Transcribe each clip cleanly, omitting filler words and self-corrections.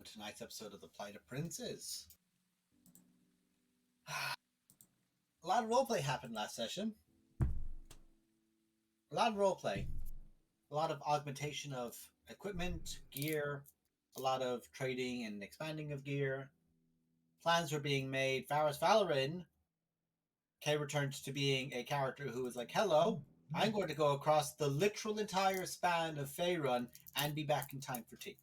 welcome to tonight's episode of the Plight of Princes. A lot of roleplay happened last session. A lot of roleplay. A lot of augmentation of equipment, gear, a lot of trading and expanding of gear. Plans were being made. Varys Valorin, Kay returned to being a character who was like, hello, I'm going to go across the literal entire span of Faerun and be back in time for tea.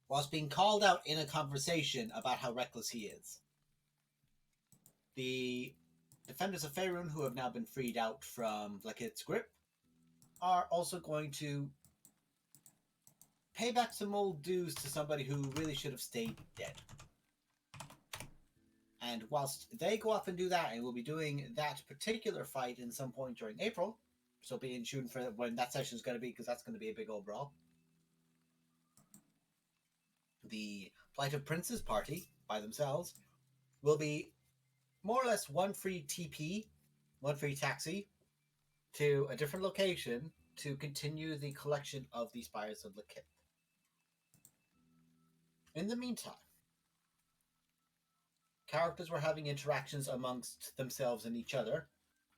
Whilst being called out in a conversation about how reckless he is. The defenders of Faerun, who have now been freed out from Blackhead's grip, are also going to pay back some old dues to somebody who really should have stayed dead. And whilst they go off and do that, and we'll be doing that particular fight in some point during April, so be in tune for when that session is going to be, because that's going to be a big old brawl. The Plight of Princes party, by themselves, will be more or less one free TP, one free taxi, to a different location to continue the collection of the Spires of Lekith. In the meantime, characters were having interactions amongst themselves and each other,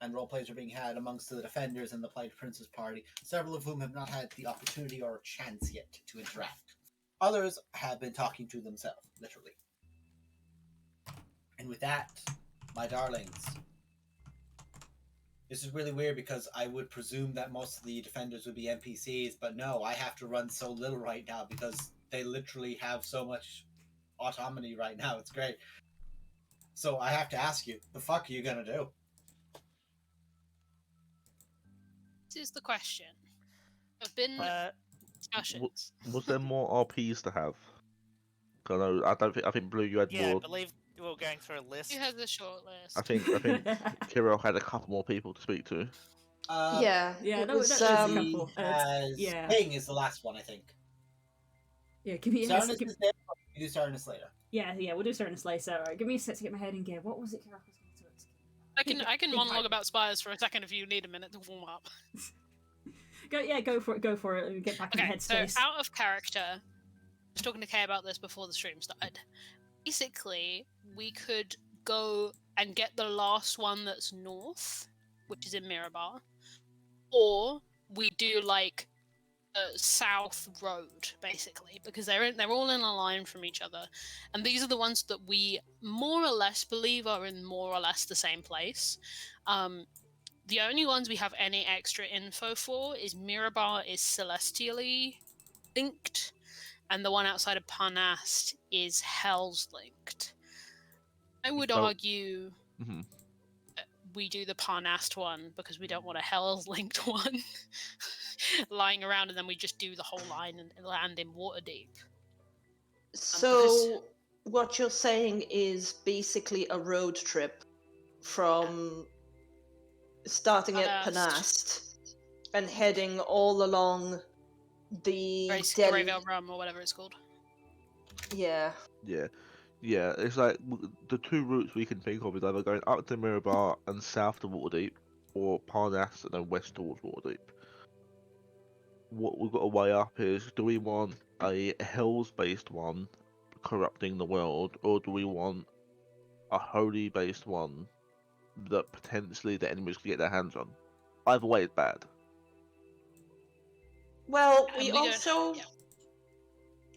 and roleplays were being had amongst the defenders and the Plight Princes party, several of whom have not had the opportunity or chance yet to interact. Others have been talking to themselves, literally. And with that, my darlings, this is really weird because I would presume that most of the defenders would be NPCs, but no, I have to run so little right now because they literally have so much autonomy right now. It's great. So I have to ask you, the fuck are you gonna do? This is the question. There have been discussions. Was there more RPs to have? I think Blue, you had Yeah, I more. believe we were going through a list. Who has a short list? I think Kirill had a couple more people to speak to. Yeah, that was, was a couple. yeah. King is the last one, I think. Yeah, give me a Cernus is there, but we do Cernus later. Yeah, we'll do Cernus later. Alright, give me a sec to get my head in gear. What was it? I can monologue about Spires for a second if you need a minute to warm up. Go for it. And get back in the headspace. So out of character, I was talking to Kay about this before the stream started. Basically, we could go and get the last one that's north, which is in Mirabar, or we do like a south road, basically, because they're all in a line from each other, and these are the ones that we more or less believe are in more or less the same place. The only ones we have any extra info for is Mirabar is celestially linked, and the one outside of Parnast is Hell's linked. I would argue we do the Parnast one because we don't want a Hell's linked one lying around, and then we just do the whole line and land in Waterdeep. So what you're saying is basically a road trip from starting at Parnast and heading all along the Graveyard Rum or whatever it's called. Yeah. It's like the two routes we can think of is either going up to Mirabar and south to Waterdeep, or Parnast and then west towards Waterdeep. What we've got to weigh up is, do we want a Hells-based one, corrupting the world, or do we want a Holy-based one that potentially the enemies can get their hands on? Either way is bad. Well,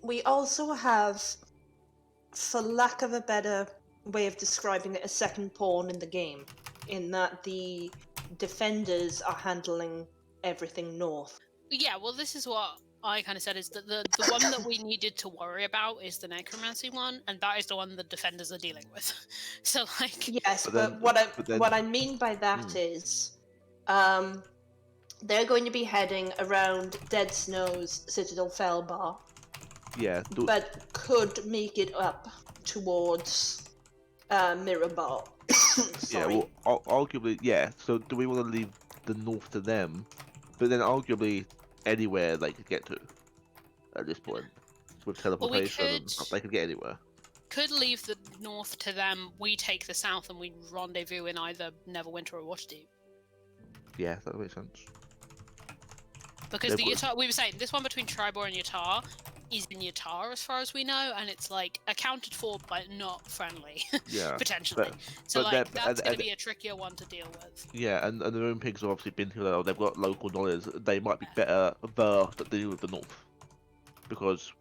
we also have, for lack of a better way of describing it, a second pawn in the game, in that the defenders are handling everything north. Yeah, well, this is what I kind of said, is that the one that we needed to worry about is the necromancy one, and that is the one the defenders are dealing with. So, like... Yes, but what I mean by that is, they're going to be heading around Dead Snow's Citadel Felbar. Yeah. But could make it up towards Mirabar. Yeah, well, arguably, yeah. So do we want to leave the north to them? But then arguably anywhere they could get to at this point. With teleportation and stuff, they could get anywhere. Could leave the north to them, we take the south and we rendezvous in either Neverwinter or Waterdeep. Yeah, that makes sense. Because we were saying, this one between Tribor and Yatar, is in Yatar, as far as we know, and it's like accounted for but not friendly, Yeah, potentially. but- So but like they're- that's going and- to be a trickier one to deal with. Yeah, and the Moon Pigs have obviously been here. They've got local knowledge. They might be better versed at dealing with the North because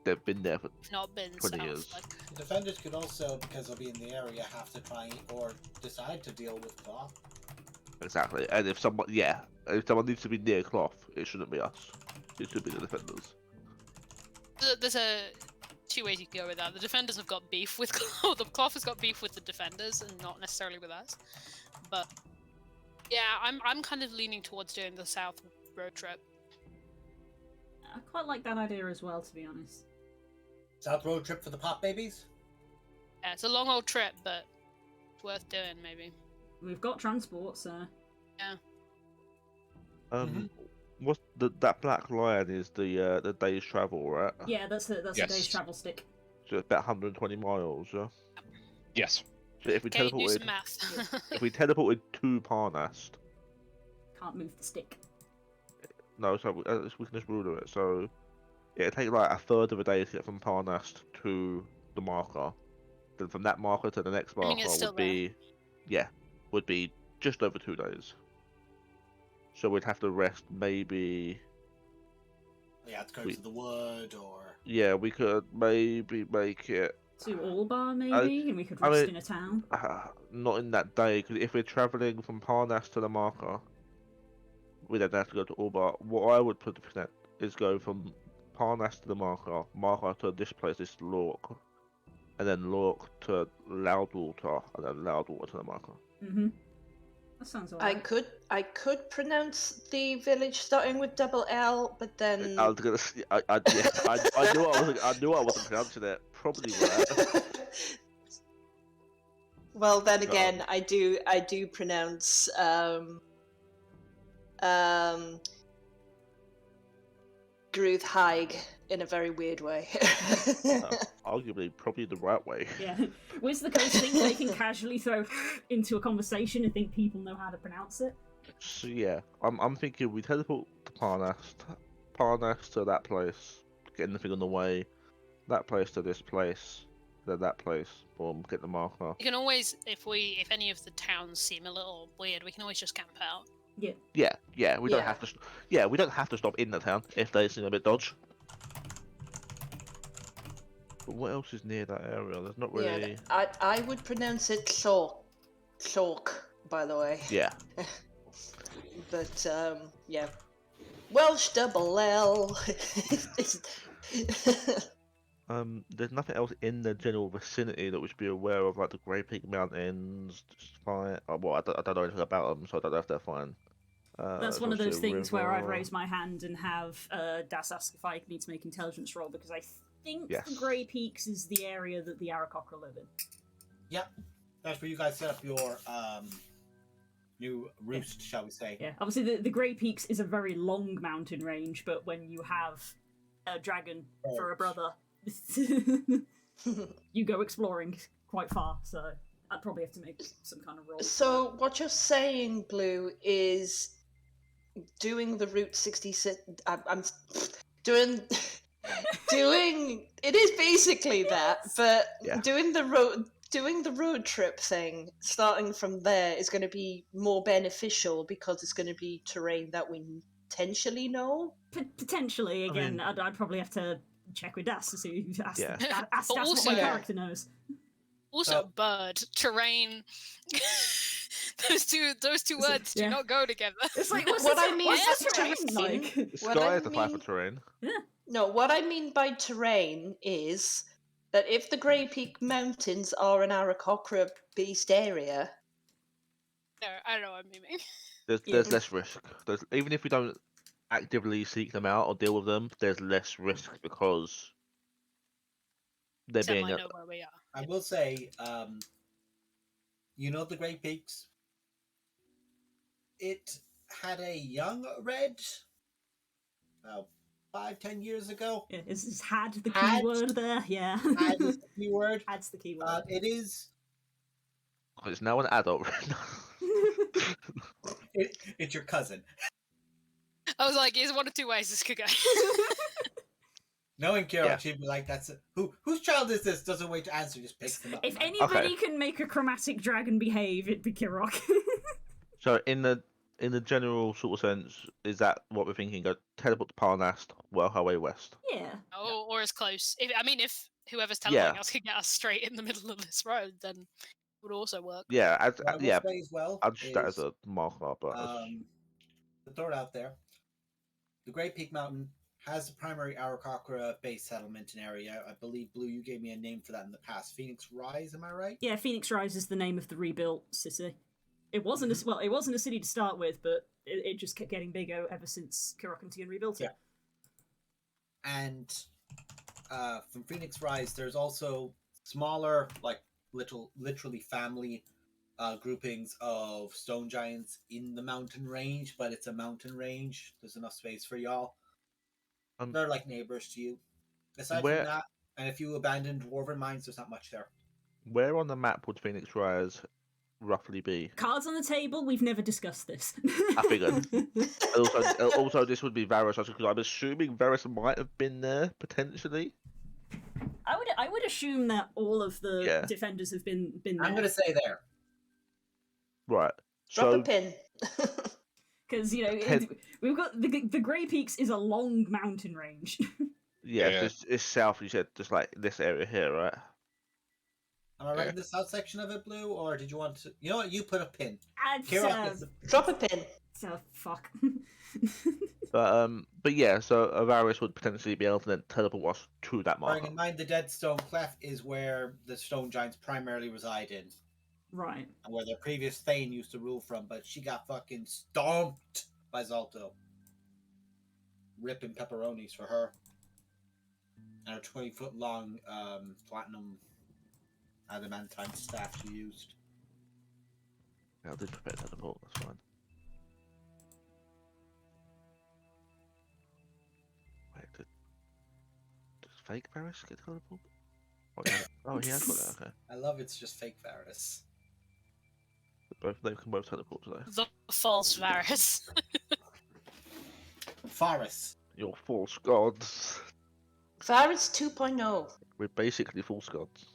they've been there for If not been 20 south, years. like The defenders could also, because they'll be in the area, have to try or decide to deal with Claw. Exactly. And if someone needs to be near Cloth, it shouldn't be us. It should be the defenders. there's a two ways you can go with that. The defenders have got beef with Cloth. The Cloth has got beef with the defenders, and not necessarily with us. But yeah, I'm kind of leaning towards doing the south road trip. I quite like that idea as well, to be honest. South road trip for the pop babies? Yeah, it's a long old trip, but it's worth doing maybe. We've got transport, so What's that black lion is the day's travel, right? yeah, that's a Yes. day's travel stick. So it's about 120 miles, yeah. Yes. So if we Okay, do some teleported, math. if we teleported to Parnast, Can't move the stick. no, so we can just rule it. So it'd take like a third of a day to get from Parnast to the marker. Then from that marker to the next I mean, marker it's still would be, would be just over 2 days. So we'd have to rest maybe. Yeah, have to go We- to the wood or. Yeah, we could maybe make it To Albar, maybe, and we could I rest mean- in a town. not in that day, because if we're travelling from Parnas to the marker, we don't have to go to Albar. What I would put is go from Parnas to the marker to this place, this Lork, and then Lork to Loudwater, and then Loudwater to the marker. Mm-hmm. That sounds I alright. could pronounce the village starting with double L, but then I was gonna, I knew I wasn't pronouncing it. Probably right. well, then Go again, I do pronounce Gruthhaig in a very weird way. Arguably, probably the right way. Yeah. Wizards of the Coast think they can casually throw into a conversation and think people know how to pronounce it. So yeah, I'm thinking we teleport to Parnas to that place, get anything on the way, that place to this place, then that place, boom, get the marker. You can always, if any of the towns seem a little weird, we can always just camp out. Yeah, we don't Yeah. have to. We don't have to stop in the town if they seem a bit dodge. But what else is near that area? There's not really. Yeah, I would pronounce it Chalk, by the way. Yeah. But yeah, Welsh double L. There's nothing else in the general vicinity that we should be aware of, like the Grey Peak Mountains. Fine. Well, I don't know anything about them, so I don't know if they're fine. That's there's one of those obviously a things where I'd river. raise my hand and have Das ask if I need to make intelligence roll, because I think Yes. the Grey Peaks is the area that the Aarakocra live in. Yep. That's where you guys set up your new roost, shall we say. Yeah, obviously the Grey Peaks is a very long mountain range, but when you have a dragon for a brother, you go exploring quite far, so I'd probably have to make some kind of roll. So what you're saying, Blue, is doing the Route 66. I'm doing. It is basically that, but Yeah. doing the road trip thing, starting from there, is going to be more beneficial because it's going to be terrain that we potentially know. Potentially, again, mean- I'd probably have to check with Das to see ask Yeah. ask But Das also- what my character knows. Also, Oh. bird, terrain. those two words do Yeah. not go together. It's like what's What the, I mean what's by the terrain terrain- like? The What I sky is the type mean- of terrain. No, what I mean by terrain is that if the Grey Peak Mountains are an Aarakocra-based area, I don't know what I mean. There's less risk. Even if we don't actively seek them out or deal with them, there's less risk because they're Sam being. might know where we are. I will say, you know the Great Peaks? It had a young red about 5-10 years ago. Yeah, is had the Had- keyword there? Yeah. Had is the keyword. Adds the keyword. It is. It's now an adult. It's your cousin. I was like, there's one of two ways this could go. Knowing Kira, Yeah. she'd be like, "That's it. Whose child is this?" Doesn't wait to answer, just picks them up. If and anybody can make a chromatic dragon behave, it'd be Kirok. So in the general sort of sense, is that what we're thinking? Go teleport to Parnast, work our way west. Yeah. Oh, or as close. If whoever's Yeah. teleporting us can get us straight in the middle of this road, then it would also work. Yeah, what I will yeah. say as well I'd just that is, as a marker, but to throw it out there, the Great Peak Mountain has the primary Arakocra base settlement and area. I believe, Blue, you gave me a name for that in the past. Phoenix Rise, am I right? Yeah, Phoenix Rise is the name of the rebuilt city. It wasn't it wasn't a city to start with, but it just kept getting bigger ever since Kirok and Tien rebuilt it. And from Phoenix Rise, there's also smaller, like literally family groupings of stone giants in the mountain range, but it's a mountain range. There's enough space for y'all. They're like neighbors to you. Aside from that, and if you abandon dwarven mines, there's not much there. Where on the map would Phoenix Rise roughly be? Cards on the table. We've never discussed this. I figured. also, this would be Varus, because I'm assuming Varus might have been there potentially. I would assume that all of the defenders have been there. I'm gonna say there. Right. Drop a pin. Because we've got the Grey Peaks is a long mountain range. Yeah. It's south. You said just like this area here, right? Am I right in the south section of it, Blue, or did you want to? You know what? You put a pin. Drop a pin. So fuck. But yeah, so Varus would potentially be able to then teleport us to that marker. Bearing in mind, the Dead Stone Cleft is where the stone giants primarily reside in. Right. And where their previous Thane used to rule from, but she got fucking stomped by Zalto. Ripping pepperonis for her. And her 20-foot long platinum adamantine staff she used. Yeah, I did prepare teleport, that's fine. Wait, does fake Varus get teleport? Oh, he has got that, okay. I love it's just fake Varus. They can both teleport today. The false Varus. Faris. You're false gods. Varus 2.0. We're basically false gods.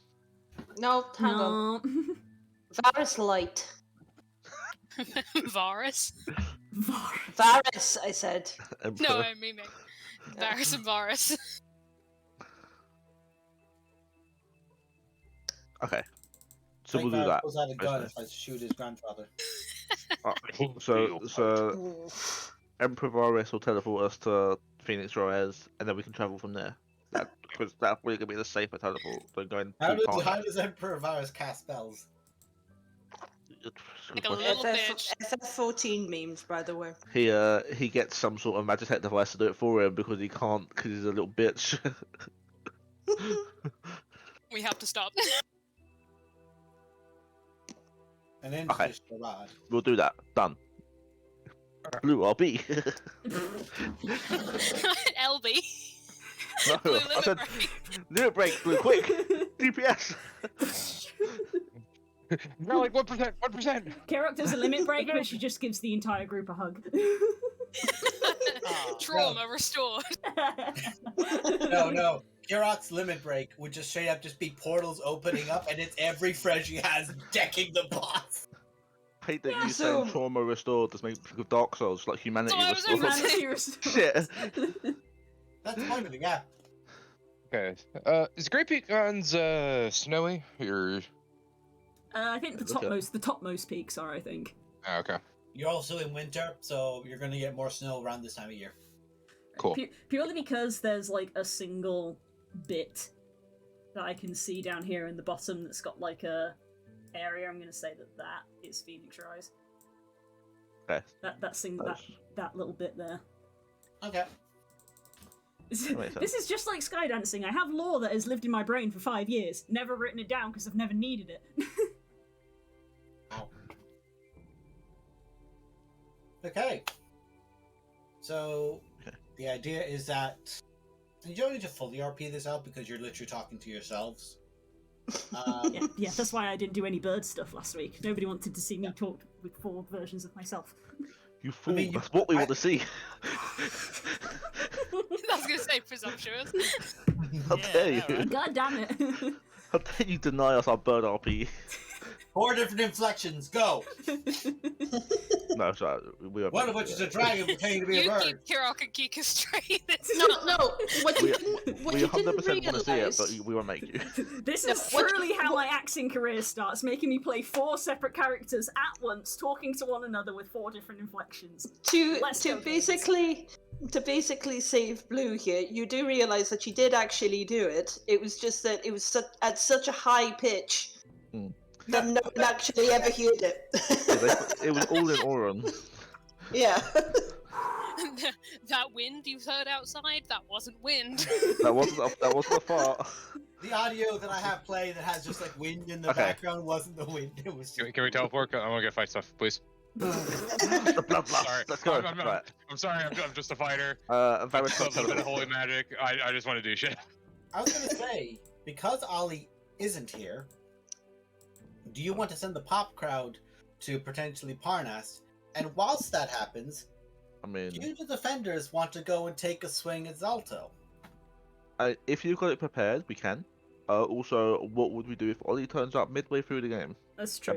No, hang on. Varus Light. Varus? Varus, I said. No, I mean Varus and Varus. Okay. So Fake we'll do that. Varus pulls out a gun if I shoot his grandfather. So Emperor Varus will teleport us to Phoenix Rise, and then we can travel from there. Because that's really gonna be the safer teleport than going How to does Emperor Varus cast spells? Like a little bitch. FF14 memes, by the way. He gets some sort of Magitech device to do it for him because he can't because he's a little bitch. We have to stop. And then just charade. We'll do that. Done. Blue RB. LB. No, Blue I limit said break. limit break, Blue, quick! DPS! No, like 1%, 1%! Kirok does a limit break, but she just gives the entire group a hug. Trauma restored. No. Kirok's limit break would just straight up just be portals opening up, and it's every friend she has decking the boss. I hate that you saying trauma restored does make me think of Dark Souls, like humanity restored. Humanity restored. Shit. That's the point of it, yeah. Okay. Is Great Peak Mountains snowy or? I think the topmost peaks are. I think. Oh, okay. You're also in winter, so you're gonna get more snow around this time of year. Cool. Purely because there's like a single bit that I can see down here in the bottom that's got like a area. I'm gonna say that is Phoenix Rise. Okay. That little bit there. Okay. This is just like Skydancing. I have lore that has lived in my brain for 5 years. Never written it down because I've never needed it. Okay. So, the idea is that you don't need to fully RP this out because you're literally talking to yourselves. Yeah, that's why I didn't do any bird stuff last week. Nobody wanted to see me talk with 4 versions of myself. You fool! mean, That's what we want to see. I was gonna say presumptuous. How Yeah, dare I you? know, right? God damn it. How dare you deny us our bird RP? 4 different inflections, go! No, sorry, we are. One of which is a dragon pretending to be a You bird. keep Kirok and Kika straight. No, no. What We, you didn't, what we you 100% didn't want to see it, realize. but we won't make you. This No, is what- truly how my acting career starts, making me play 4 separate characters at once, talking to one another with 4 different inflections. Let's go, To basically save Blue here, you do realize that she did actually do it. It was just that it was at such a high pitch that no one actually ever heard it. It was all in Auron. Yeah. That wind you heard outside, that wasn't wind. That wasn't a fart. The audio that I have playing that has just like wind in the Okay. background wasn't the wind. It was just... Can we teleport? I want to get fight stuff, please. The bloodlust. Sorry. Let's go. I'm sorry. I'm just a fighter. Varys Still a can't little bit of teleport. holy magic. I just want to do shit. I was gonna say, because Ollie isn't here, do you want to send the pop crowd to potentially Parnas? And whilst that happens, I mean, you the defenders want to go and take a swing at Zalto. if you've got it prepared, we can. Also, what would we do if Ollie turns up midway through the game? That's true.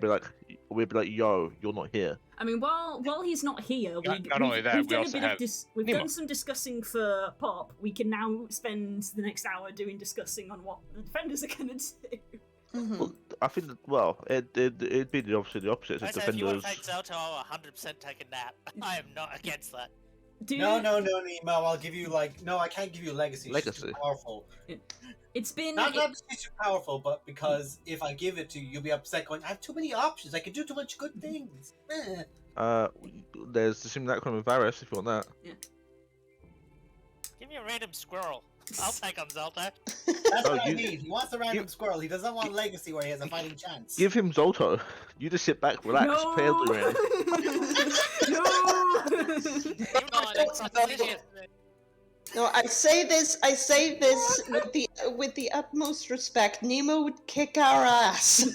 We'd be like, yo, you're not here. I mean, while he's not here, Not only that, we've we done also a bit have of we've Nemo. done some discussing for Pop. We can now spend the next hour discussing on what the defenders are gonna do. Mhm. Well, I think that, it'd be the opposite. The opposite I is said if you want defenders. to fight Zalto, I'll 100% take a nap. I am not against that. Do No, Nemo. I'll give you no, I can't give you legacy. She's Legacy. too powerful. It's been Not because she's too powerful, but because if I give it to you, you'll be upset. Going, I have too many options. I can do too much good things. There's the simulacrum with Varys if you want that. Give me a random squirrel. I'll take him, Zalto. That's Oh, what I you- need. He wants a random squirrel. He doesn't want legacy where he has a fighting chance. Give him Zolto. You just sit back, relax, play Elden Ring. No. God, it's such an idiot. No, I say this with the utmost respect. Nemo would kick our ass.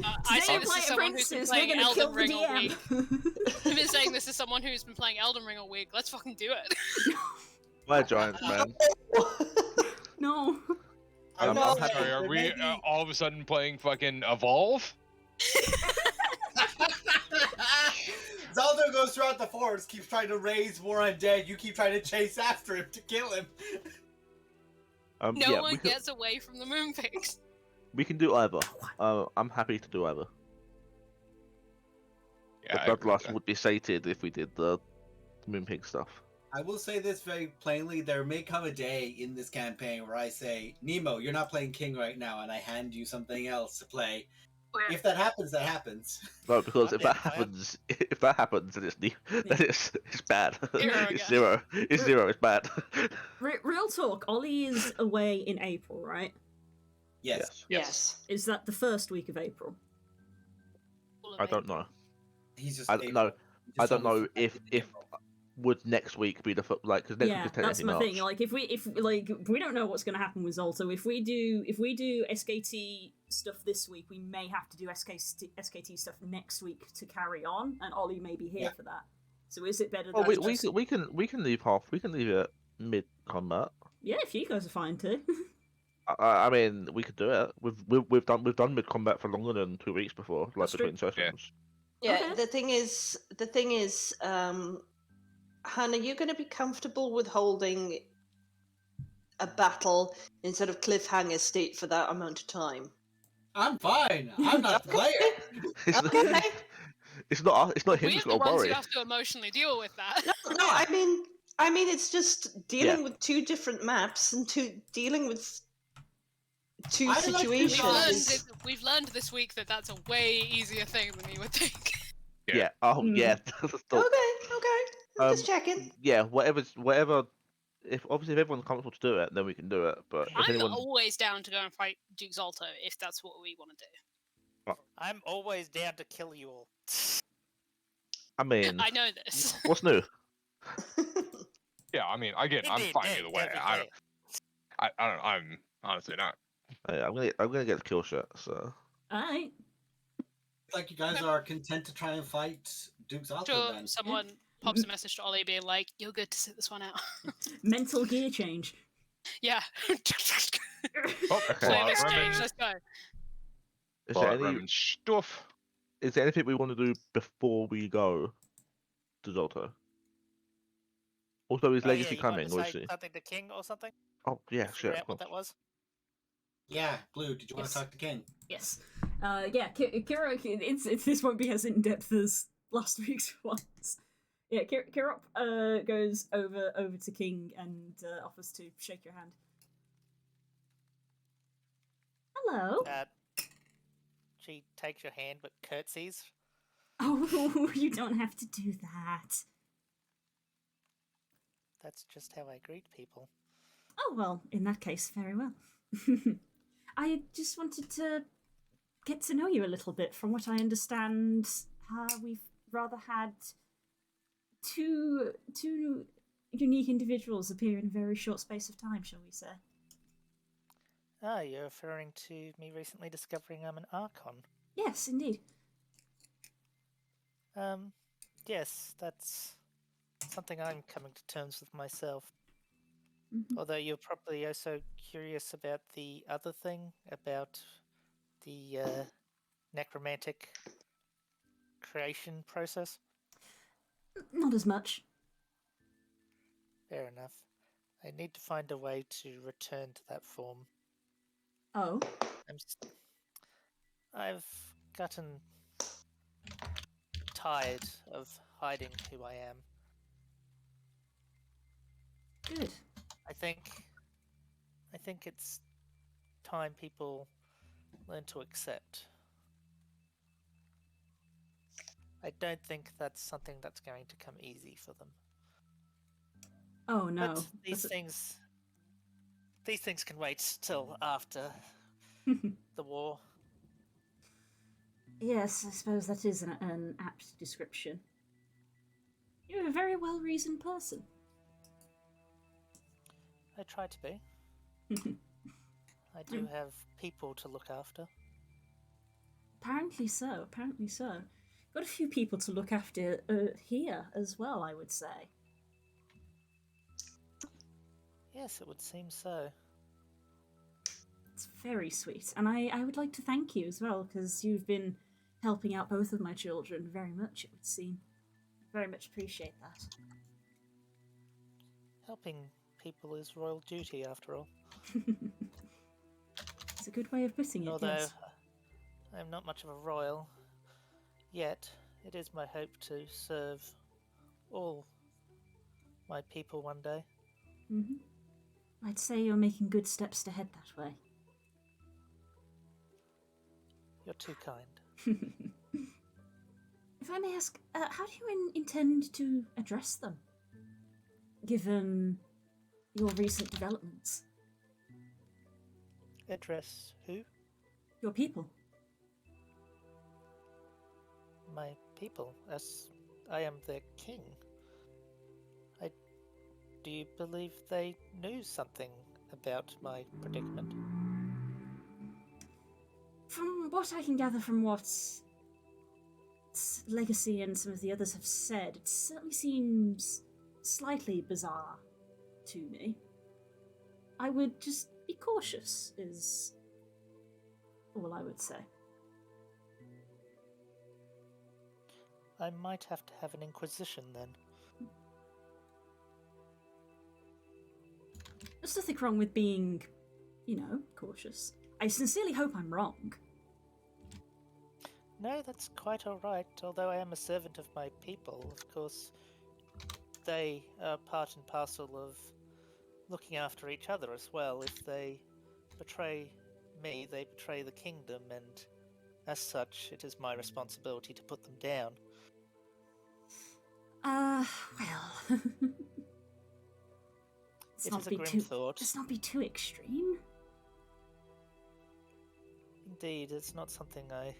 I Today say on this Plight is someone who's been Apprentices, we're playing gonna kill Elden the Ring all week. DM. I've been saying this is someone who's been playing Elden Ring all week. Let's fucking do it. My giants, man. No. I'm know happy. Sorry, are we maybe- all of a sudden playing fucking Evolve? Zaldo goes throughout the forest, keeps trying to raise more undead. You keep trying to chase after him to kill him. No Yeah, one gets away from the Moonpix. we can do either. I'm happy to do either. Yeah, The bloodlust would be sated if we did the Moonpig stuff. I will say this very plainly: there may come a day in this campaign where I say, "Nemo, you're not playing King right now," and I hand you something else to play. If that happens, that happens. No, because if Okay, that happens, then it's bad. Zero It's again. zero. It's zero. It's bad. Real talk. Ollie is away in April, right? Yes, Yes. Is that the first week of April? I don't know. he's just. I don't know. I don't know if would next week be the because next week Yeah, is that's technically my March. thing. Like, if we don't know what's going to happen with Zalto. If we do SKT stuff this week, we may have to do SKT stuff next week to carry on, and Ollie may be here Yeah. for that. So is it better? Well, that we can leave it mid combat. Yeah, if you guys are fine too. I mean, we could do it. We've done mid combat for longer than 2 weeks before, like That's true. between sessions. Yeah. Okay. The thing is, Hannah, you're going to be comfortable with holding a battle instead of cliffhanger state for that amount of time. I'm fine. I'm not the player. Okay. It's not him We're who's the got to ones worry. who have to emotionally deal with that. No, I mean, it's just dealing with 2 different maps and dealing with 2 I like to be situations. We've learned this week that that's a way easier thing than you would think. Yeah. Oh yeah. Okay. I'm just checking. Yeah. Whatever. If everyone's comfortable to do it, then we can do it. But if I'm anyone, always down to go and fight Duke Zalto if that's what we want to do. I'm always down to kill you all. I mean, I know this. what's new? Yeah, I mean, I'm Indeed, fine indeed, either way. to be I clear. don't. I'm honestly not. I'm gonna get the kill shot. So Alright. Like you guys are content to try and fight Duke Zalto Sure, then. someone pops a message to Ollie being like, "You're good to sit this one out." Mental gear change. Yeah. Oh, Okay. Flame Plight exchange. Ramen. Let's go. Is there Plight any? Ramen stuff. Is there anything we want to do before we go to Zalto? Also, is Oh yeah, Legacy you wanted coming, to or is say she? something to King or something? Oh yeah, Figure shit. out what that was. Yeah, Blue, did you want Yes. to talk to King? Yes. Yeah, Kira, this won't be as in depth as last week's ones. Yeah, Kira goes over to King and offers to shake your hand. Hello. She takes your hand but curtsies. Oh, you don't have to do that. That's just how I greet people. Oh, well, in that case, very well. I just wanted to get to know you a little bit. From what I understand, we've rather had two unique individuals appear in a very short space of time, shall we say? Ah, you're referring to me recently discovering I'm an Archon. Yes, indeed. Yes, that's something I'm coming to terms with myself. Mhm. Although you're probably also curious about the other thing, about the necromantic creation process. Not as much. Fair enough. I need to find a way to return to that form. Oh. I've gotten tired of hiding who I am. Good. I think it's time people learn to accept. I don't think that's something that's going to come easy for them. Oh no. But these things can wait till after the war. Yes, I suppose that is an apt description. You're a very well-reasoned person. I try to be. I do have people to look after. Apparently so. Got a few people to look after here as well, I would say. Yes, it would seem so. It's very sweet. And I would like to thank you as well, because you've been helping out both of my children very much, it would seem. Very much appreciate that. Helping people is royal duty, after all. It's a good way of putting it, Although yes. I'm not much of a royal yet, it is my hope to serve all my people one day. Mm-hmm. I'd say you're making good steps to head that way. You're too kind. If I may ask, how do you intend to address them, given your recent developments? Address who? Your people. My people, as I am their king. Do you believe they knew something about my predicament? From what I can gather from what Legacy and some of the others have said, it certainly seems slightly bizarre to me. I would just be cautious, is all I would say. I might have to have an inquisition then. There's nothing wrong with being, cautious. I sincerely hope I'm wrong. No, that's quite alright, although I am a servant of my people. Of course, they are part and parcel of looking after each other as well. If they betray me, they betray the kingdom, and as such, it is my responsibility to put them down. Well... It is a grim thought. Let's not be too extreme. Indeed, it's not something I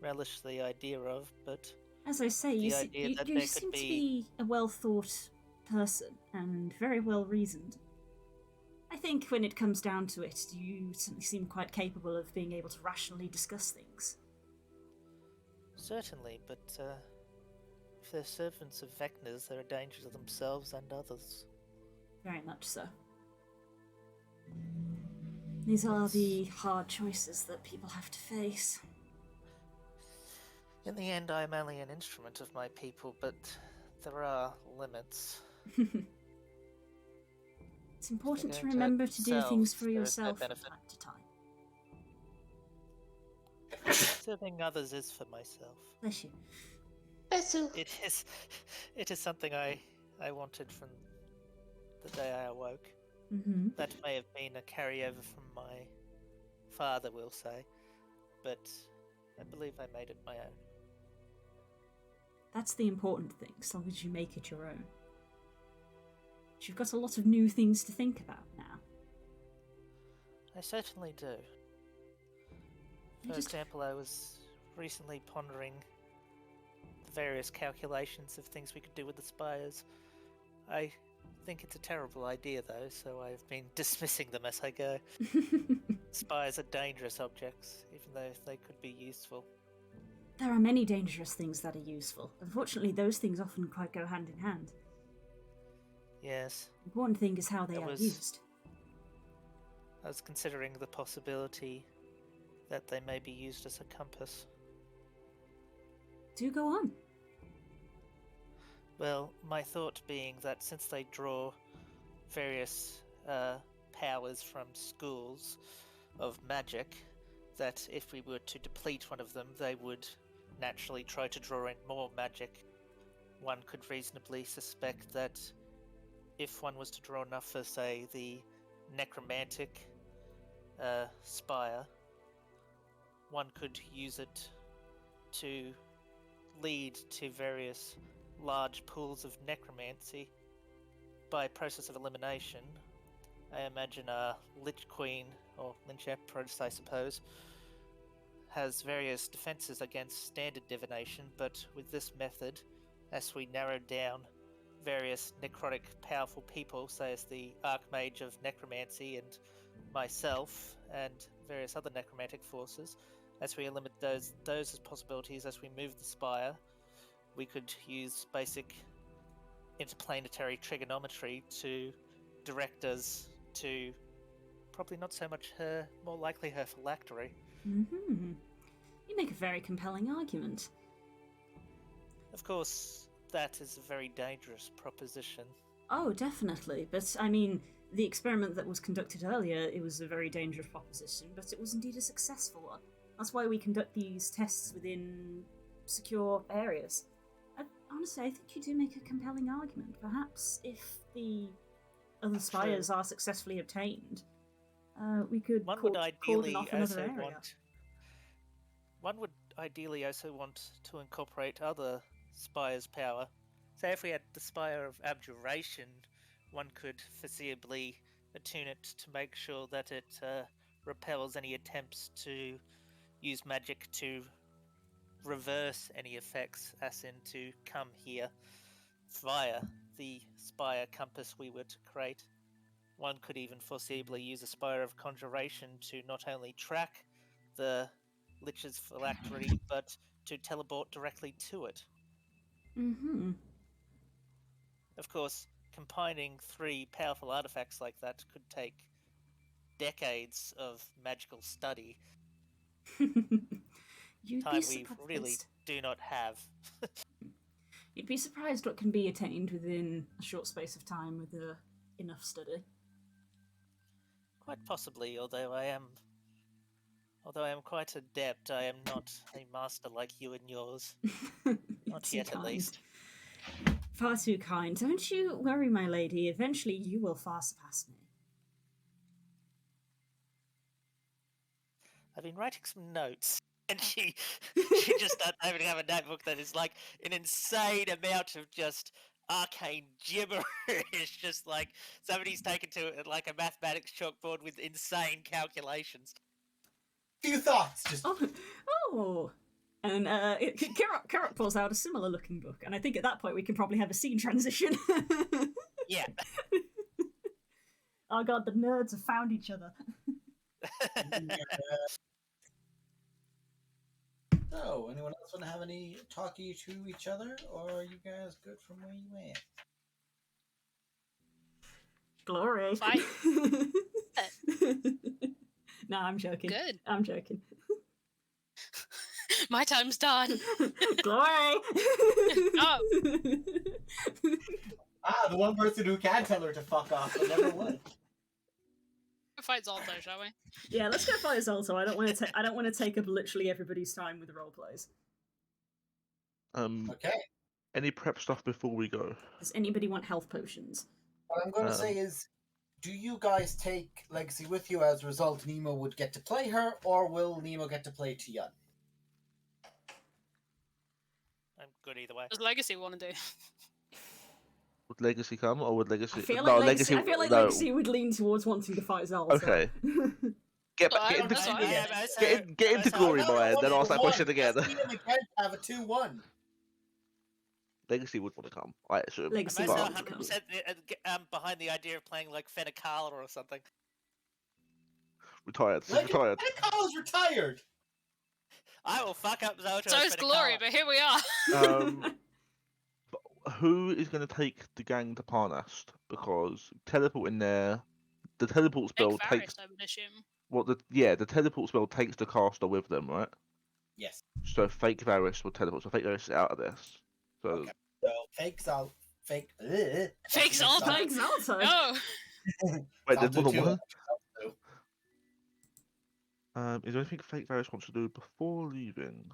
relish the idea of, but as I say, you seem to be a well-thought person and very well-reasoned. I think when it comes down to it, you certainly seem quite capable of being able to rationally discuss things. Certainly, but If they're servants of Vecna's, they're a danger to themselves and others. Very much so. These are the hard choices that people have to face. In the end, I am only an instrument of my people, but there are limits. It's important to going to remember to do things themselves, for there is no yourself from benefit. time to time. Serving others is for myself. Bless you. Besu. It is something I wanted from the day I awoke. Mm-hmm. That may have been a carryover from my father, we'll say, but I believe I made it my own. That's the important thing, as long as you make it your own. But you've got a lot of new things to think about now. I certainly do. For example, I was recently pondering the various calculations of things we could do with the spires. I think it's a terrible idea, though, so I've been dismissing them as I go. Spires are dangerous objects, even though they could be useful. There are many dangerous things that are useful. Unfortunately, those things often quite go hand in hand. Yes. The important thing is how they are used. I was considering the possibility that they may be used as a compass. Do go on. Well, my thought being that since they draw various powers from schools of magic, that if we were to deplete one of them, they would naturally try to draw in more magic. One could reasonably suspect that if one was to draw enough for, say, the necromantic spire, one could use it to lead to various large pools of necromancy. By process of elimination, I imagine a Lich Queen, or Lynch Empress, I suppose, has various defenses against standard divination, but with this method, as we narrow down various necrotic powerful people, say as the Archmage of Necromancy and myself, and various other necromantic forces, as we eliminate those as possibilities as we move the spire, we could use basic interplanetary trigonometry to direct us to probably not so much her, more likely her phylactery. Mm-hmm. You make a very compelling argument. Of course, that is a very dangerous proposition. Oh, definitely. But, I mean, the experiment that was conducted earlier, it was a very dangerous proposition, but it was indeed a successful one. That's why we conduct these tests within secure areas. Honestly, I think you do make a compelling argument. Perhaps if the other spires are successfully obtained, we could cordon off another area. One would ideally also want to incorporate other spires' power. Say if we had the Spire of Abjuration, one could foreseeably attune it to make sure that it repels any attempts to use magic to reverse any effects, as in to come here via the spire compass we were to create. One could even foreseeably use a Spire of Conjuration to not only track the Lich's phylactery, but to teleport directly to it. Mm-hmm. Of course, combining 3 powerful artifacts like that could take decades of magical study. You'd Time be we really do not have. You'd be surprised what can be attained within a short space of time with enough study. Quite possibly, although I am quite adept, I am not a master like you and yours. Not yet, at least. Far too kind. Don't you worry, my lady. Eventually you will far surpass me. I've been writing some notes, and she just starts having to have a notebook that is like an insane amount of just arcane gibberish. Just like somebody's taken to it like a mathematics chalkboard with insane calculations. Few thoughts, just Oh. And Kirok pulls out a similar looking book, and I think at that point we can probably have a scene transition. Yeah. Oh god, the nerds have found each other. So, anyone else want to have any talky to each other, or are you guys good from where you at? Glory. Fight. No, I'm joking. Good. I'm joking. My time's done. Glory. Oh. Ah, the one person who can tell her to fuck off, but never would. Fight Zalto, shall we? Yeah, let's go fight Zalto. I don't want to take up literally everybody's time with the role plays. Okay. Any prep stuff before we go? Does anybody want health potions? What I'm going to say is, do you guys take Legacy with you as a result Nemo would get to play her, or will Nemo get to play Tian? I'm good either way. What does Legacy want to do? Would Legacy come, or would Legacy? I feel no, like Legacy, I feel like no. Legacy would lean towards wanting to fight Zalto. Okay. Get Alright, into that's alright. get into glory, Brian. Then ask that question again. Have a 2-1. Legacy would want to come, I assume. Legacy I'm would also want to come. 100% behind the idea of playing like Fenacala or something. Retired. She's Like, retired. Fenacala's retired. I will fuck up Zalto. So as is Glory, Fenacala. but here we are. Who is going to take the gang to Parnast? Because teleport in there, the teleport spell Big takes. Varys, I would assume. Well, the teleport spell takes the caster with them, right? Yes. So fake Varys will teleport. So fake Varys is out of this. So Okay. So fake Zal, fake. Fake Zalto. Fake Zalto. No. wait, there's Zalto more than too. one. Zalto. Is there anything fake Varys wants to do before leaving?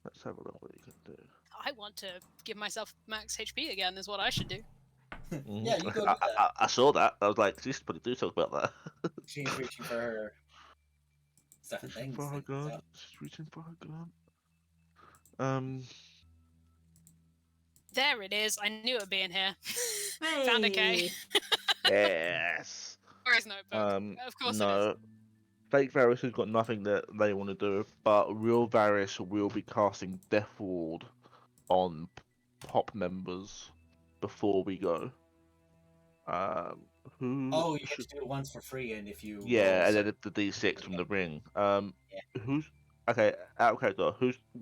Let's have a look what you can do. I want to give myself max HP again, is what I should do. Yeah, you go do I, that. I saw that. I was like, she's probably do talk about that. She's reaching for her stuff and things. For her gun. So. She's reaching for her gun. There it is. I knew it would be in here. Found a K. Yes. Glory's notebook. Of course it is. No. Fake Varys has got nothing that they want to do, but real Varys will be casting Death Ward on pop members before we go. Who? Oh, you get to do it once for free, and if you Yeah, and then the D6 from the ring. Who's okay? Out of character.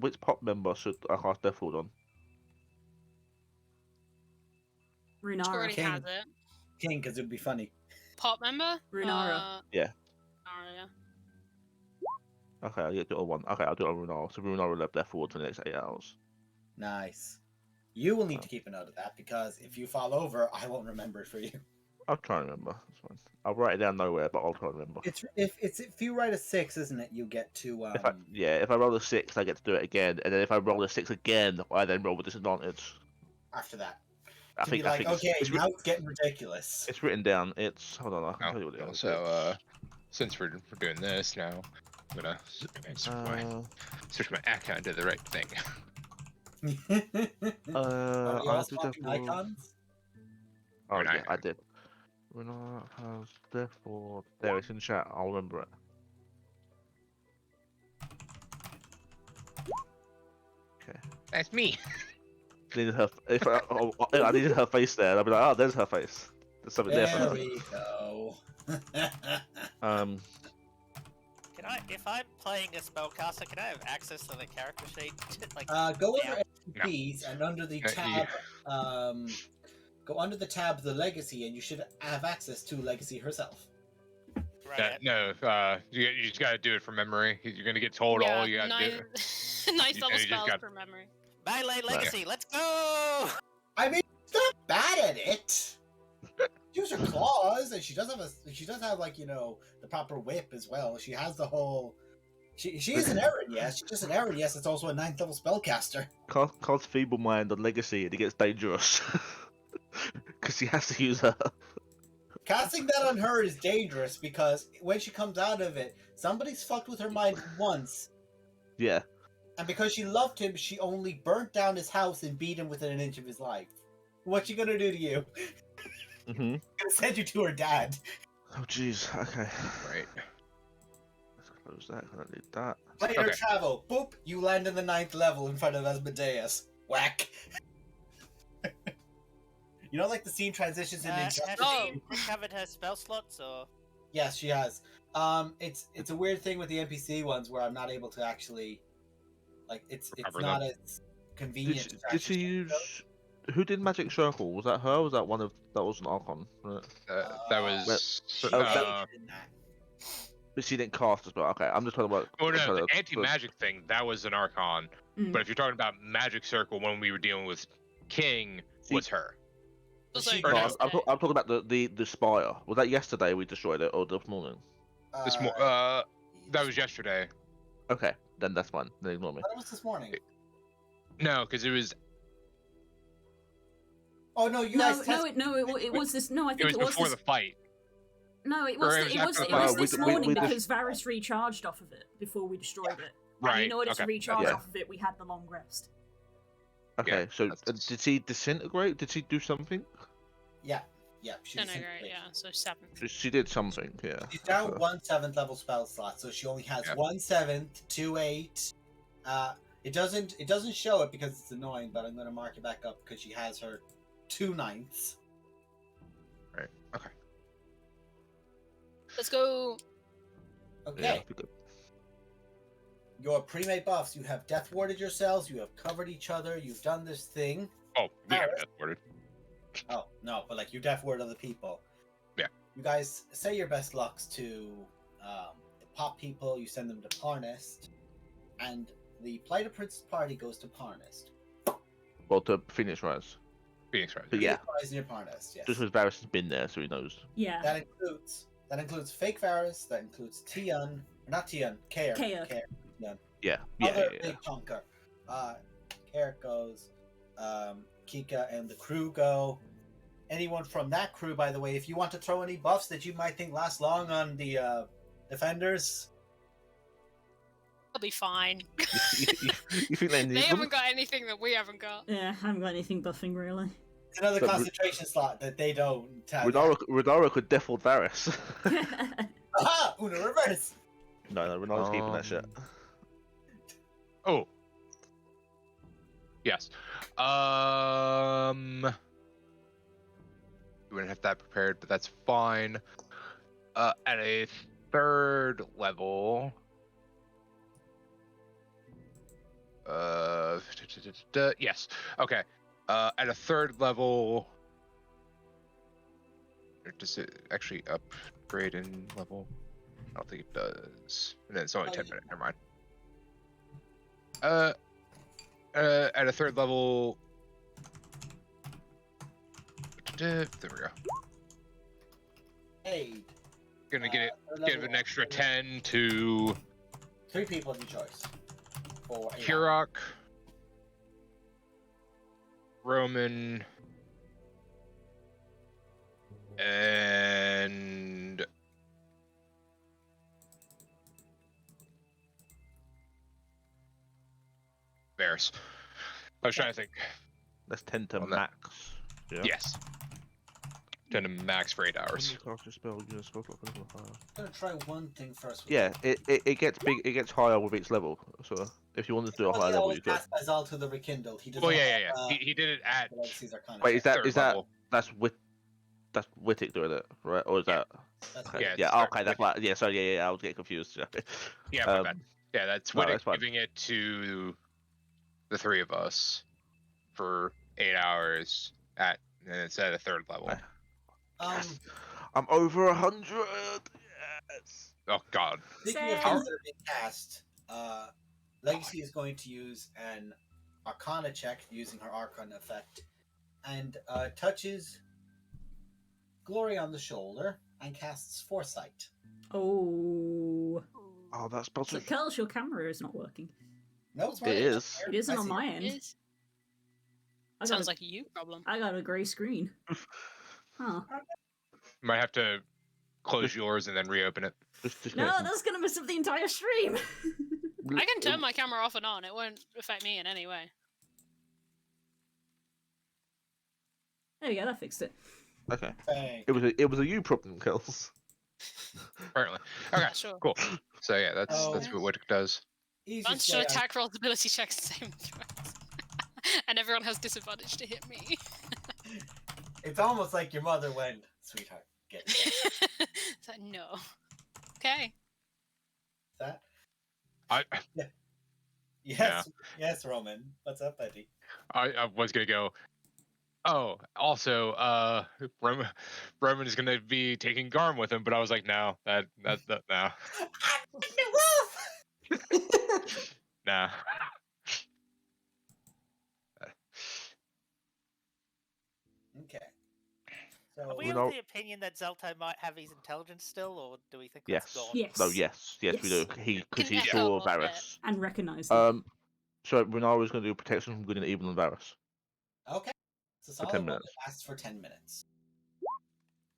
Which pop member should I cast Death Ward on? Runara. Already King. has it. King, because it would be funny. Pop member? Runara. Yeah. Runara, yeah. Okay, I'll do it on one. Okay, I'll do it on Runara. So Runara will have Death Ward for the next 8 hours. Nice. You will need to keep a note of that because if you fall over, I won't remember it for you. I'll try and remember. That's fine. I'll write it down nowhere, but I'll try and remember. If you write a 6, isn't it? You get to If I roll a 6, I get to do it again, and then if I roll a 6 again, I then roll with disadvantage. after that. I To think be like, okay, it's, now it's getting ridiculous. it's written down. It's hold on, I can tell you what it is. So, since we're doing this now, I'm gonna switch my account to the right thing. Are you I all do swapping Death Ward. icons? Oh When yeah, I did. When I has Death Ward, there it's in chat. I'll remember it. Okay. That's me. Needed her. If I needed her face there, I'd be like, oh, there's her face. There's something there for There her. we go. Can I, if I'm playing a spellcaster, can I have access to the character sheet? Like, Go yeah. under SPs and under the tab, go under the tab the legacy, and you should have access to legacy herself. right, No, you just gotta do it from memory. You're gonna get told all you gotta do. Ninth You- level you just spells got- from memory. Melee Legacy, let's go! I mean, she's not bad at it. Use her claws, and she does have like the proper whip as well. She has the whole. She is an Erin, yes. She's just an Erin, yes. It's also a 9th level spellcaster. Cast Feeble Mind on Legacy, and it gets dangerous because he has to use her. Casting that on her is dangerous because when she comes out of it, somebody's fucked with her mind once, Yeah. and because she loved him, she only burnt down his house and beat him within an inch of his life. What's she gonna do to you? Mhm. Gonna send you to her dad. Oh jeez. Okay. Right. Let's close that. I don't need that. Later Okay. travel. Boop. You land in the 9th level in front of Asmodeus. Whack. Like the scene transitions in Has Injustice? she recovered her spell slots, or...? Yes, she has. It's a weird thing with the NPC ones where I'm not able to actually Like it's Recover not them. as convenient. Did she use? Who did Magic Circle? Was that her? Or was that one of that was an Archon? Right? That was. She Oh, aided that- in that. But she didn't cast as well. Okay, I'm just talking about. Oh I'm no, trying the to- anti-magic thing, that was an Archon. Mm. But if you're talking about Magic Circle, when we were dealing with King, was her. Also, She- Or No, no. I'm talking about the Spire. Was that yesterday we destroyed it, or this morning? This that was yesterday. Okay, then that's fine. Then ignore me. What was this morning? No, because it was Oh no, you guys. It was this. No, I it think was it was before this. the fight. No, it or was. it was It was. after It the was fight. this We- morning we just- because Varys recharged off of it before we destroyed it. Right. And in order to okay. recharge Yeah. off of it, we had the long rest. Okay, Yeah, so that's- did she disintegrate? Did she do something? Yeah. She Disintegrate, yeah, so 7. She did something. Yeah. She's down Okay. 1 7th level spell slot, so she only has Yeah. 1 7th, 2 8. It doesn't show it because it's annoying, but I'm gonna mark it back up because she has her 2 9ths. Right. Okay. Let's go. Okay. Yeah, that'd be good. Your pre-made buffs. You have death warded yourselves. You have covered each other. You've done this thing. Oh, we have Alright. death warded. Oh no, but like you death ward other people. Yeah. You guys say your best lucks to the pop people. You send them to Parnest, and the Plight of Princess party goes to Parnest. Well, to Phoenix Rise. Phoenix Rise. But yeah, Rise near Parnest. Yes. just because Varys has been there, so he knows. Yeah. That includes fake Varys. That includes Tion, not Tion, Kaer. Kaer. Yeah. Other big honker. Kaer goes. Kika and the crew go. Anyone from that crew, by the way, if you want to throw any buffs that you might think last long on the defenders, I'll be fine. You think they They need them? haven't got anything that we haven't got. Yeah, I haven't got anything buffing really. it's another But concentration slot that they don't have. Renara could death ward Varys. Aha! Una reverse! no, Renara's keeping that shit. Oh. Yes. We wouldn't have that prepared, but that's fine. At a 3rd level. Yes. Okay. At a 3rd level. Does it actually upgrade in level? I don't think it does. And then it's only 10 minutes. Never mind. At a 3rd level. There we go. Hey, Gonna get third give level an extra upgrade. 10 to 3 people of your choice. For a Hurok, Roman, and Varys. I was trying to think. That's 10 to On that. max. Yeah. Yes. 10 to max for 8 hours. I'm gonna try one thing first. With Yeah, it gets big. It gets higher with each level. So if you wanted to do a higher level, you could. Cast by Zalto the Rekindled. He does Well, not yeah. have, He did it at the legacies are kind of Wait, is that 3rd is that level. that's Wittig doing it, right? Or is that? That's Okay. Yeah, it's Yeah. third Okay. That's Wittig. why. Yeah. So yeah. I was getting confused. Yeah, my bad. Yeah, that's no, Wittig that's fine. giving it to the 3 of us for 8 hours and it's at a 3rd level. Okay. Yes. I'm over 100. Yes. Oh god. Speaking of Same. things that are being cast, Legacy is going to use an Arcana check using her Arcana effect, and touches Glory on the shoulder and casts Foresight. Oh. Oh, that's spelled. So, Kels, your camera is not working. No, it's It working. is. It isn't I on see my it. end. Is. I got Sounds a- like a you problem. I got a grey screen. Huh. You might have to close yours and then reopen it. Just No, that's gonna mess up the entire stream. I can turn my camera off and on. It won't affect me in any way. There we go, that fixed it. Okay. Bang. It was a you problem, Kels. Apparently. Okay, Yeah, sure. cool. So yeah, that's Oh. what Wittig does. Easiest Bunch way of I- attack rolls, ability checks, same threats. And everyone has disadvantage to hit me. It's almost like your mother went, sweetheart, get it. It's like, no. Okay. that. I Yes, yes, Roman. What's up, buddy? I was gonna go. Oh, also, Roman is gonna be taking Garm with him, but I was like, no, that no, nah. Okay. Are So we You of know- the opinion that Zalto might have his intelligence still, or do we think Yes. that's gone? Yes. No, yes, we do. Yes. Because Can he echo saw of it. Varys. And recognise them. So Renara was going to do protection from good and evil and Varys. okay, it's a For solid 10 one minutes. that lasts for 10 minutes.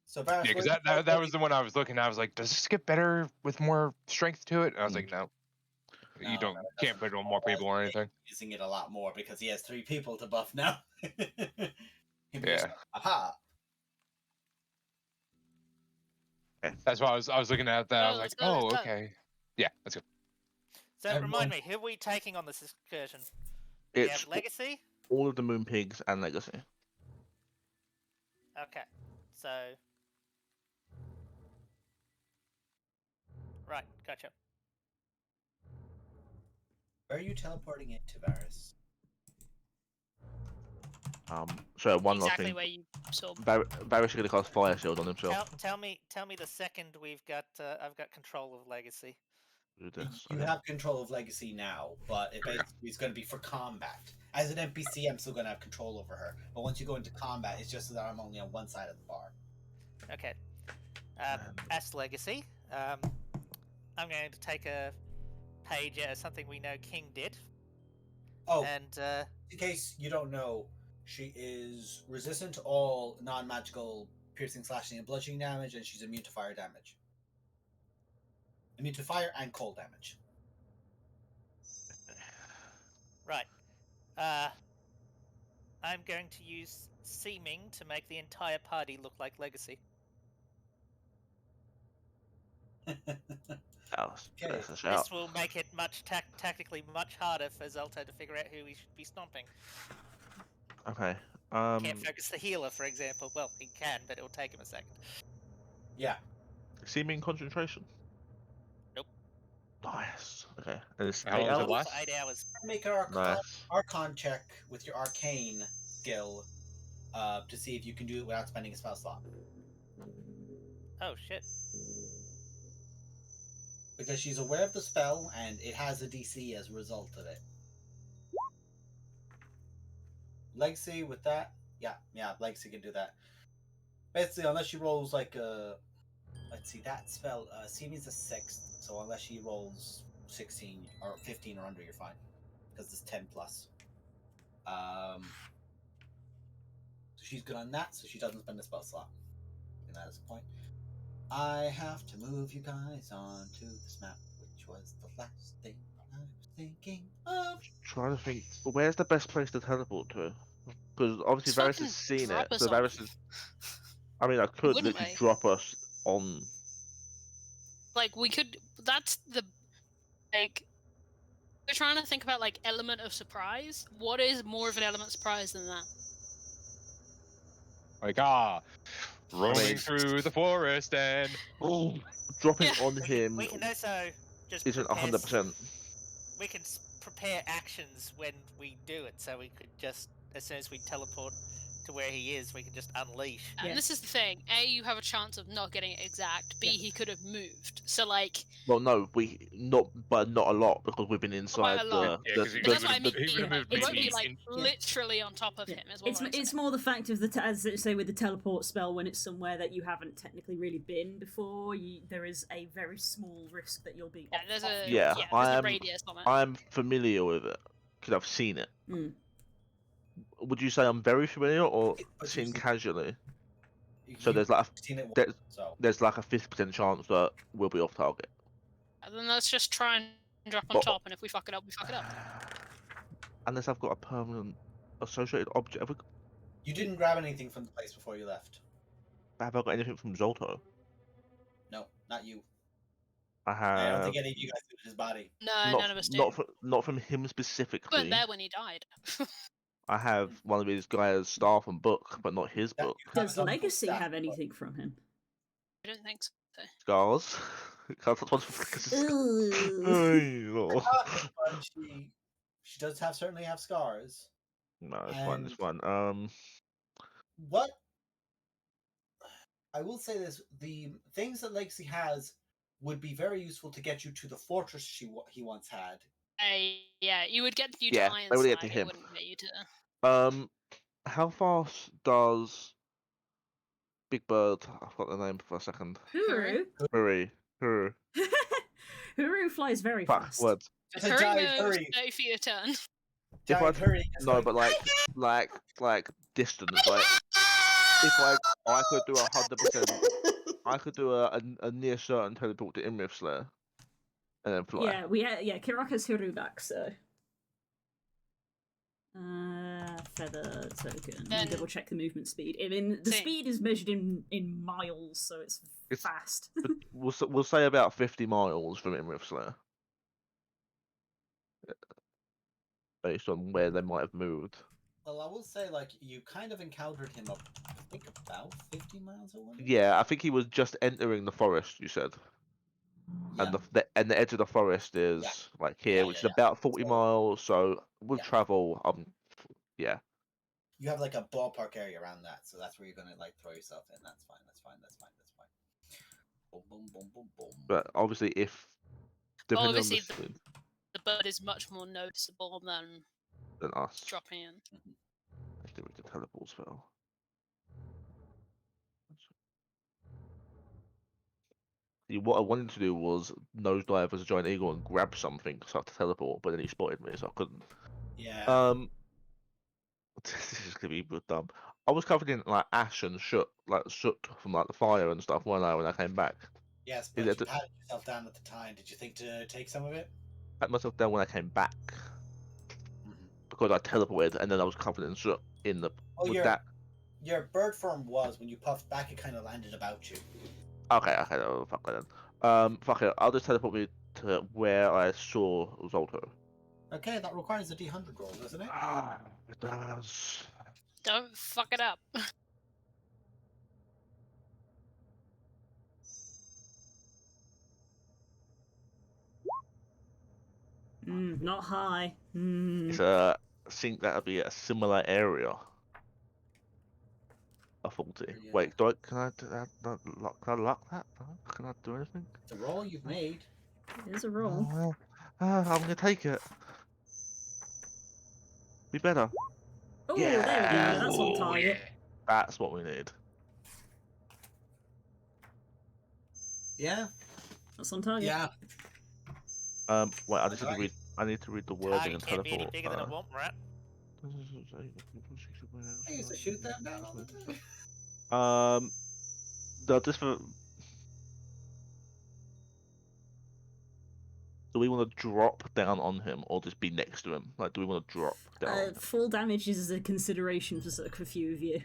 So Varys, Yeah, because where that was the one I was looking at. I was like, does this get better with more strength to it? And I was like, no, you No, don't no, it can't doesn't. put it on more people or anything. Using it a lot more because he has 3 people to buff now. Yeah. Aha. That's why I was looking at that. I was like, Let's go, let's oh, go. okay. Yeah, that's good. So Everyone- remind me, who are we taking on this excursion? We It's have Legacy? all of the Moon Pigs and Legacy. Okay, so... Right, gotcha. Where are you teleporting into, Varys? So one last Exactly thing. where you saw. Varys is going to cast Fire Shield on himself. Tell me the second we've got I've got control of Legacy. Do this. You Okay. have control of Legacy now, but it basically is going to be for combat. As an NPC, I'm still going to have control over her. But once you go into combat, it's just that I'm only on one side of the bar. Okay. As Legacy, I'm going to take a page out of something we know King did. Oh, And in case you don't know, she is resistant to all non-magical piercing, slashing, and bludgeoning damage, and she's immune to fire damage. Immune to fire and cold damage. right. I'm going to use Seeming to make the entire party look like Legacy. Alice, Okay. that's a shout. This will make it tactically much harder for Zalto to figure out who he should be stomping. Okay. Can't focus the healer, for example. Well, he can, but it'll take him a second. Yeah. Seeming concentration. Nope. Nice. Okay. And it's How 8 long does it hours? last? For 8 hours. Make an Nice. Archon check with your arcane skill to see if you can do it without spending a spell slot. Oh shit. Because she's aware of the spell and it has a DC as a result of it. Legacy with that? Yeah, Legacy can do that. Basically, unless she rolls like a... Let's see, that spell, Seeming's a 6th, so unless she rolls 16 or 15 or under, you're fine. Because it's 10 plus. So she's good on that, so she doesn't spend a spell slot. And that is the point. I have to move you guys onto this map, which was the last thing I was thinking of. Trying to think, where's the best place to teleport to? Because obviously Just Varys fucking has seen drop it. us So on. Varys is. I mean, I could Wouldn't literally we? drop us on. Like we could. That's the like. We're trying to think about like element of surprise. What is more of an element of surprise than that? Like roaming through the forest and Dropping Yeah. on him We can also just isn't prepare 100%. we can prepare actions when we do it, so we could just, as soon as we teleport to where he is, we can just unleash. And Yeah. this is the thing. A, you have a chance of not getting it exact. B, Yeah. he could have moved. So like, Well, no, but not a lot because we've been inside a lot. Yeah, the, 'cause he- but that's what I mean. he would've moved It won't maybe be like in- literally on top of Yeah. him. Is what I'm It's saying. more the fact of as they say with the teleport spell, when it's somewhere that you haven't technically really been before, there is a very small risk that you'll be. Yeah, there's a Yeah, there's I'm- a radius on it. I'm familiar with it because I've seen it. Mm. Would you say I'm very familiar or But seen you've- casually? So You've there's like seen it there's, once, so there's like a 50% chance that we'll be off target. And then let's just try and drop on But- top, and if we fuck it up, we fuck it up. Unless I've got a permanent associated object. you didn't grab anything from the place before you left. Have I got anything from Zalto? No, not you. I I have don't think any of you guys did his body. No, not, none of us do. not from him We specifically. weren't there when he died. I have one of his guys' staff and book, but not his That- book. Does Some Legacy stuff, have but- anything from him? I don't think so. Scars. Can't touch one for Ooh. Oh. But she She does certainly have scars. No, it's fine. It's And- fine. What I will say this: the things that Lexi has would be very useful to get you to the fortress he once had. Yeah, you would get you Yeah, to they would Ironslag. get to It him. wouldn't get you to. How fast does Big Bird? I forgot the name for a second. Huru. Hurry. Huru flies very Fuck fast. words. It's a Hurry giant moves hurry. 30 feet a turn. If I Giant hurry. just no, going, but like distance. Like if I could do 100%. I could do a near certain teleport to Imrith Slayer, and then fly. Yeah, Kiraka's Huru back, so. Feather token. Let me Then- double check the movement speed. I mean, the Same. speed is measured in miles, so it's fast. But we'll say about 50 miles from Imrith Slayer, based on where they might have moved. Well, I will say, like, you kind of encountered him up, I think, about 50 miles away. Yeah, I think he was just entering the forest. You said, Yeah. and the edge of the forest is Yeah. like here, Yeah, which yeah, is yeah. about 40 So- miles. So with Yeah. travel, yeah. You have like a ballpark area around that, so that's where you're gonna like throw yourself in. That's fine. Boom, boom, boom, boom, boom. But obviously, if depending on obviously the speed The bird is much more noticeable than than us, dropping in. activate the teleport spell. See, what I wanted to do was nosedive as a giant eagle and grab something so I had to teleport, but then he spotted me, so I couldn't. Yeah. This is gonna be real dumb. I was covered in like ash and soot from like the fire and stuff, weren't I, when I came back? Yes, is but it you the- patted yourself down at the time. Did you think to take some of it? I pat myself down when I came back Mhm. because I teleported and then I was covered in soot in the. Oh, With your that, your bird form was when you puffed back, it kind of landed about you. okay, oh, fuck that then. Fuck it. I'll just teleport me to where I saw Zalto. Okay, that requires a D100 roll, doesn't it? Ah, it does. Don't fuck it up. Not high. It's I think that'll be a similar area. A 40. Yeah. Wait, can I do that? Can I lock that? Can I do anything? The roll you've made. There's a roll. I'm gonna take it. Be better. Oh, there we go. Yeah. That's on Oh, target. yeah. That's what we need. Yeah. That's on target. Yeah. Wait, I just need to Alright. read. I need to read the wording Target and can't be any teleport. bigger than a womp rat. I used to shoot them down all the time. No, just for. Do we want to drop down on him or just be next to him? Like, do we want to drop down? on him? Full damage is a consideration for a few of you.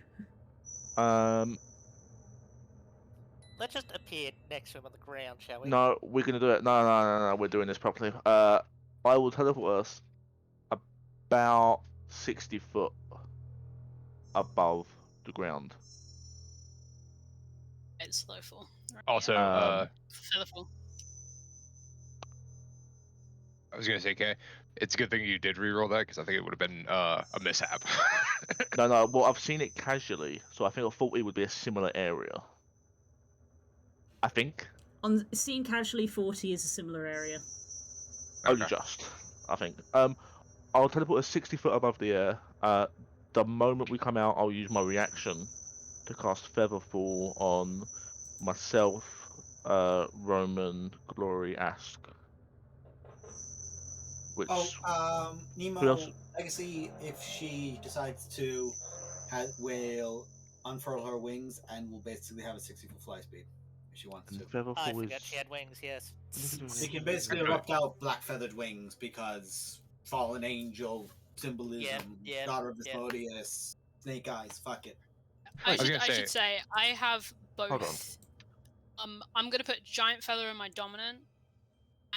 Let's just appear next to him on the ground, shall we? No, we're gonna do it. No. We're doing this properly. I will teleport us about 60 foot above the ground. It's slow fall. Right, Also, Um, feather fall. I was gonna say, Kay, it's a good thing you did reroll that because I think it would have been a mishap. No. Well, I've seen it casually, so I think a 40 would be a similar area. I think. On seen casually, 40 is a similar area. Only Okay. just. I think. I'll teleport us 60 foot above the air. The moment we come out, I'll use my reaction to cast Featherfall on myself, Roman, Glory, Ask. Which Oh, Who Nemo else? Legacy, if she decides to, will unfurl her wings and will basically have a 60-foot fly speed if she wants and to. I Featherfall forgot is. she had wings, yes. She can basically Okay. erupt out black feathered wings because fallen angel symbolism, yeah, daughter of yeah. Asmodeus, snake eyes. Fuck it. I was should, gonna I should say I have Hold both. I'm gonna put giant feather in my dominant,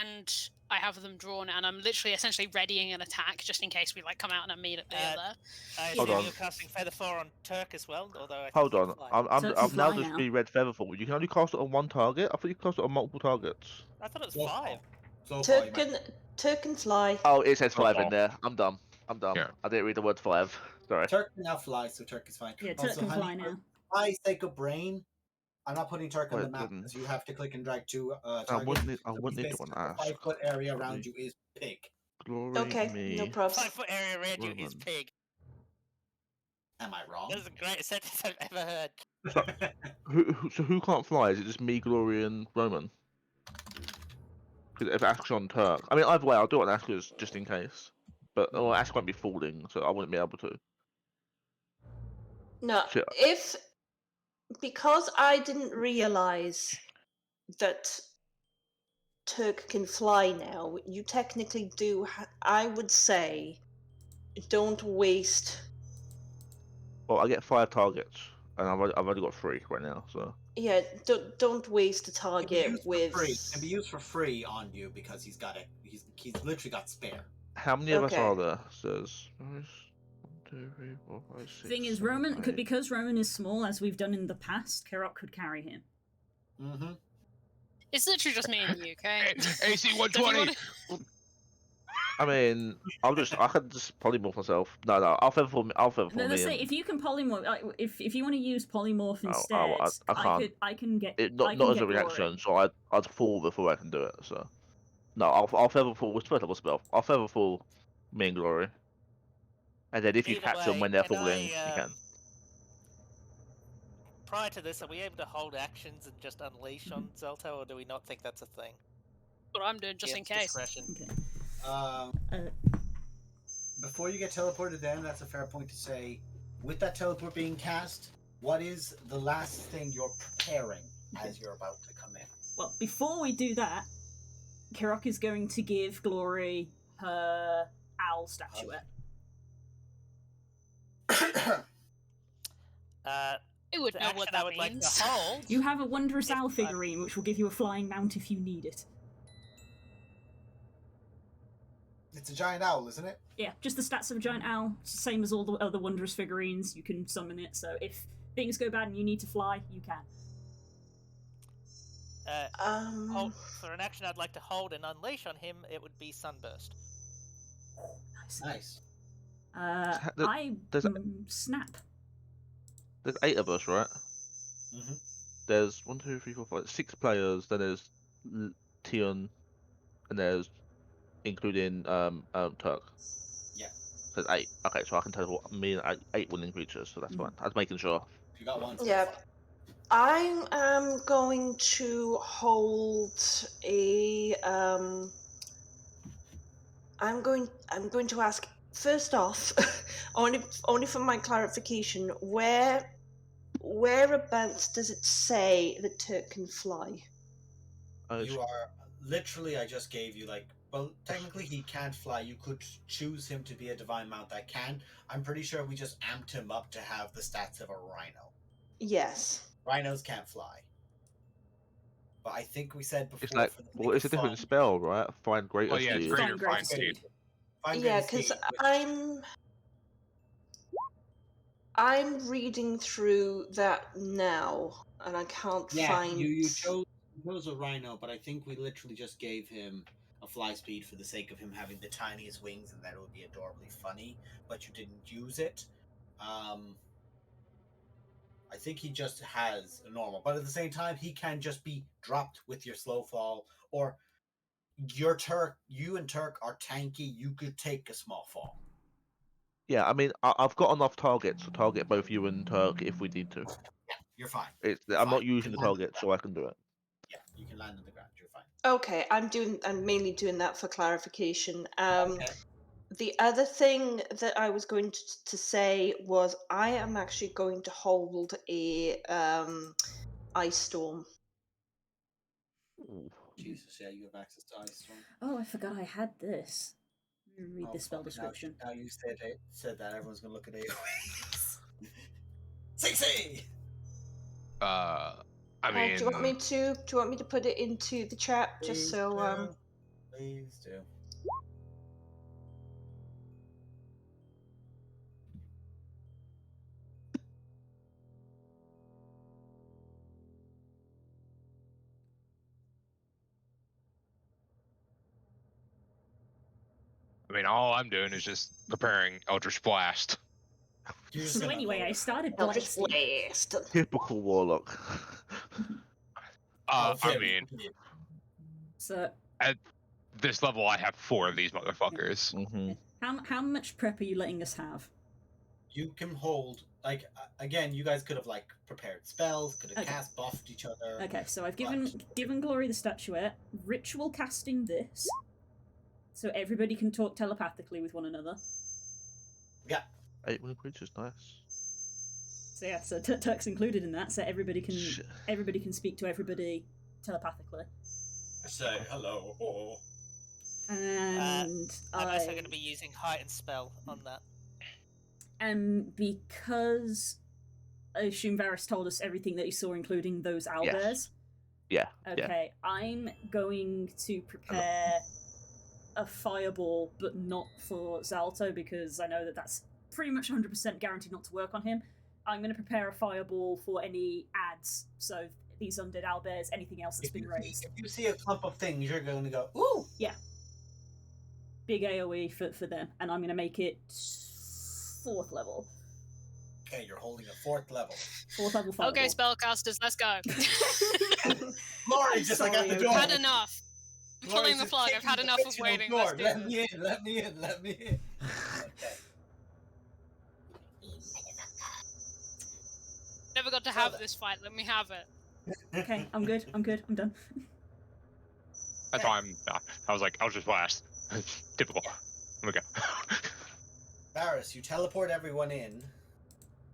and I have them drawn, and I'm literally essentially readying an attack just in case we like come out and immediately are there. I Hold assume on. you're casting Feather 4 on Turk as well, although I think Hold he can on. fly. So I've can now fly just now. reread Featherfall. You can only cast it on one target. I thought you cast it on multiple targets. I thought it was Well, 5. So far, Turk can fly. Oh, it says Oh, 5 in oh. there. I'm dumb. Yeah. I didn't read the word 5. Sorry. Turk can now fly, so Turk is fine. Yeah, Turk Also, can honey, fly now. for my sake of brain, I'm not putting Turk on the Wait, map then- because you have to click and drag to I target. wouldn't need, So he's to basically ask. 5 foot area around you is pig. Glory Okay, me. no probs. 5 foot area around you is Roman. pig. Am I wrong? That is the greatest sentence I've ever heard. So who can't fly? Is it just me, Glory, and Roman? Because if Ask's on Turk, I mean, either way, I'll do it on Ask's just in case. But Ask won't be falling, so I wouldn't be able to. No, Shit. because I didn't realize that Turk can fly now, you technically do. I would say, don't waste. Well, I get 5 targets, and I've only got 3 right now. So Yeah, don't waste a It can be target used with. for free. It can be used for free on you because he's got it. He's literally got spare. how many of us Okay. are there? Says 1, 2, 3, 4, 5, 6. Thing is, 7, Roman, 8. because Roman is small, as we've done in the past, Kerok could carry him. Mm-hmm. It's literally just me and you, okay? AC Don't you 120. wanna- I mean, I could just polymorph myself. No, I'll feather fall. No, let's me. say if you can polymorph, if you want to use polymorph instead, I can't. I can get Not as a get reaction, Glory. so I'd fall before I can do it. So no, I'll feather fall. What's first level spell? I'll feather fall me and Glory, and then if you Either catch them way, when they're can falling, I, you can. Prior to this, are we able to hold actions and just unleash on Zalto, or do we not think that's a thing? What I'm doing, just in Against case. Discretion. Okay. Before you get teleported in, that's a fair point to say. With that teleport being cast, what is the last thing you're preparing as you're about to come in? Well, before we do that, Kerok is going to give Glory her owl statuette. It would The know what action I that would like means. to hold. You have a wondrous If owl I'm- figurine, which will give you a flying mount if you need it. It's a giant owl, isn't it? Yeah, just the stats of a giant owl. It's the same as all the other wondrous figurines. You can summon it, so if things go bad and you need to fly, you can. For an action I'd like to hold and unleash on him, it would be Sunburst. Nice. There's Snap. there's 8 of us, right? Mm-hmm. There's 1, 2, 3, 4, 5, 6 players. Then there's Tion, and there's including Turk. Yeah. So there's 8. Okay, so I can teleport me and 8 willing creatures, so that's fine. I was making sure. You got one. So Yeah. far. I am going to hold a. I'm going to ask first off, only for my clarification, whereabouts does it say that Turk can fly? You are literally. I just gave you well, technically he can't fly. You could choose him to be a divine mount that can. I'm pretty sure we just amped him up to have the stats of a rhino. Yes. Rhinos can't fly. But I think we said before. It's like, for the sake well, it's a of different fun, spell, right? Find greater Oh yeah, it's speed. greater Greater fine speed. speed. find Yeah, greater because speed, which- I'm reading through that now, and I can't find. you chose a rhino, but I think we literally just gave him a fly speed for the sake of him having the tiniest wings, and that it would be adorably funny. But you didn't use it. I think he just has a normal, but at the same time, he can just be dropped with your slow fall, or your Turk. You and Turk are tanky. You could take a small fall. Yeah, I mean, I've got enough targets to target both you and Turk if we need to. Yeah, you're fine. I'm not Fine. using You the can land on target, the so I can do it. Yeah, you can land on the ground. You're fine. Okay, I'm mainly doing that for clarification. Okay. The other thing that I was going to say was I am actually going to hold a ice storm. Ooh. Jesus, yeah, you have access to Ice Storm. Oh, I forgot I had this. Let me read the spell Fuck, description. Now you said that, everyone's gonna look at AoEs. CC! I Do mean, you want me to? Do you want me to put it into the chat just so? Please do. mean, all I'm doing is just preparing Eldritch Blast. You're just So gonna anyway, load I it. started Eldritch blasting. Blast. Typical warlock. I very mean, good. So at this level, I have 4 of these motherfuckers. hmm how much prep are you letting us have? You can hold again. You guys could have prepared spells, could have Okay. cast buffed each other. Okay, so I've given Glory the statuette, ritual casting this, so everybody can talk telepathically with one another. Yeah. 8-winged creatures, nice. So yeah, so Turk's included in that, so everybody can Shit. speak to everybody telepathically. Say hello. Oh. And I'm also going to be using heightened spell on that. because I assume Varys told us everything that he saw, including those owlbears. Yeah. Okay, I'm going to prepare a fireball, but not for Zalto, because I know that that's pretty much 100% guaranteed not to work on him. I'm going to prepare a fireball for any ads, so these undead owlbears, anything else that's been raised. If you see a clump of things, you're going to go, ooh! Yeah. Big AoE for them, and I'm going to make it 4th level. Okay, you're holding a 4th level. 4th level fireball. Okay, spellcasters, let's go. Lori's just at the door. I've had enough. I'm pulling the plug. I've had enough of waiting. Let's do Let this. me in. Let me in. Let me in. Okay. Never got to have this fight. Let me have it. Okay, I'm good. I'm done. That's why I was like, Eldritch Blast. Typical. Let me go. Varys, you teleport everyone in,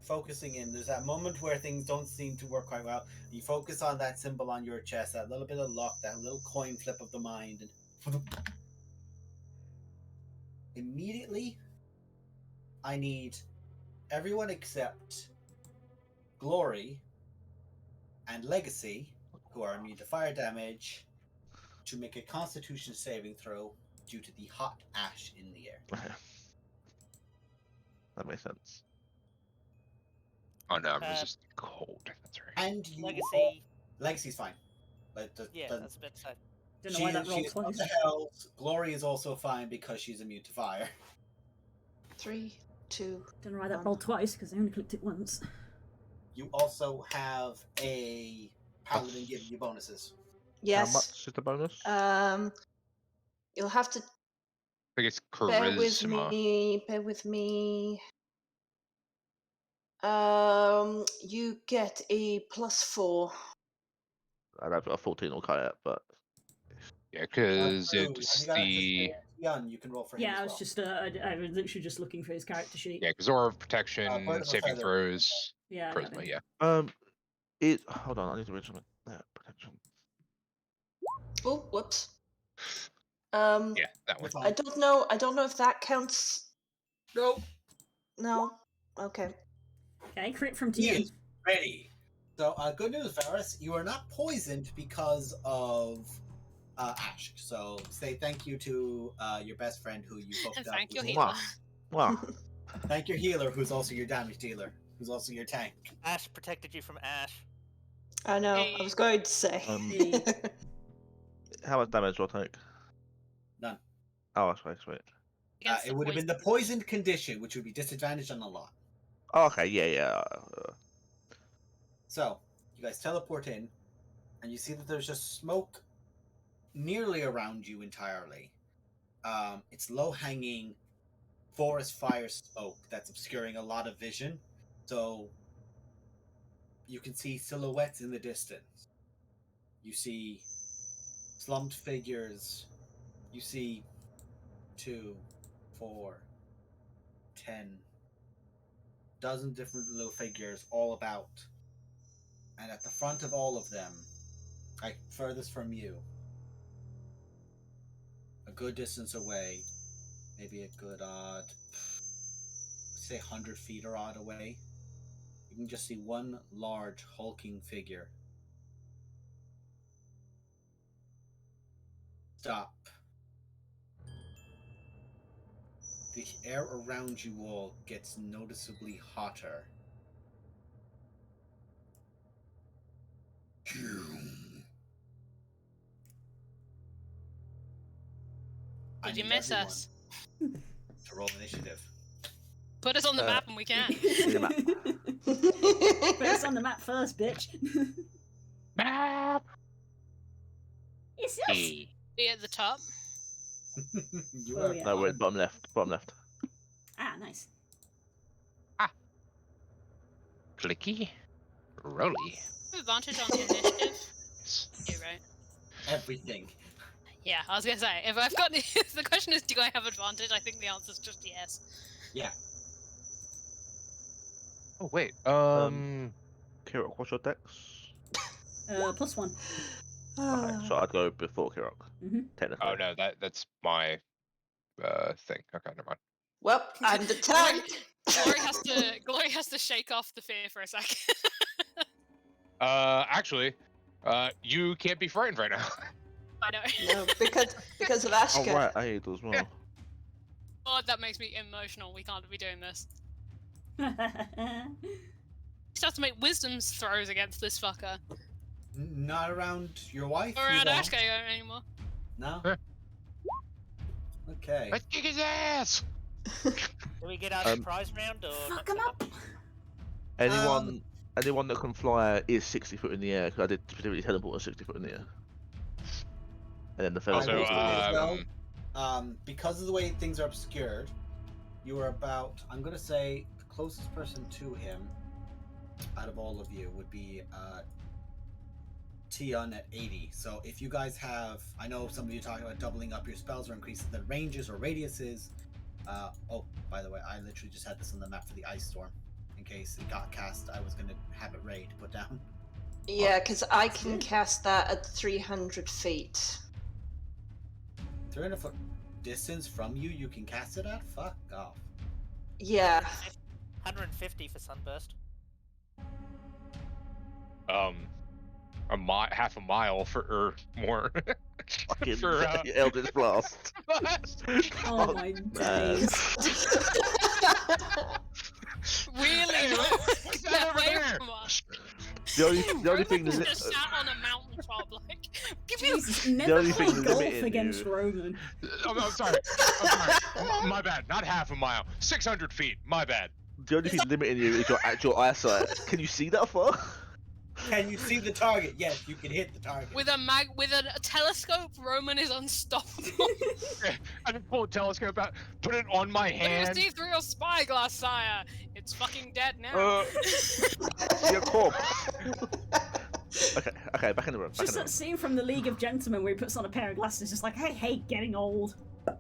focusing in. There's that moment where things don't seem to work quite well. You focus on that symbol on your chest, that little bit of luck, that little coin flip of the mind, and immediately, I need everyone except Glory and Legacy, who are immune to fire damage, to make a Constitution saving throw due to the hot ash in the air. That makes sense. Oh no, I'm just cold. That's right. And you Legacy. Legacy's fine. Yeah, that's a bit sad. Don't know why that rolled she's up twice. the hells. Glory is also fine because she's immune to fire. 3, 2. Don't know why that rolled twice, because I only clicked it once. You also have a paladin giving you bonuses. Yes. How much is the bonus? You'll have to I think it's bear with charisma. me. Bear with me. You get a +4. I'd have a 14 or kayak, but Yeah, because Drew, have it's you got access the to Jan? You can roll for him Yeah, as I well. was just I was literally just looking for his character sheet. yeah, because Aura of Protection, Part of a saving feather. throws, Yeah, I got charisma. him. Yeah. it. Hold on, I need to read something. Protection. Oh, whoops. Yeah, that one. You're fine. I don't know if that counts. Nope. No. Okay. Okay, crit from He TM. is ready. So, good news, Varys. You are not poisoned because of ash. So, say thank you to your best friend who you hooked And up thank your with. healer. Wow. Thank your healer, who's also your damage dealer, who's also your tank. Ash protected you from Ash. I know. Hey. I was going to say. Hey. How much damage will I take? None. Oh, that's right, sweet. Against It the would have been the poisoned condition, which would be disadvantaged on a lot. Oh, okay, yeah. So, you guys teleport in, and you see that there's just smoke nearly around you entirely. It's low-hanging forest fire smoke that's obscuring a lot of vision. So, you can see silhouettes in the distance. You see slumped figures. You see 2, 4, 10, dozen different little figures all about. And at the front of all of them, like furthest from you, a good distance away, maybe a good odd, say 100 feet or odd away, you can just see one large hulking figure. Stop. The air around you all gets noticeably hotter. Did you miss us? To roll initiative. Put us on the map and we can. See the map. Put us on the map first, bitch. Map. Yes, yes. E. Be at the top. You Oh, are yeah. No, we're at bottom left. Bottom left. Ah, nice. Clicky. Rolly. Advantage on the initiative. You're right. everything. Yeah, I was gonna say, if I've got if the question is, do I have advantage? I think the answer is just yes. Yeah. Oh wait. Kirok, what's your dex? +1. Okay, so I'd go before Kirok. Mhm. Technically. Oh no, that's my thing. Okay, never mind. Well, I'm the tank. Glory has to shake off the fear for a second. Actually, you can't be frightened right now. I know. No, because of Oh Ashka. right, I do as well. Yeah. Oh, that makes me emotional. We can't be doing this. Just have to make wisdom's throws against this fucker. Not around your wife? Or you around don't? Ashka anymore. No? Yeah. Okay. Let's kick his ass. Do we get our surprise round or Fuck not him so up. Anyone that can fly is 60 foot in the air, because I did specifically teleport at 60 foot in the air. And then the feather Also, because of the way things are obscured, you are about, I'm going to say, the closest person to him, out of all of you, would be Tion at 80. So if you guys have, I know some of you are talking about doubling up your spells or increasing the ranges or radiuses. Oh, by the way, I literally just had this on the map for the ice storm. In case it got cast, I was going to have it ready to put down. Yeah, because I can cast that at 300 feet. 300 foot distance from you, you can cast it at? Fuck off. Yeah. 150 for Sunburst. Half a mile for or more. fucking for Eldritch Blast. Oh my days. Really? What's that over Away there? from us. The only thing Roman's that just sat on a mountaintop, like, give me Jesus, never only thing play that's golf limiting against you- Roman. I'm sorry. My bad. Not half a mile. 600 feet. My bad. the only thing limiting you is your actual eyesight. Can you see that far? Can you see the target? Yes, you can hit the target. with a telescope, Roman is unstoppable. I just pull a telescope out, put it on my Let me hand. see through your spyglass, sire. It's fucking dead now. Your corpse. Okay, back in the room. It's Back just in the that scene from The League of Gentlemen where he puts on a pair of glasses, just like, I hate getting old. room.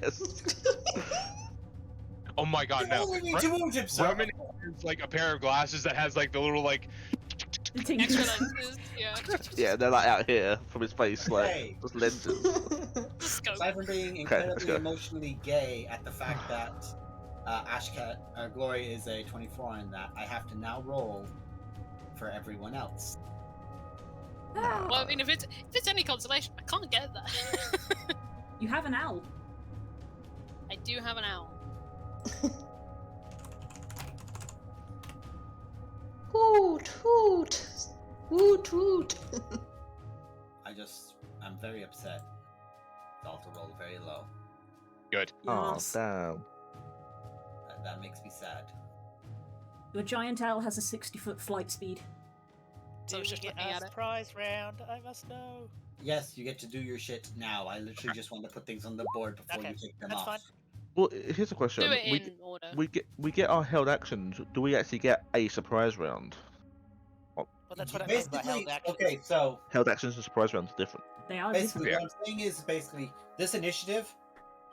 Yes. Oh my god, no. Oh, we need to move him, sir. Roman has like a pair of glasses that has like the little like The ting- Extra lenses, yeah. Yeah, they're like out here from his face, like Okay. just lenses. Scope. Aside from being Okay, let's incredibly go. emotionally gay at the fact that Glory is a 24 in that, I have to now roll for everyone else. Well, I mean, if it's any consolation, I can't get that. You have an owl. I do have an owl. Hoot, hoot. Woot, woot. I'm very upset. Zalto rolled very low. good. Oh Yes. damn. That makes me sad. Your giant owl has a 60-foot flight speed. So Do it's we just get looking our at it. surprise round? I must know. Yes, you get to do your shit now. I literally just want to put things on the board before Okay, you take them that's off. fine. Well, here's a question. Do it in order. We get our held actions. Do we actually get a surprise round? Well, that's what I meant by held Basically, action. okay, so Held actions and surprise rounds are different. They are basically different. what I'm saying is basically this initiative,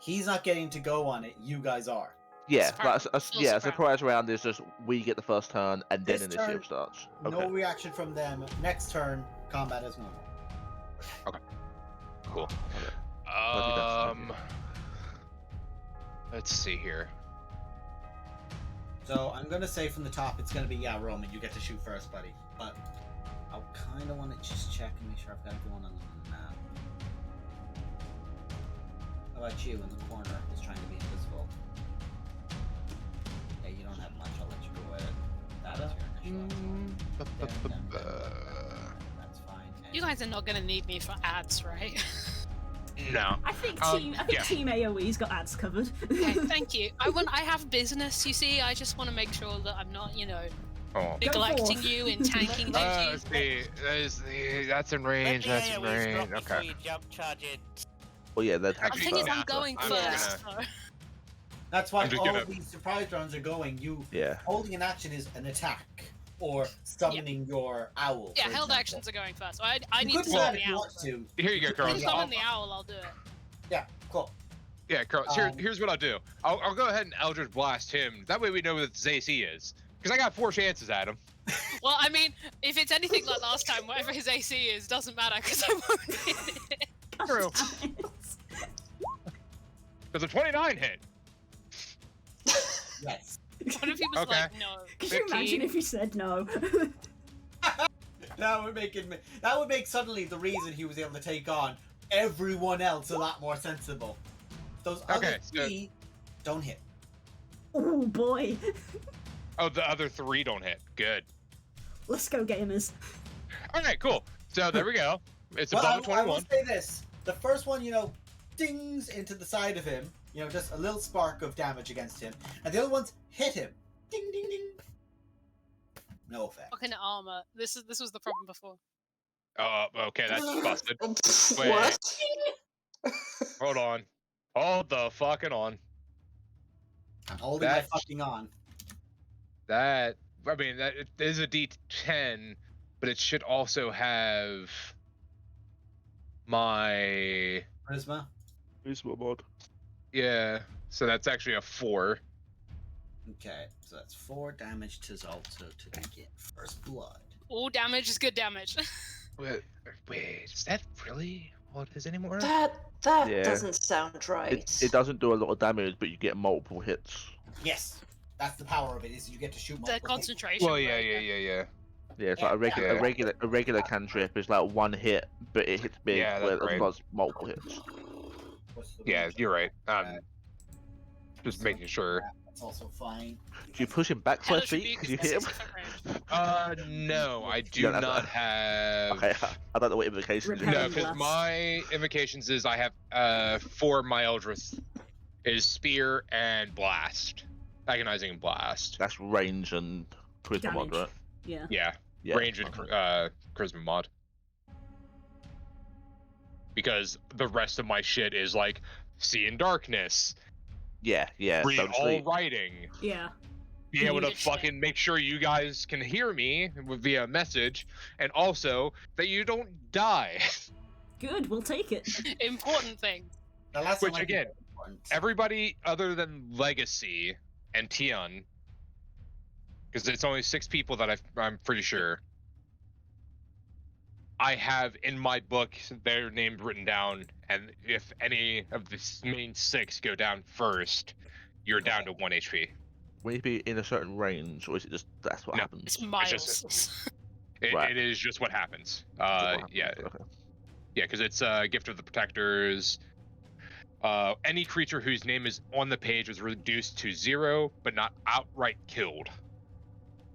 he's not getting to go on it, you guys are. Yeah, Surprise- like, full yeah, a surprise. surprise round is just we get the first turn and then This initiative turn, starts. No Okay. reaction from them. Next turn, combat as normal. Cool. Okay. Let's see here. So I'm gonna say from the top, it's gonna be Roman. You get to shoot first, buddy. But I kind of want to just check and make sure I've got everyone on the map. How about you in the corner, who's trying to be invisible? Yeah, you don't have much. I'll let you go ahead. That is your initial action. That's fine. You guys are not gonna need me for ads, right? No. I think yeah. Team AOE's got ads covered. Okay, thank you. I have business, you see. I just want to make sure that I'm not, Oh. neglecting forth. you and tanking Let's duty. see. That's in Let range. the That's in AoEs drop range. before Okay. you jump charge in. Well, yeah, they'd The have to thing is, first. I'm going I'm first. gonna- So. That's why I'm just all gonna- of these surprise rounds are going. You Yeah. holding an action is an attack or summoning your owl. Yeah, for held example. actions are going first. So I You need to could do summon that the if you owl. want to. Here you go, I Carl. can summon the owl. I'll do it. Yeah, cool. Yeah, Carl. Here's what I'll do. I'll go ahead and Eldritch Blast him. That way we know what his AC is. Because I got 4 chances at him. Well, I mean, if it's anything like last time, whatever his AC is doesn't matter because I won't hit it. True. Does a 29 hit? Yes. What if he was Okay. like, no? Could you imagine 15? if he said no? That would make suddenly the reason he was able to take on everyone else a lot more sensible. Those other Okay, so- 3 don't hit. Oh boy. Oh, the other 3 don't hit. Good. Let's go, gamers. Alright, cool. So there we go. It's Well, above a I will 21. say this: the first one, dings into the side of him. Just a little spark of damage against him, and the other ones hit him. Ding, ding, ding. No effect. Fucking armor. This was the problem before. Oh, okay, that's busted. Wait. What? Hold on. Hold the fucking on. I'm holding That- my fucking on. That it is a D10, but it should also have my Charisma. Who's what mod? so that's actually a 4. Okay, so that's 4 damage to Zalto to get first blood. All damage is good damage. Wait, is that really what it is anymore? That Yeah. doesn't sound right. It doesn't do a lot of damage, but you get multiple hits. Yes, that's the power of it. Is you get to shoot The multiple hits. concentration. Well, rate, yeah. Yeah, it's like a regular cantrip is like 1 hit, but it hits big, Yeah, that's where right. it does multiple hits. What's the Yeah, range? you're right. Yeah. Just making sure. That's also fine. Do you push him back Hell, 5 it should feet be because you hit him? 60 foot range. No, I do Yeah, that's not right. have. Okay, I don't know what invocation Repel. No, Having because blast. my invocations is I have for my Eldritch is Spear and Blast. Agonizing and Blast. That's range and charisma mod, Damage. right? Yeah. Yeah, Yeah. range and charisma mod. Because the rest of my shit is like see in darkness, Yeah. read Don't all sleep. writing, Yeah. be able to Good shit. fucking make sure you guys can hear me via message, and also that you don't die. Good, we'll take it. Important thing. The last Which, one I think again, is important. Everybody other than Legacy and Tian, because it's only 6 people that I'm pretty sure. I have in my book their names written down, and if any of the main 6 go down first, you're down to 1 HP. Will you be in a certain range, or is it just that's what No. happens? It's just miles. Right. It is just what happens. Just what happens, Yeah, okay. yeah, because it's Gift of the Protectors. Any creature whose name is on the page was reduced to 0, but not outright killed.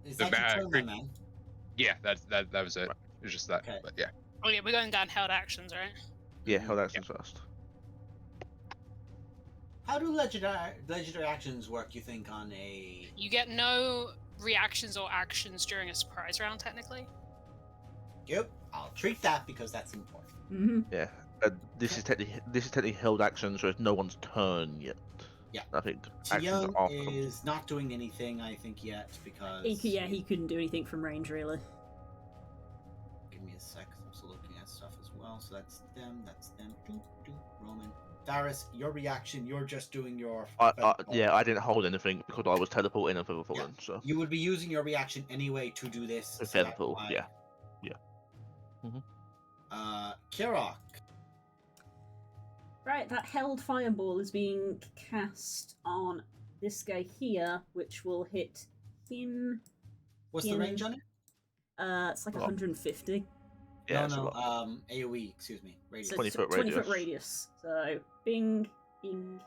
Is the that bad your turn, crit- then, man? Yeah, that was it. Right. It was just that. Okay. But yeah. Oh yeah, we're going down held actions, right? Yeah, held actions first. How do legendary actions work, you think, on a... You get no reactions or actions during a surprise round, technically. Yep, I'll treat that because that's important. Mm-hmm. Yeah. This is technically held action, so it's no one's turn yet. Yeah. I think actions Tian are after them. is not doing anything, I think, yet, because... He couldn't do anything from range, really. Give me a sec, I'm still looking at stuff as well. So that's them. Roman. Darius, your reaction, you're just doing your... Yeah, I didn't hold anything because I was teleporting and feather falling, so You would be using your reaction anyway to do this. With so that's Featherfall, why. yeah. Kirok. Right, that held fireball is being cast on this guy here, which will hit him. What's the range on it? It's like Well, 150. yeah, it's a no, lot. AoE, excuse me. Radius. So 20 foot 20 foot radius. radius. So, bing, bing.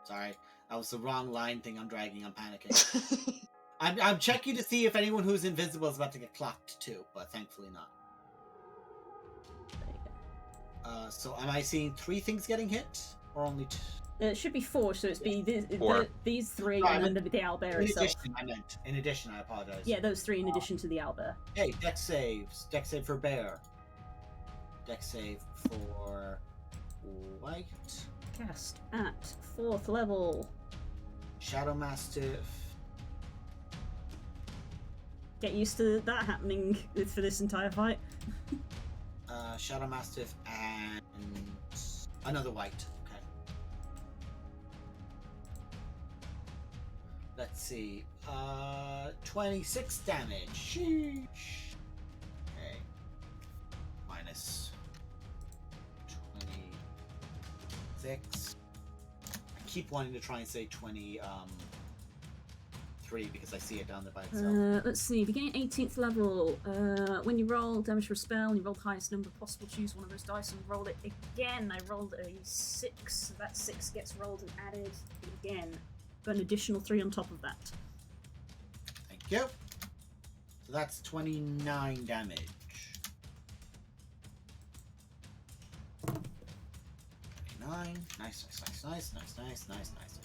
Sorry, that was the wrong line thing I'm dragging, I'm panicking. I'm checking to see if anyone who's invisible is about to get clocked too, but thankfully not. So am I seeing 3 things getting hit, or only 2? It should be 4, so it's be Four. these 3 Sorry, I and then meant the owlbear In itself. addition, I meant. In addition, I apologize. Yeah, those 3 in addition to the owlbear. Hey, dex saves. Dex save for bear. Dex save for white. Cast at 4th level. Shadow Mastiff. Get used to that happening for this entire fight. Shadow Mastiff and another white. Okay. Let's see. 26 damage. Sheesh. Okay. Minus 26. I keep wanting to try and say 23 because I see it down there by itself. Let's see, beginning 18th level. When you roll damage for a spell and you roll the highest number possible, choose one of those dice and roll it again. I rolled a 6, so that 6 gets rolled and added again. Got an additional 3 on top of that. Thank you. So that's 29 damage. 29. Nice.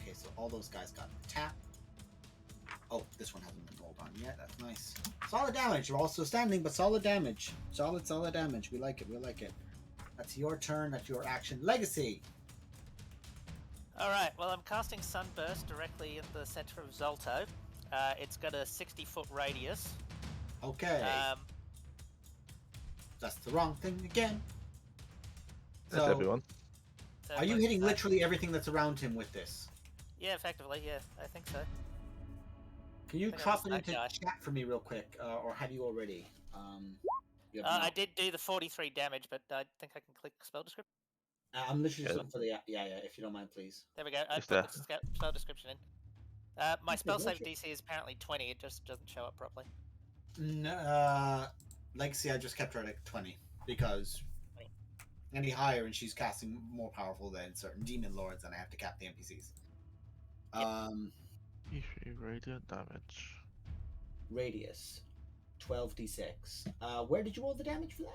Okay, so all those guys got the tap. Oh, this one hasn't been rolled on yet. That's nice. Solid damage. You're also standing, but solid damage. Solid damage. We like it. That's your turn. That's your action. Legacy. Alright, well, I'm casting Sunburst directly in the center of Zalto. It's got a 60-foot radius. Okay. That's the wrong thing again. That's everyone. So Are you what's hitting that? literally everything that's around him with this? Yeah, effectively, yeah, I think so. Can you I think I drop it missed into that guy. chat for me real quick, or have you already? You have I not. did do the 43 damage, but I think I can click spell description. I'm literally just Yeah. looking for the yeah. If you don't mind, please. There we go. I It's put there. the spell description in. My That's spell good save logic. DC is apparently 20. It just doesn't show up properly. Legacy, I just kept her at 20 because any higher and she's casting more powerful than certain demon lords, and I have to cap the NPCs. E3 radiant damage. Radius, 12d6. Where did you roll the damage for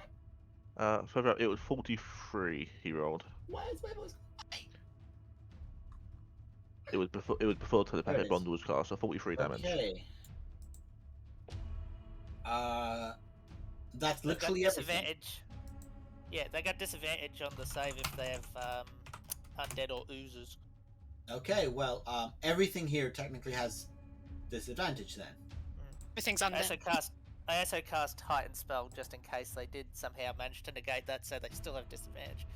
that? So it was 43 he rolled. Why is my voice? It was before the There it telepathic is. bond was cast, so 43 damage. Okay. That's They've got literally everything. disadvantage. Yeah, they got disadvantage on the save if they have undead or oozes. Okay, well, everything here technically has disadvantage then. Everything's I also undead. cast heightened spell just in case they did somehow manage to negate that, so they still have disadvantage.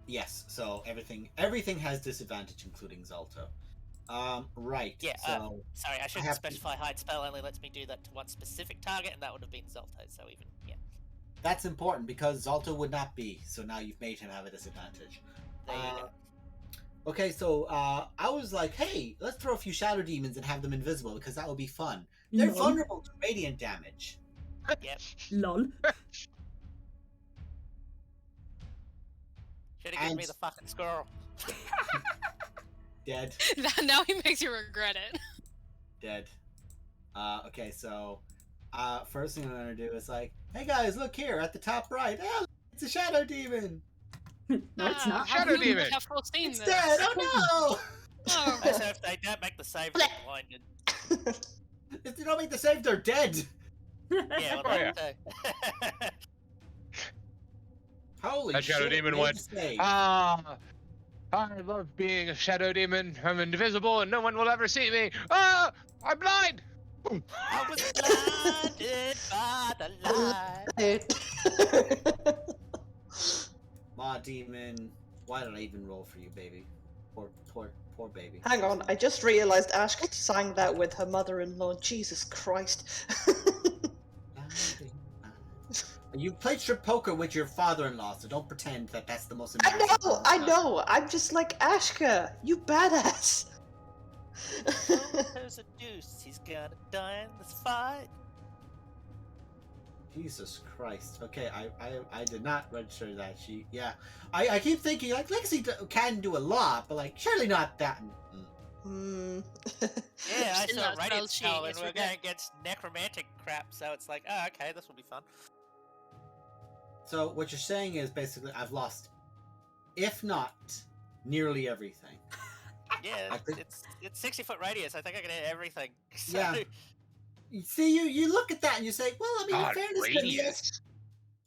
Yes, so everything has disadvantage, including Zalto. Right. Yeah, So Sorry, I should have to- specify heightened spell only lets me do that to one specific target, and that would have been Zalto. So even that's important because Zalto would not be. So now you've made him have a disadvantage. there you go. Okay, so I was like, hey, let's throw a few shadow demons and have them invisible because that would be fun. They're Lol. vulnerable to radiant damage. Yep. Lol. Should have given me And- the fucking squirrel. Dead. Now he makes you regret it. Dead. Okay, so first thing I'm gonna do is like, hey guys, look here at the top right. Oh, it's a shadow demon. No, it's not. How Shadow could we demon. have foreseen It's this? dead. Oh Oh. So if they don't make the save, they're blinded. no! If they don't make the save, they're dead. Yeah, well, Oh, yeah. so- Holy That shadow shit, demon made went, the save. I love being a shadow demon. I'm invisible and no one will ever see me. Ah, I'm blind. I was blinded by the light. Ma demon, why did I even roll for you, baby? Poor baby. Hang on, I just realised Ash sang that with her mother-in-law. Jesus Christ. You played strip poker with your father-in-law, so don't pretend that that's the most I embarrassing know, thing I you've done. know. I'm just like Ashka, you badass. There's a deuce. He's gonna die in this fight. Jesus Christ. Okay, I did not register that she. Yeah, I keep thinking like Legacy can do a lot, but like surely not that. Hmm. Yeah, I Just in saw that Radiant spell sheet, Skull, and it's we're ridiculous. going against necromantic crap, so it's like, oh, okay, this will be fun. So what you're saying is basically I've lost if not nearly everything. Yeah, I think- it's 60-foot radius. I think I can hit everything. So, Yeah. You see, you look at that and you say, well, I mean, in God, fairness, then radius. yes.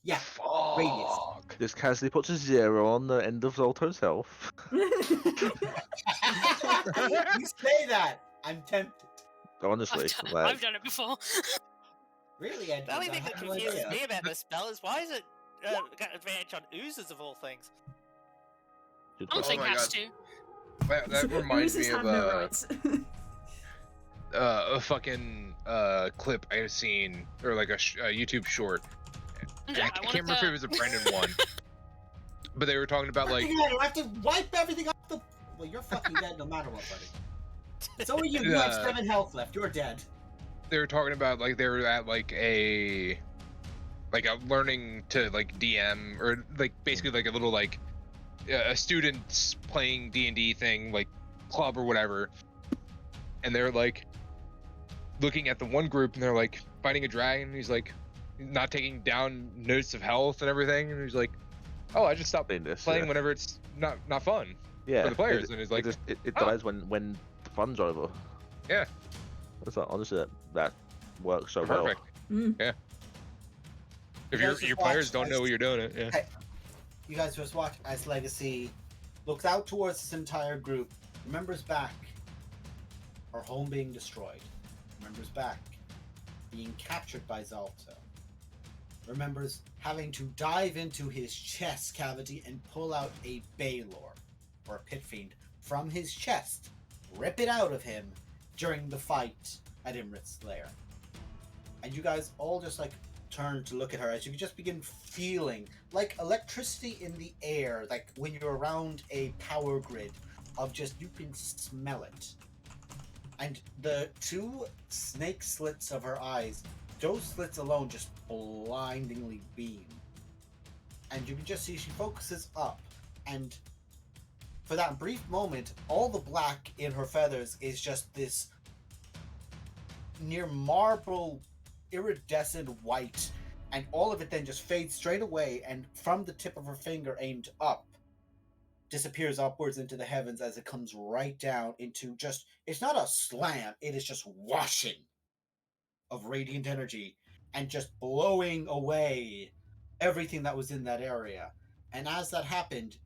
Yeah, Fuck. radius. This casually puts a 0 on the end of Zalto's health. You say that. I'm tempted. Honestly, like, I've done it before. Really, Ed? the only I thing that had no confuses idea. me about this spell is why is it got advantage on oozes of all things? good Something question. my has God. to. That reminds me Oozes of have no rights. a fucking clip I have seen, or like a YouTube short. Yeah, I can't remember if it was a Brandon one, but they were talking about like I have to wipe everything off the. Well, you're fucking dead no matter what, buddy. So are you. You have 7 health left. You're dead. they were talking about like they were at like a learning to like DM, or like basically like a little like a students playing D&D thing, like club or whatever, and they're like looking at the one group and they're like fighting a dragon. He's like not taking down notes of health and everything, and he's like, oh, I just stopped Playing this, playing yeah. whenever it's not fun Yeah, for the players. And it's like, it oh. dies when the fun's over. Yeah. It's like, honestly, that works so perfect. Mm. Yeah. If You guys your just players watch don't know as- what you're doing it, yeah. Hey, you guys just watch as Legacy looks out towards this entire group, remembers back her home being destroyed, remembers back being captured by Zalto, remembers having to dive into his chest cavity and pull out a Baylor, or a pit fiend, from his chest, rip it out of him during the fight at Imrit's lair. And you guys all just like turn to look at her as you just begin feeling like electricity in the air, like when you're around a power grid of just, you can smell it. And the 2 snake slits of her eyes, those slits alone just blindingly beam. And you can just see she focuses up, and for that brief moment, all the black in her feathers is just this near marble iridescent white, and all of it then just fades straight away, and from the tip of her finger aimed up disappears upwards into the heavens as it comes right down into just, it's not a slam, it is just washing of radiant energy and just blowing away everything that was in that area. And as that happened,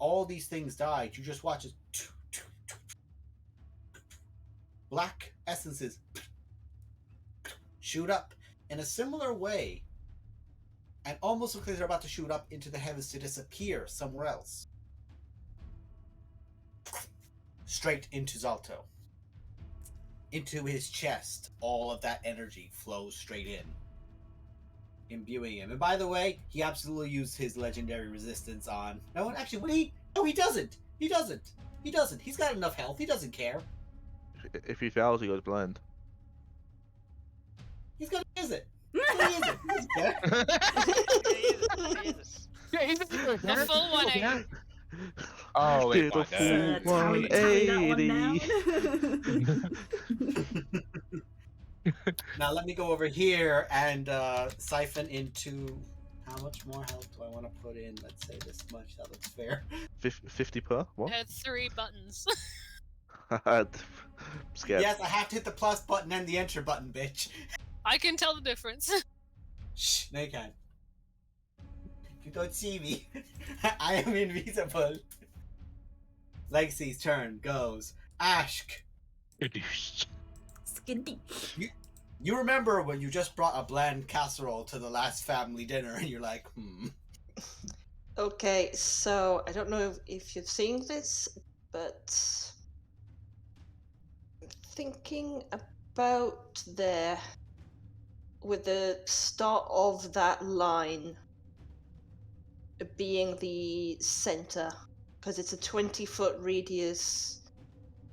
all these things died. You just watch as black essences shoot up in a similar way, and almost looks like they're about to shoot up into the heavens to disappear somewhere else. Straight into Zalto. Into his chest, all of that energy flows straight in, imbuing him. And by the way, he absolutely used his legendary resistance on... No, actually, would he? No, he doesn't! He doesn't! He doesn't! He's got enough health, he doesn't care. If he fails, he goes blind. He's gonna use it! He's gonna use it! He doesn't care. Jesus. Yeah, he's The full 180. Oh, wait, Did a fine, full Tally that one 180. down. Now let me go over here and siphon into... How much more health do I want to put in? Let's say this much, that looks fair. 50 per? What? Had 3 buttons. I'm scared. Yes, I have to hit the plus button and the enter button, bitch. I can tell the difference. Shh, no you can't. You don't see me. I am invisible. Legacy's turn goes. Ashk, Skiddy. you remember when you just brought a bland casserole to the last family dinner and you're like, Okay, so I don't know if you've seen this, but thinking about there with the start of that line being the center, because it's a 20-foot radius,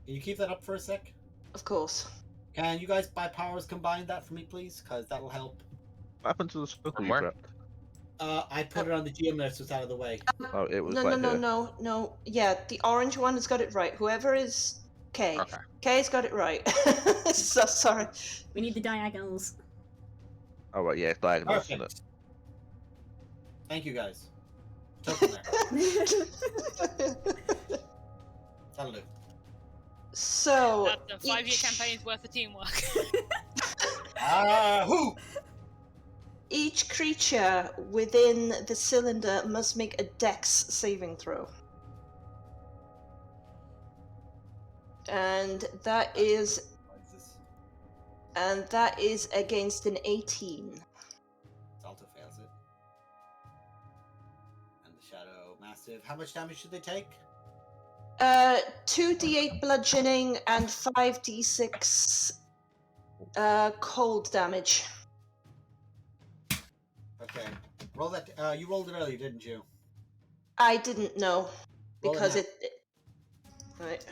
Can you keep that up for a sec? of course. Can you guys by powers combine that for me, please? Because that'll help. What happened to the circle From you where? trapped? I put it on the GM list, so it's out of the way. Oh, it was No, right no, no, here. no, no. Yeah, the orange one has got it right. Whoever is Kay. Okay. Kay's got it right. So sorry. We need the diagonals. Oh, right, yeah, it's diagonal, isn't it? Perfect. Thank you, guys. Token there. That'll do. So That's a 5-year campaign's worth of teamwork. Who? each creature within the cylinder must make a Dex saving throw. And that is against an 18. Zalto fails it. And the Shadow Massive. How much damage should they take? 2d8 bludgeoning and 5d6 cold damage. Okay. Roll that. You rolled it earlier, didn't you? I didn't know Roll because now. Right.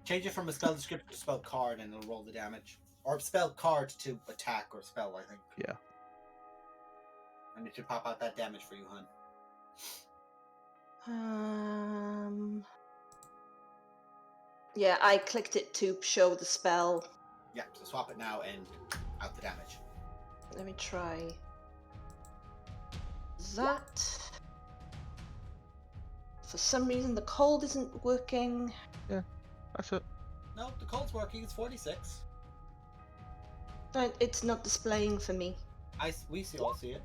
Change it from a spell descriptor to spell card and it'll roll the damage. Or spell card to attack or spell, I think. Yeah. And it should pop out that damage for you, hun. Yeah, I clicked it to show the spell. Yeah, so swap it now and out the damage. Let me try that. For some reason, the cold isn't working. That's it. No, the cold's working. It's 46. It's not displaying for me. We all see it.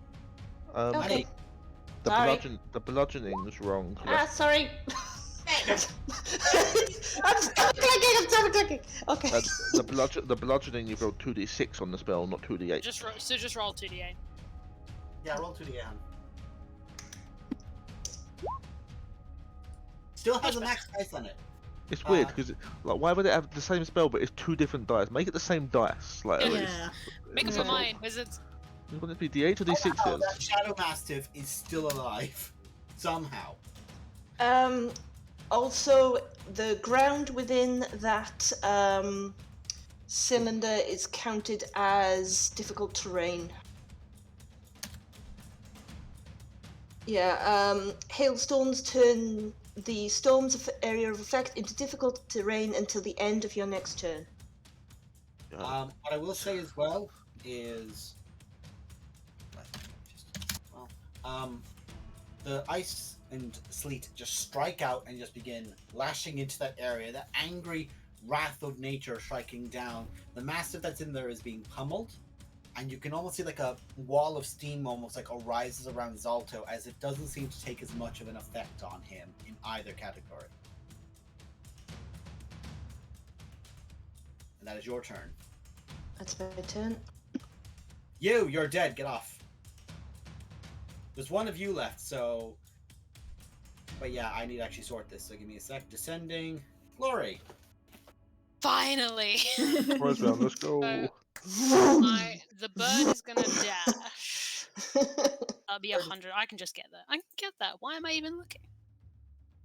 Okay. The Sorry. bludgeoning's wrong. Sorry. I'm double clicking. Okay. The bludgeoning you rolled 2d6 on the spell, not 2d8. Just roll 2d8. Yeah, roll 2d8, hun. Still has a max dice on it. It's weird because why would it have the same spell but it's two different dice? Make it the same dice. Like Yeah. Make up your mind, wizards. Wouldn't it be d8 or d6s? Oh, that Shadow Mastiff is still alive. Somehow. Also, the ground within that cylinder is counted as difficult terrain. Yeah, hailstorms turn the storm's area of effect into difficult terrain until the end of your next turn. What I will say as well is, the ice and sleet just strike out and just begin lashing into that area. The angry wrath of nature striking down. The mastiff that's in there is being pummeled, and you can almost see like a wall of steam almost like arises around Zalto, as it doesn't seem to take as much of an effect on him in either category. And that is your turn. That's my turn. You're dead. Get off. There's one of you left, so... But yeah, I need to actually sort this, so give me a sec. Descending. Glory. Finally! First round, let's go. The bird is gonna dash. That'll be 100. I can just get that. I can get that. Why am I even looking?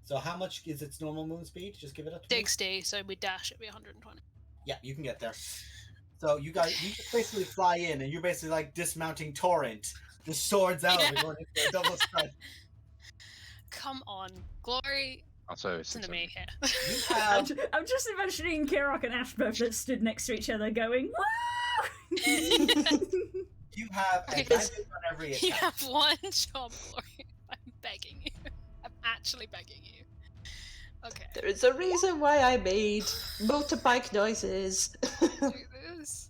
So how much is its normal moon speed? Just give it up to me. 60, so we dash, it'll be 120. Yeah, you can get there. So you just basically fly in, and you're basically like dismounting Torrent. The swords out, Yeah. and going into a double strike. Come on, Glory. Also, Listen to me here. You have I'm just imagining Kirok and Ashbeth that stood next to each other going, woo! you have Okay, advantage on every You attack. have one job, Glory. I'm begging you. I'm actually begging you. Okay. There is a reason why I made motorbike noises. Do this.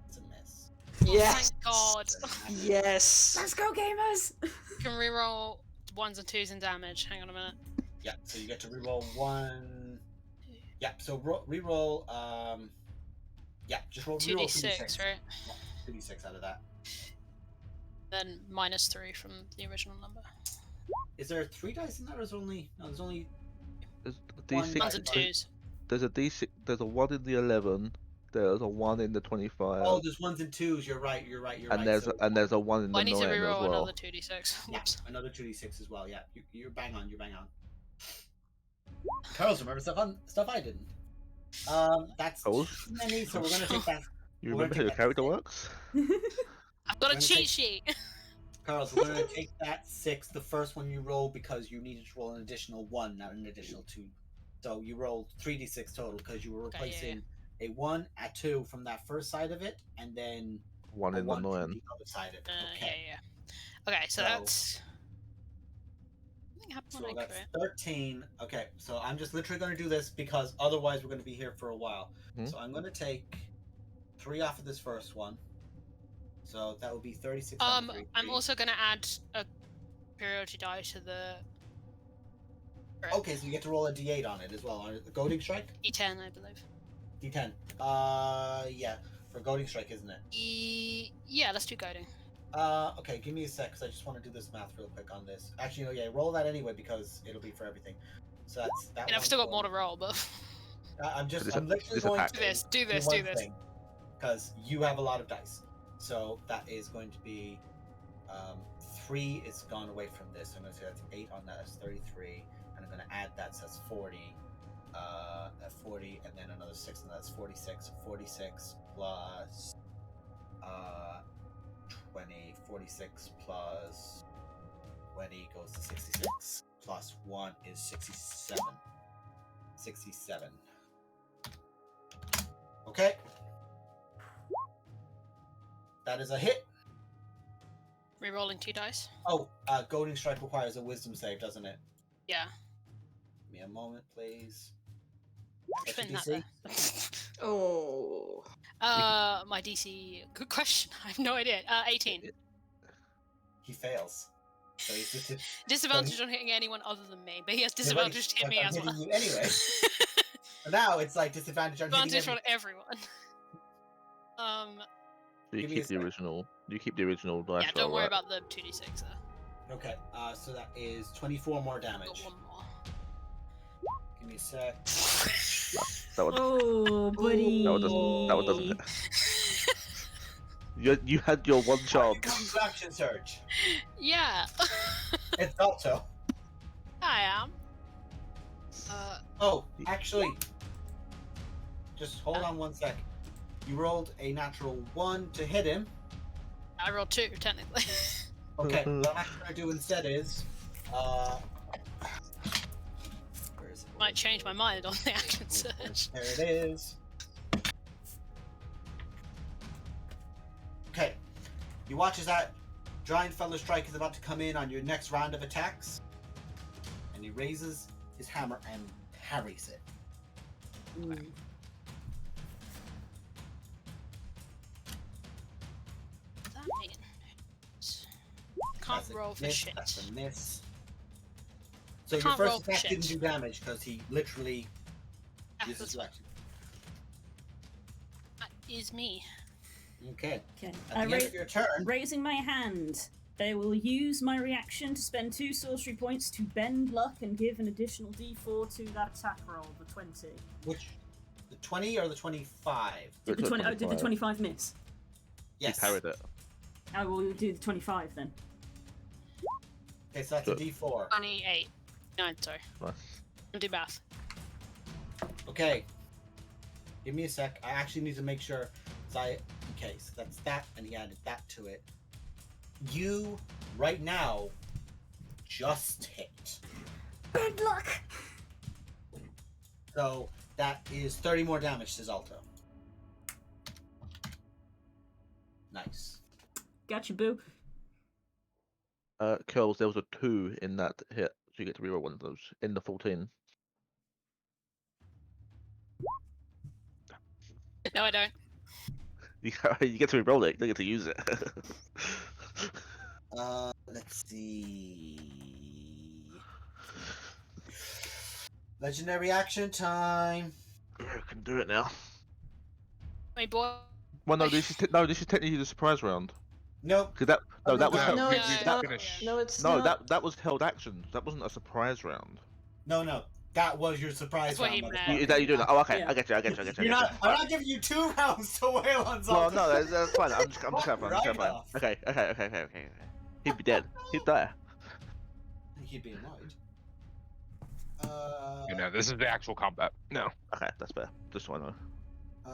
It's a miss. Yes. Thank God. Yes. Let's go, gamers! Can reroll 1s and 2s in damage. Hang on a minute. Yeah, so you get to reroll one. Yeah, so reroll. Yeah, just roll 2d6, right? 2d6 out of that. Then -3 from the original number. Is there 3 dice in that, or is there only? No, there's only. There's a One d6. 1s and 2s. There's a d6. There's a 1 in the 11. There's a 1 in the 25. Oh, there's 1s and 2s. You're right. and there's So, there's a 1 in the I need 9 to as reroll well. another 2d6. yeah, Whoops. another 2d6 as well. Yeah, you're bang on. You're bang on. Carl's remember stuff I didn't. That's Carl's? too many, so we're gonna take that. You We're remember gonna how your take character that works? I've got a I'm gonna cheat take- sheet. Carlos, we're gonna take that 6, the first one you roll, because you needed to roll an additional 1, not an additional 2. So you rolled 3d6 total because you were Okay, yeah, replacing a 1, a 2 from that first side of it, and then 1 a in the 1 from 9. the other side of it. Yeah, Okay. yeah. Okay, so So- that's Something happened So when I that's crit. 13. Okay, so I'm just literally going to do this because otherwise we're going to be here for a while. Mhm. So I'm going to take 3 off of this first one. So that would be 36 I'm 3. also gonna add a superiority die to the crit. Okay, so you get to roll a d8 on it as well. On the goading strike? D10, I believe. D10. Yeah, for goading strike, isn't it? Yeah, let's do goading. Okay, give me a sec, because I just want to do this math real quick on this. Actually, no, yeah, roll that anyway, because it'll be for everything. So that's that And I've one still got for- more to roll, but I'm This literally is going attack. to do this, one do this. thing, because you have a lot of dice. So that is going to be 3 is gone away from this. So I'm going to say that's 8 on that. That's 33, and I'm going to add that, so that's 40. 40, and then another 6, and that's 46. 46 plus 20. 46 plus 20 goes to 66. Plus 1 is 67. 67. Okay. That is a hit. Rerolling 2 dice. Oh, goading strike requires a wisdom save, doesn't it? Yeah. Give me a moment, please. Which What's your one that DC? there? Oh. My DC. Good question. I have no idea. 18. He fails. So he's just Disadvantage on hitting anyone other than me, but he has Yeah, right, disadvantage to hit but me I'm as well. hitting you anyway. Now it's like disadvantage on hitting Disadvantage on everyone. everyone. You Give me keep a the sec. original. You keep the original dice Yeah, don't roll, worry right? about the 2d6 there. Okay, so that is 24 more Got damage. one more. Give me a sec. That one. Oh, buddy. That one doesn't hit. You had your one chance. Comes action surge. Yeah. It's Zalto. I am. Oh, actually, just hold on one sec. You rolled a natural 1 to hit him. I rolled 2, technically. Okay, what I'm actually going to do instead is, where is it? Might change my mind on the action surge. There it is. Okay, you watch as that giant fellow strike is about to come in on your next round of attacks, and he raises his hammer and parries it. Okay. What does that mean? Can't That's a roll for miss, shit. That's a miss. So your Can't roll first for attack didn't shit. do damage because he literally Ah, uses that's your fine. action. That is me. Okay. Okay. At the end of your turn, Raising my hand, I will use my reaction to spend 2 sorcery points to bend luck and give an additional d4 to that attack roll, the 20. which the 20 or the 25? Did the 20? Oh, did the 25. 25 miss? Yes. He parried it. I will do the 25 then. Okay, so that's a Good. D4. 28. 9, sorry. Nice. I'll do math. Okay. Give me a sec. I actually need to make sure. Okay, so that's that, and he added that to it. You, right now, just hit. Bend luck! So that is 30 more damage to Zalto. Nice. Gotcha, boo. Curls, there was a 2 in that hit, so you get to reroll one of those in the 14. No, I don't. You get to reroll it, you don't get to use it. Let's see. Legendary action time. I can do it now. My boy. Well, no, this is technically the surprise round. Nope. Cause that Oh, that was no, held, No, we- it's we not. finished. No, it's no not. that was held action. That wasn't a surprise round. No. That was your surprise That's what round. he motherfucker. meant. Is that you doing that? Oh, okay. Yeah. I get you. You're not. I'm not giving you 2 rounds to wail on Zalto. Well, no, that's fine. I'm just Fuck having fun. right I'm just having fun. off. Okay. He'd be dead. He'd die. He'd be annoyed. You know, this is the actual combat. No. Okay, that's fair. Just so I know.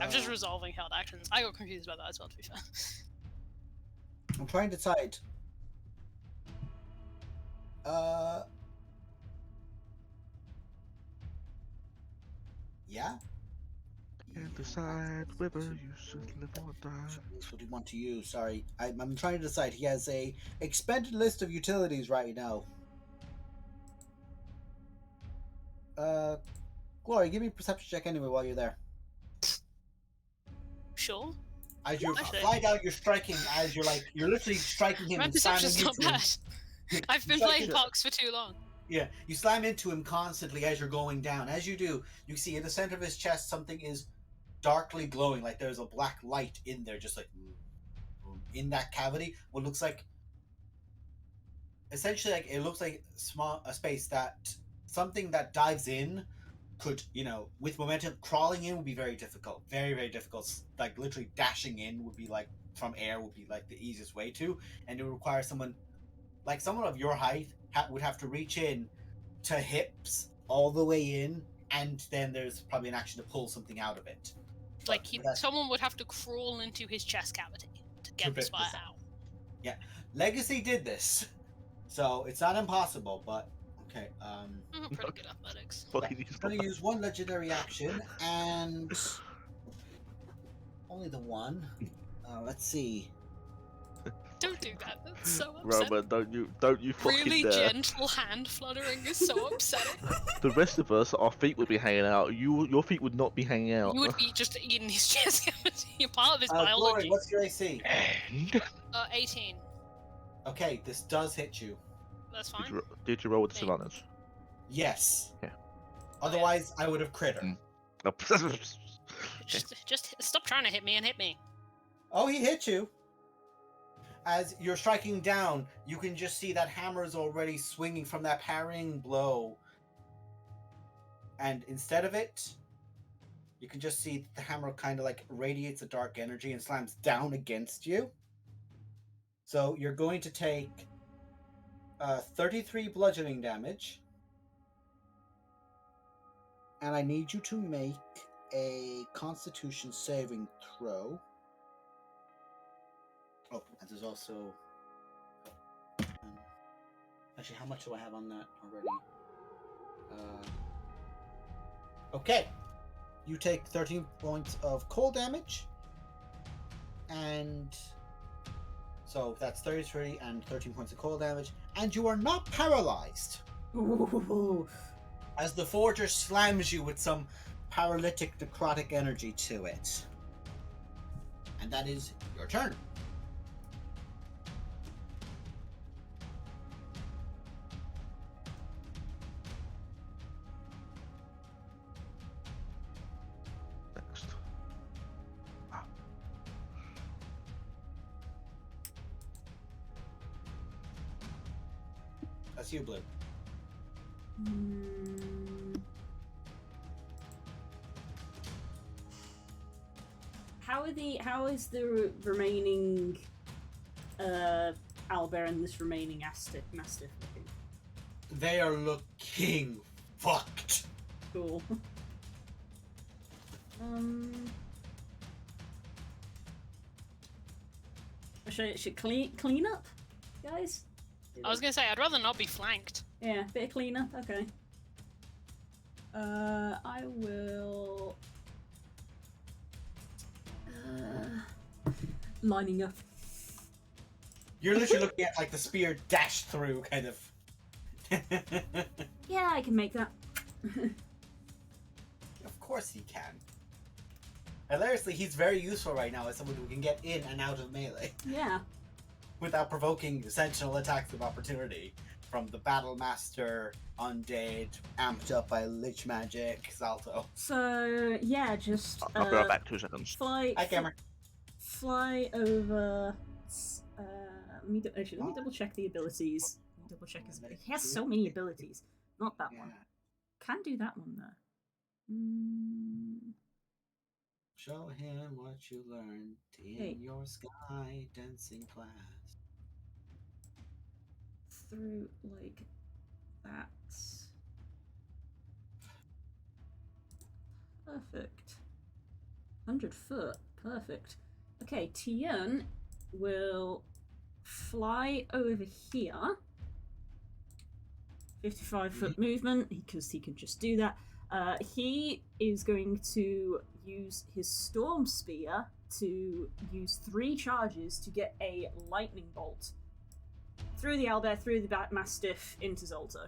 I'm just resolving held actions. I got confused about that as well, to be fair. I'm trying to decide. Yeah. Can't decide whether you should live or die. That's what he want to use. Sorry, I'm trying to decide. He has a expended list of utilities right now. Glory, give me a perception check anyway while you're there. Sure. As you Actually- fly down, you're striking as you're literally striking him My and slamming perception's into not him. bad. I've been Strike playing it. Pox for too long. Yeah, you slam into him constantly as you're going down. As you do, you see in the center of his chest something is darkly glowing, like there's a black light in there, just like in that cavity. What looks like, essentially, like it looks like a space that something that dives in could, with momentum, crawling in would be very difficult, very very difficult. Like literally dashing in would be like from air would be like the easiest way to, and it would require someone of your height would have to reach in to hips all the way in, and then there's probably an action to pull something out of it. Like But someone would have to crawl into his chest cavity to get the rip spire this out. Yeah, Legacy did this, so it's not impossible. But okay, Pretty good athletics. Fucking I'm use gonna that. use one legendary action and only the one. Let's see. Don't do that. That's so upsetting. Roman, don't you fucking Really dare. gentle hand fluttering is so upsetting. The rest of us, our feet would be hanging out. Your feet would not be hanging out. You would be just in his chest cavity. You're part of his Glory, biology. what's your AC? And 18. Okay, this does hit you. That's Did fine. did you roll with Hey. disadvantage? Yes. Yeah. Otherwise, I would have crit her. Mm. Just stop trying to hit me and hit me. Oh, he hit you. As you're striking down, you can just see that hammer is already swinging from that parrying blow. And instead of it, you can just see the hammer kind of like radiates a dark energy and slams down against you. So you're going to take 33 bludgeoning damage. And I need you to make a Constitution saving throw. Oh, and there's also... actually, how much do I have on that already? Okay. You take 13 points of cold damage. And... so that's 33 and 13 points of cold damage. And you are not paralyzed. Ooh. As the Forger slams you with some paralytic necrotic energy to it. And that is your turn. Next. That's you, Blue. How is the remaining owlbear and this remaining mastiff looking? They are looking fucked. Cool. Should clean up, guys? I was gonna say, I'd rather not be flanked. Yeah, bit of cleanup. Okay. I will. Lining up. You're literally looking at like the spear dash through, kind of. Yeah, I can make that. Of course he can. Hilariously, he's very useful right now as someone who can get in and out of melee Yeah. without provoking sentinel attacks of opportunity from the Battle Master, Undead, amped up by Lich Magic, Zalto. So yeah, just I'll be right back. 2 seconds. fly. Hi, Cameron. Fly over. Let me double check the abilities. Let me double check his. He has so many abilities. Not that one. Can do that one though. Show him what you learned in Hey. your sky dancing class. Through like that. Perfect. 100 foot. Perfect. Okay, Tian will fly over here. 55-foot movement, because he can just do that. He is going to use his Storm Spear to use 3 charges to get a lightning bolt through the owlbear, through the Mastiff, into Zalto.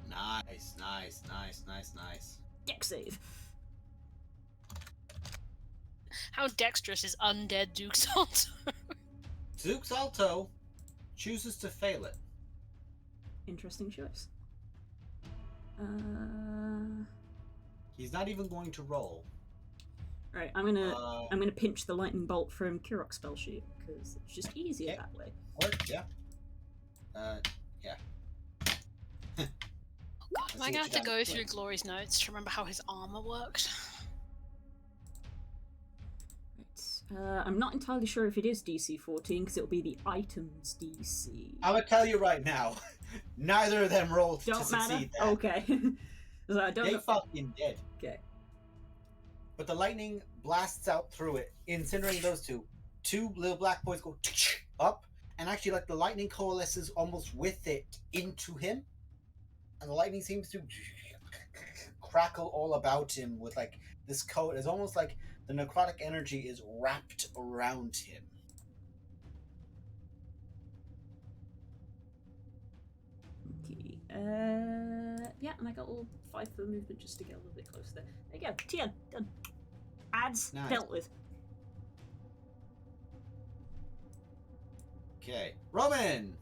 Nice, nice, nice, nice, nice. Deck save. How dexterous is undead Duke Zalto? Duke Zalto chooses to fail it. Interesting choice. He's not even going to roll. Right, I'm gonna pinch the lightning bolt from Kurok's spell sheet because it's just easier Okay. that way. Work, yeah. Yeah. God, Let's am I see gonna what have to you go got. through Glory's notes to remember how his armor worked? Right. I'm not entirely sure if it is DC 14 because it'll be the items DC. I'm gonna tell you right now, neither of them rolled to Don't matter. succeed that. Okay. So I don't They know. fucking did. Okay. But the lightning blasts out through it, incinerating those two. Two little black boys go up, and actually, like the lightning coalesces almost with it into him, and the lightning seems to crackle all about him with like this coat. It's almost like the necrotic energy is wrapped around him. Okay. Yeah, and I got all 5 for movement just to get a little bit closer there. There you go. Tian, done. Ads Nice. dealt with. Okay, Roman.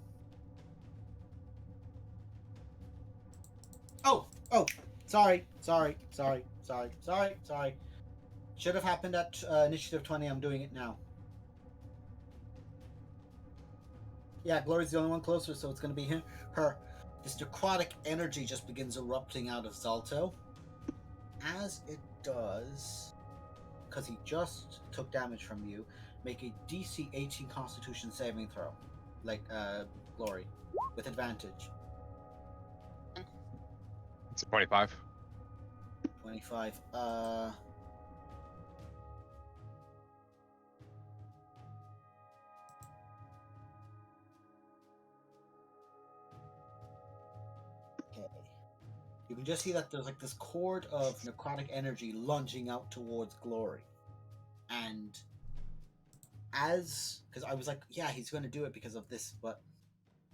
Oh, sorry. Should have happened at initiative 20. I'm doing it now. Yeah, Glory's the only one closer, so it's going to be him, her. This necrotic energy just begins erupting out of Zalto. As it does, because he just took damage from you, make a DC 18 Constitution saving throw. Like, Glory. With advantage. It's a 25. 25. Okay. You can just see that there's like this cord of necrotic energy lunging out towards Glory. And because I was like, yeah, he's going to do it because of this, but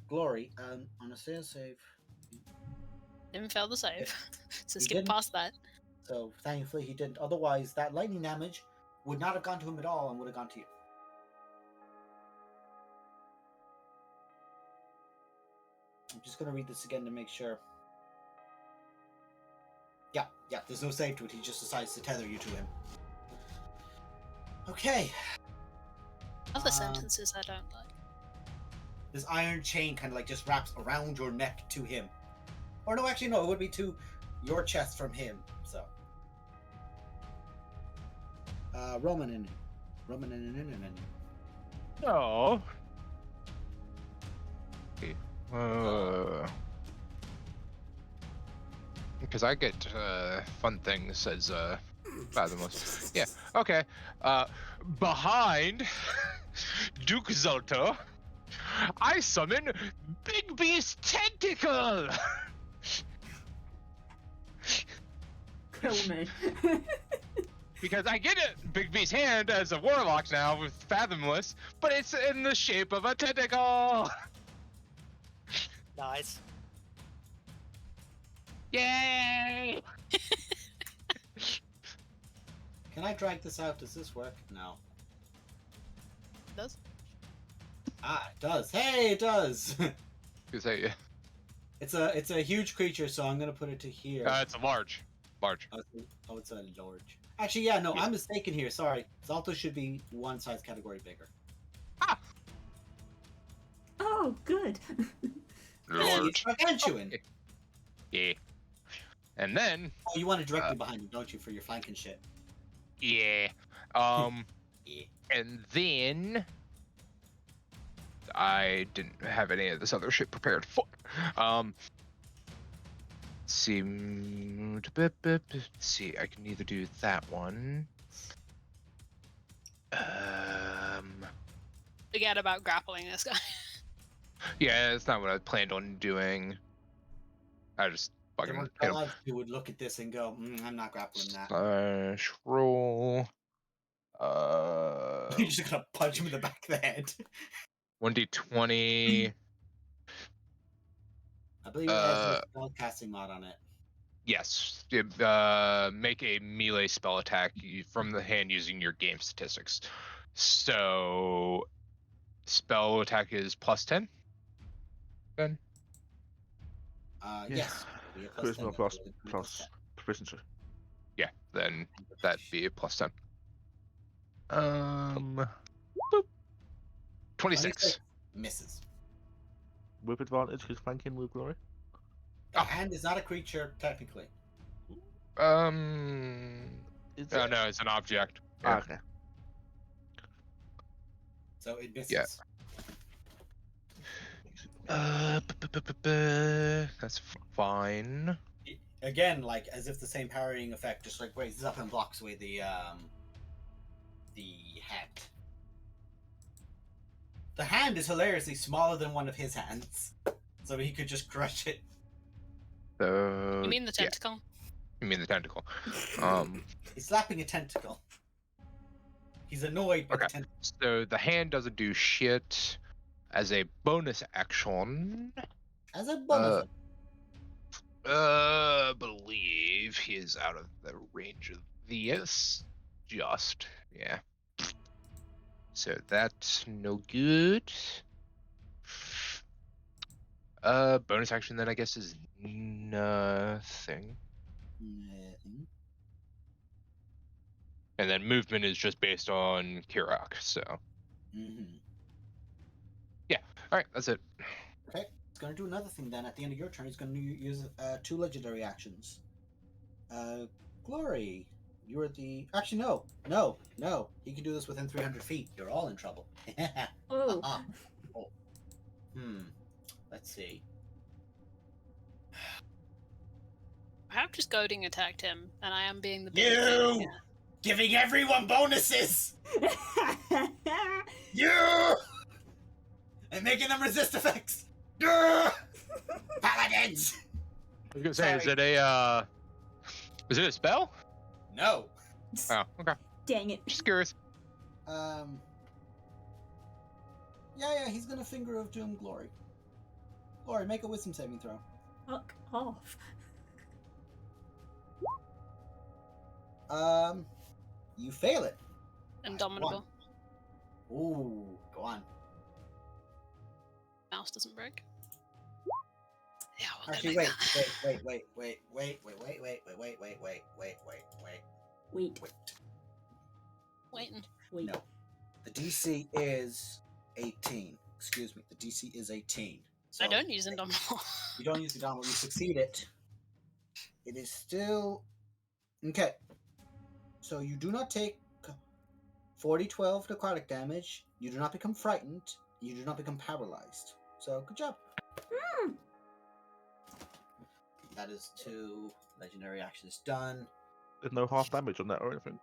Glory, on a save, Didn't fail the save. So He skip didn't. past that. so thankfully he didn't. Otherwise, that lightning damage would not have gone to him at all and would have gone to you. I'm just going to read this again to make sure. Yeah, there's no save to it. He just decides to tether you to him. Okay. Other sentences I don't like. This iron chain kind of like just wraps around your neck to him. Or no, actually, no, it would be to your chest from him. So. Roman. No. Because I get fun things as fathomless. Yeah. Okay. Behind Duke Zalto, I summon Big Beast Tentacle. Kill me. Because I get it, Big Beast hand as a warlock now with fathomless, but it's in the shape of a tentacle. Nice. Yay! Can I drag this out? Does this work? No. It does? Ah, it does. Hey, it does. Is that, yeah. It's a huge creature, so I'm gonna put it to here. It's a large. Large. Oh, it's a large. Actually, yeah, no, Yeah. I'm mistaken here. Sorry, Zalto should be one size category bigger. Ah! Oh, good. It's gargantuan. Okay. Yeah. And then, Oh, you want it directly behind him, don't you, for your flanking shit? yeah. Yeah. And then I didn't have any of this other shit prepared for. See, see, I can either do that one. Forget about grappling this guy. Yeah, it's not what I planned on doing. I just fucking hit A him. lot of people would look at this and go, I'm not grappling that. Slash roll. You're just gonna punch him in the back of the head. 1d20. I believe it has a spellcasting mod on it. Yes. Make a melee spell attack from the hand using your game statistics. So, spell attack is +10. Ben? Yes. It'll be a +10 Charisma then, plus so it'll be plus proficiency. Yeah, then 10. that'd be a +10. Boop. 26. Misses. With advantage, because flanking with glory. The Oh. hand is not a creature, technically. Is No, it's an object. Ah, okay. So it misses. Yeah. That's fine. Again, like as if the same parrying effect just like raises up and blocks away the hand. The hand is hilariously smaller than one of his hands, so he could just crush it. So, You mean the yeah, tentacle? you mean the tentacle. He's slapping a tentacle. He's annoyed by the Okay. tentacle. So the hand doesn't do shit. As a bonus action, As a bonus. believe he is out of the range of this. Just, yeah. So that's no good. Bonus action then I guess is nothing. And then movement is just based on Kirok, so. Mm-hmm. Yeah, alright, that's it. Okay, it's gonna do another thing then. At the end of your turn, he's gonna use 2 legendary actions. Glory, you're the. Actually, no. He can do this within 300 feet. You're all in trouble. Oh. Oh. Let's see. I have just goading attacked him, and I am being the You giving everyone bonuses. You and making them resist effects. Paladins. I was gonna say, is Sorry. it a spell? No. Oh, okay. Dang it. Just curious. Yeah, he's gonna Finger of Doom Glory. Glory, make a wisdom saving throw. Fuck off. You fail it. Indomitable. Ooh, go on. Mouse doesn't break. Yeah, we'll Actually, go wait. Waiting. Wait. No. The DC is 18. Excuse me. The DC is 18. So I don't use Indomitable. You don't use the Indomitable. You succeed it. It is still... Okay. So you do not take 40-12 necrotic damage. You do not become frightened. You do not become paralyzed. So, good job. That is 2 legendary actions done. There's no half damage on that or anything.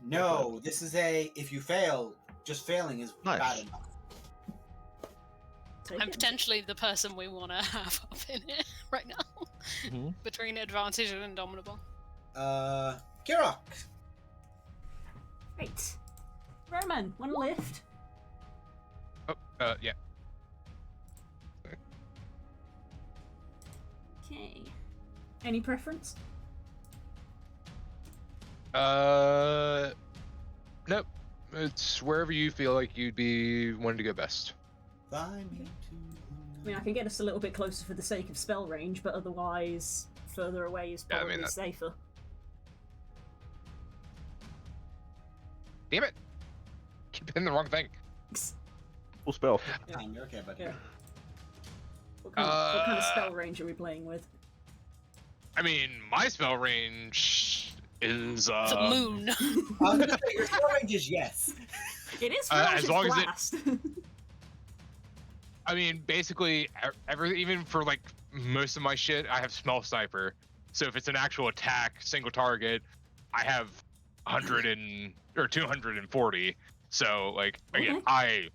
No, this is a... If you fail, just failing is Nice. bad enough. Take I'm it. potentially the person we want to have up in it right now. Mhm. Between advantage and Indomitable. Kirok. Right. Roman, want a lift? Oh, yeah. Okay. Any preference? Nope. It's wherever you feel like you'd be wanting to go best. I mean, I can get us a little bit closer for the sake of spell range, but otherwise, further away is Yeah, I probably mean, that- safer. Damn it! Keep hitting the wrong thing. Full spell. You're okay, buddy. Yeah. What kind of spell range are we playing with? I mean, my spell range is It's a moon. I was gonna say, your spell range is yes. It is as long as it- blast. I mean, basically, even for like most of my shit, I have small sniper. So if it's an actual attack, single target, I have 240. So like again, Okay.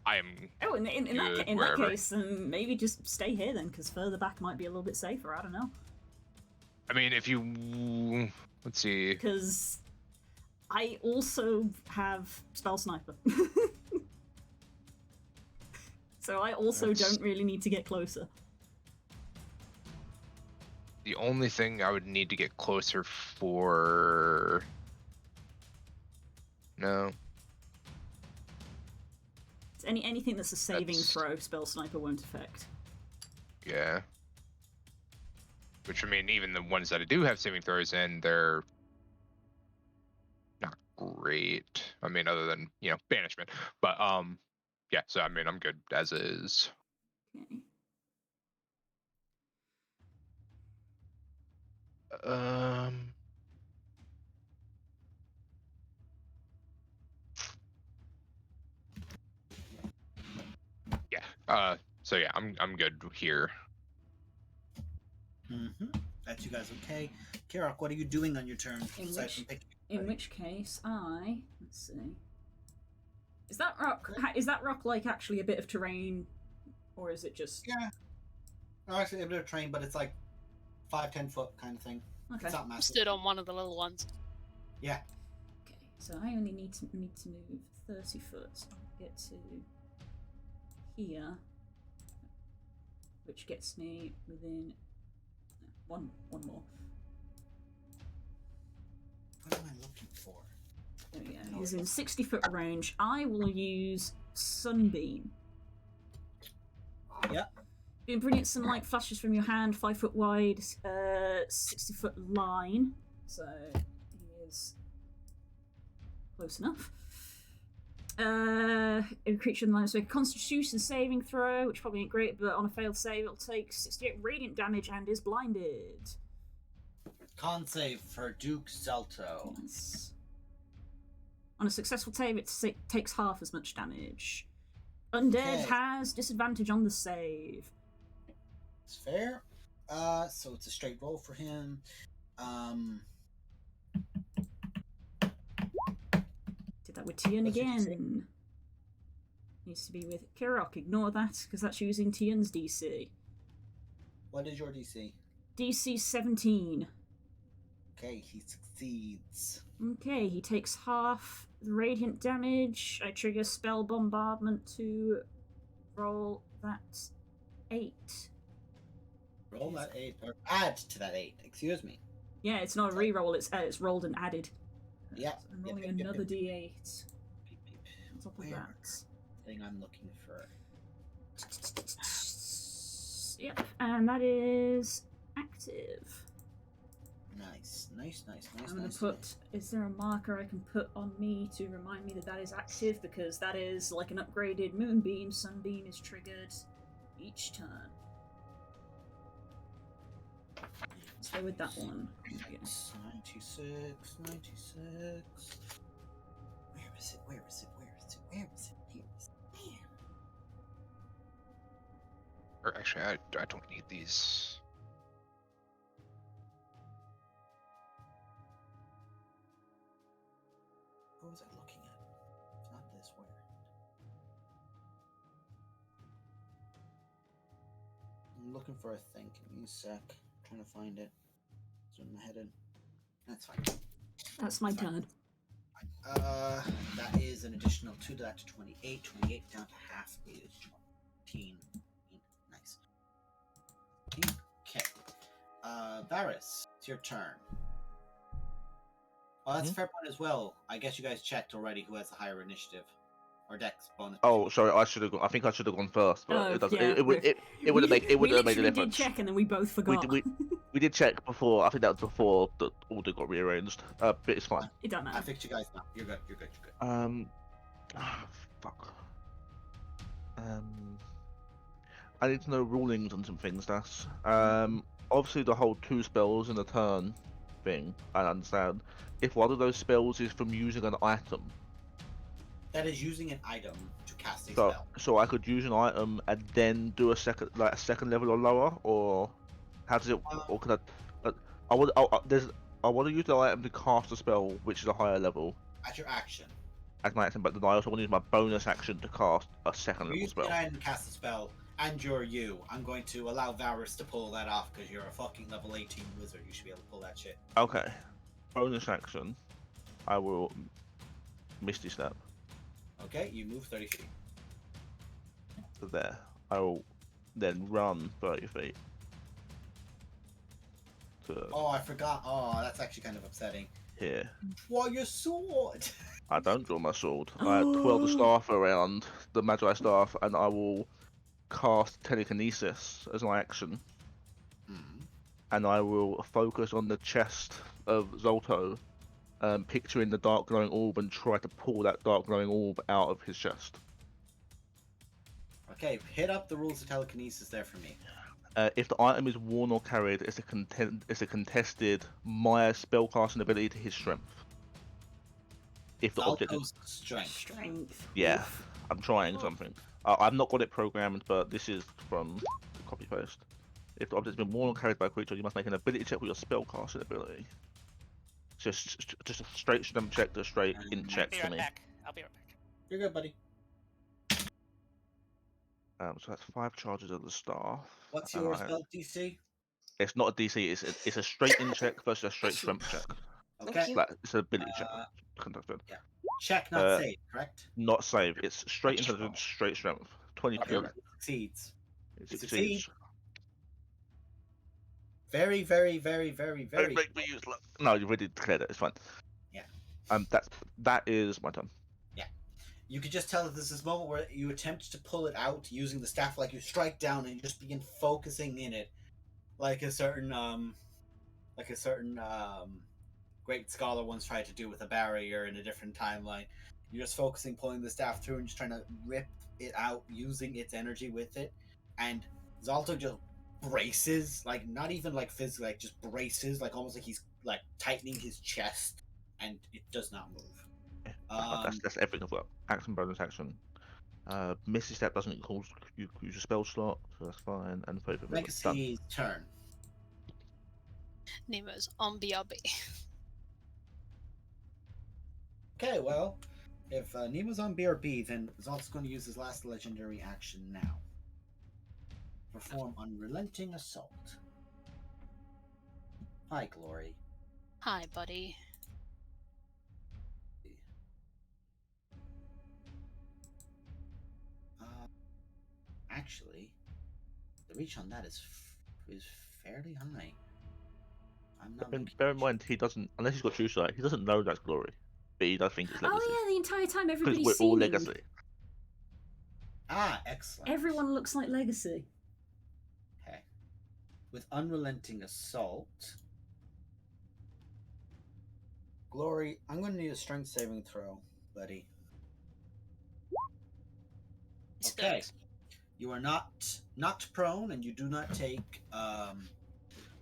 I am. Oh, in that Good, that wherever. case, then maybe just stay here then, because further back might be a little bit safer. I don't know. I mean, if you let's see. Because I also have spell sniper, so I also That's- don't really need to get closer. The only thing I would need to get closer for... No. Anything that's a saving That's- throw, Spell Sniper won't affect. Yeah. Which, I mean, even the ones that I do have saving throws in, they're not great. I mean, other than, you know, banishment. But, yeah, so, I mean, I'm good as is. Okay. Um... Yeah. So yeah, I'm good here. Mm-hmm. That's you guys okay. Kirok, what are you doing on your turn? Aside from picking? In which case, let's see. Is that rock? Is that rock like actually a bit of terrain, or is it just? Yeah. No, actually, a bit of terrain, but it's like 5-10 foot kind of thing. Okay. It's not massive. Stood on one of the little ones. Yeah. Okay, so I only need to move 30 foot. So I'll get to here, which gets me within one more. What am I looking for? There we go. He's in 60-foot range. I will use Sunbeam. Yeah. Doing brilliant sunlight flashes from your hand, 5 foot wide, 60-foot line. So he is close enough. A creature in the line, so a Constitution saving throw, which probably ain't great, but on a failed save, it'll take 68 radiant damage and is blinded. Con save for Duke Zalto. Yes. On a successful save, it takes half as much damage. Undead Okay. has disadvantage on the save. It's fair. So it's a straight roll for him. Did that with Tian What's your again. Needs to be with Kirok. Ignore that, because that's using Tian's DC. What is your DC? DC 17. Okay, he succeeds. Okay, he takes half the radiant damage. I trigger spell bombardment to roll that 8. Roll that 8, or add to that 8. Excuse me. Yeah, it's not a reroll. It's rolled and added. Yeah. So I'm rolling Yep. another D8 Beep, beep. on top of Where? that. Thing I'm looking for. Yep, and that is active. Nice. I'm going to put. Is there a marker I can put on me to remind me that that is active? Because that is like an upgraded Moonbeam. Sunbeam is triggered each turn. Let's go with that one. Yeah. 96. Where is it? Where is it? Or actually, I don't need these. What was I looking at? It's not this. Where? I'm looking for a thing. Give me a sec. Trying to find it. Zoom my head in. That's fine. That's my turn. That is an additional 2 to that to 28. 28 down to half is 14. Nice. Okay. Varys, it's your turn. Oh, that's a fair point as well. I guess you guys checked already who has the higher initiative. Or dex bonus. Oh, sorry, I should have gone. I think I should have gone first, but it doesn't. Yeah, It would have made we a literally difference. did check and then we both forgot. We did check before. I think that was before the order got rearranged. But it's fine. It don't I matter. fixed you guys now. You're good. Fuck. I need to know rulings on some things. That's obviously the whole 2 spells in a turn thing. I understand. If one of those spells is from using an item, That is using an item to cast a spell. so I could use an item and then do a second level or lower, or how does it? Or can I want to use the item to cast a spell, which is a higher level At your action. as my action, but then I also want to use my bonus action to cast a second You're level using spell. an item to cast a spell, and you're you. I'm going to allow Varys to pull that off because you're a fucking level 18 wizard. You should be able to pull that shit. Okay, bonus action. I will Misty Step Okay, you move 30 feet. to there. I will then run 30 feet. Oh, I forgot. Oh, that's actually kind of upsetting. here. Why your sword? I don't draw my sword. I twirl the staff around, the Magi staff, and I will cast telekinesis as my action. Hmm. And I will focus on the chest of Zalto, picturing the dark glowing orb, and try to pull that dark glowing orb out of his chest. Okay, hit up the rules of telekinesis there for me. If the item is worn or carried, it's a contested Maya spellcasting ability to his strength. If the object is... Zalto's strength. Strength. Yeah, Oof. I'm trying something. I've not got it programmed, but this is from copy paste. If the object has been worn or carried by a creature, you must make an ability check with your spellcasting ability. Just a straight strength check to a straight int I'll check Be for right me. back. I'll be right back. You're good, buddy. So that's 5 charges of the staff. What's and your I have- spell DC? It's not a DC. It's a straight int check versus a straight strength check. Okay. you. Like, it's an ability check Uh, conducted. Check, not save, correct? Not save. It's straight intelligence, straight strength. 22. Okay, succeeds. It You succeeds. succeed. Very, very, very, very, Don't very. make me use luck. No, you already declared it. It's fine. Yeah. That is my turn. You could just tell that this is a moment where you attempt to pull it out using the staff, like you strike down and you just begin focusing in it, like a certain great scholar once tried to do with a barrier in a different timeline. You're just focusing, pulling the staff through, and just trying to rip it out, using its energy with it. And Zalto just braces, like not even like physically, like just braces, like almost like he's like tightening his chest, and it does not move. That's everything I've got. Action, bonus action. Misty Step doesn't cause you use a spell slot, so that's fine. And favour movement. Done. Legacy's turn. Nemo's on BRB. Okay, well, if Nemo's on BRB, then Zalt's going to use his last legendary action now. Perform Unrelenting Assault. Hi, Glory. Hi, buddy. Actually, the reach on that is fairly high. I'm not. Bear in mind, he doesn't, unless he's got true sight, he doesn't know that's glory. But he does think it's legacy. Oh yeah, the entire time Because everybody's we're all seen him. legacy. Ah, excellent. Everyone looks like Legacy. Okay. With Unrelenting Assault, Glory, I'm going to need a strength saving throw, buddy. It's Okay. good. You are not knocked prone, and you do not take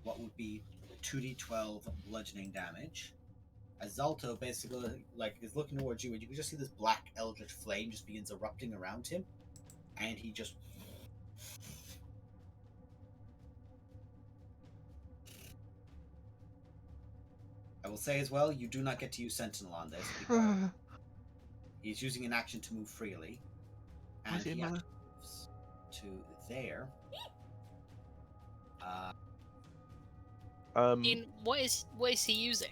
what would be 2d12 bludgeoning damage. As Zalto basically is looking towards you, and you can just see this black eldritch flame just begins erupting around him, and he just I will say as well, you do not get to use Sentinel on this because he's using an action to move freely, and he actually moves to there. I mean, what is he using?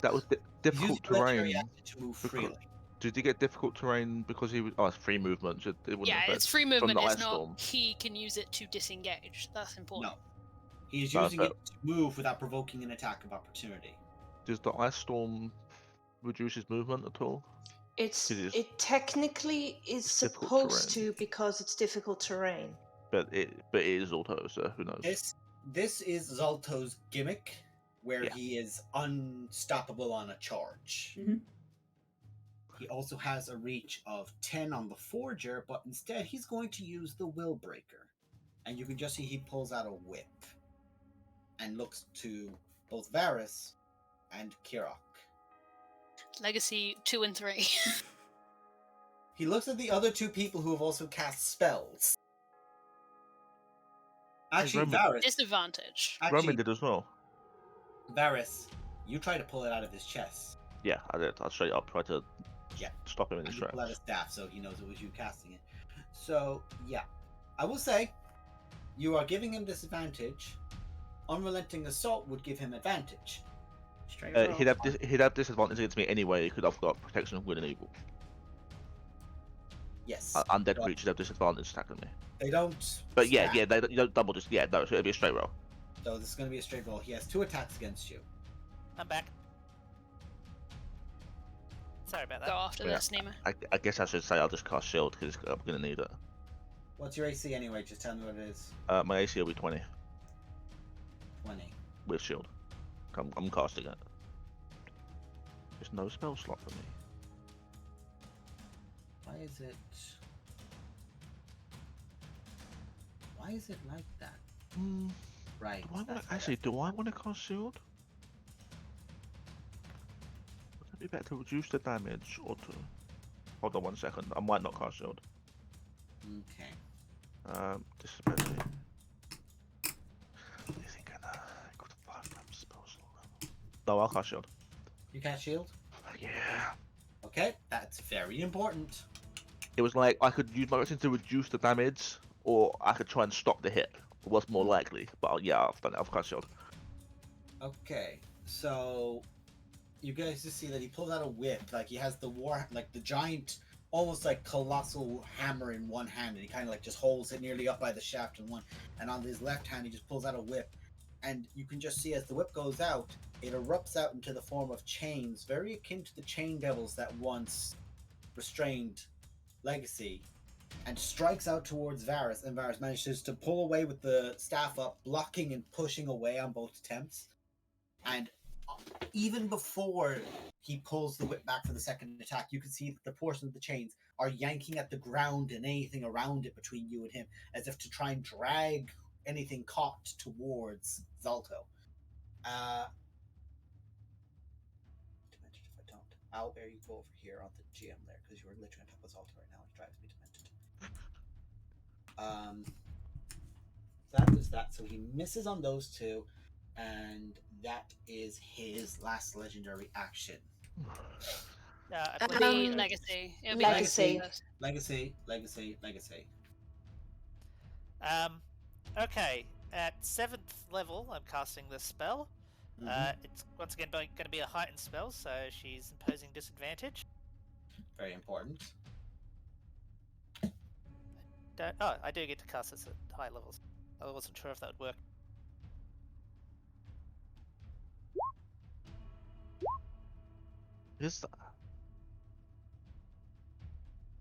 That was He's using difficult legendary terrain. action to move freely. Did he get difficult terrain because he was? Oh, it's free movement. It wouldn't Yeah, affect. it's free From movement. the It's ice not. storm. He can use it to disengage. That's important. No, he's No, using but- it to move without provoking an attack of opportunity. Does the ice storm reduce his movement at all? It is It technically is difficult supposed terrain. to because it's difficult terrain. But it is auto, so who knows? This is Zalto's gimmick, where Yeah. he is unstoppable on a charge. Mhm. He also has a reach of 10 on the Forger, but instead he's going to use the Will Breaker. And you can just see he pulls out a whip and looks to both Varys and Kirok. Legacy 2 and 3. He looks at the other two people who have also cast spells. Actually, Roman- Varys. Disadvantage. Roman Actually, did as well. Varys, you try to pull it out of his chest. Yeah, I did. I straight up tried to Yeah. stop him in his And you tracks. pull out a staff so he knows it was you casting it. So, yeah. I will say, you are giving him disadvantage. Unrelenting Assault would give him advantage. Straight roll. He'd have disadvantage against me anyway because I've got protection of good and evil. Yes. Undead but creatures have disadvantage attacking me. They don't. But yeah, stack. yeah, you don't double just no, so it'd be a straight roll. So this is going to be a straight roll. He has 2 attacks against you. I'm back. Sorry about Go that. after Yeah. this, Nemo. I guess I should say I'll just cast shield because I'm gonna need it. What's your AC anyway? Just tell me what it is. My AC will be 20 20. with shield. I'm casting it. There's no spell slot for me. Why is it like that? Right. Do I want to cast shield? Would it be better to reduce the damage or to? Hold on 1 second. I might not cast shield. Okay. Disability. I think I got 5 times spell slot. No, I'll cast shield. You cast shield? Yeah. Okay, that's very important. It was like I could use my action to reduce the damage, or I could try and stop the hit. What's more likely? But yeah, I've done it. I've cast shield. Okay, so you guys just see that he pulls out a whip, like he has the the giant, almost like colossal hammer in one hand, and he kind of like just holds it nearly up by the shaft in one, and on his left hand he just pulls out a whip, and you can just see as the whip goes out, it erupts out into the form of chains, very akin to the chain devils that once restrained Legacy, and strikes out towards Varus, and Varus manages to pull away with the staff up, blocking and pushing away on both attempts. And even before he pulls the whip back for the second attack, you can see that the portion of the chains are yanking at the ground and anything around it between you and him, as if to try and drag anything caught towards Zalto. Demented if I don't. Owlbear, you go over here on the GM there, because you were literally on top of Zalto right now. It drives me demented. That was that. So he misses on those 2, and that is his last legendary action. I It'll believe be legacy. It'll be Legacy. Legacy. Okay. At 7th level, I'm casting this spell. It's once again going to be a heightened spell, so she's imposing disadvantage. Very important. I do get to cast this at high levels. I wasn't sure if that would work. Is that?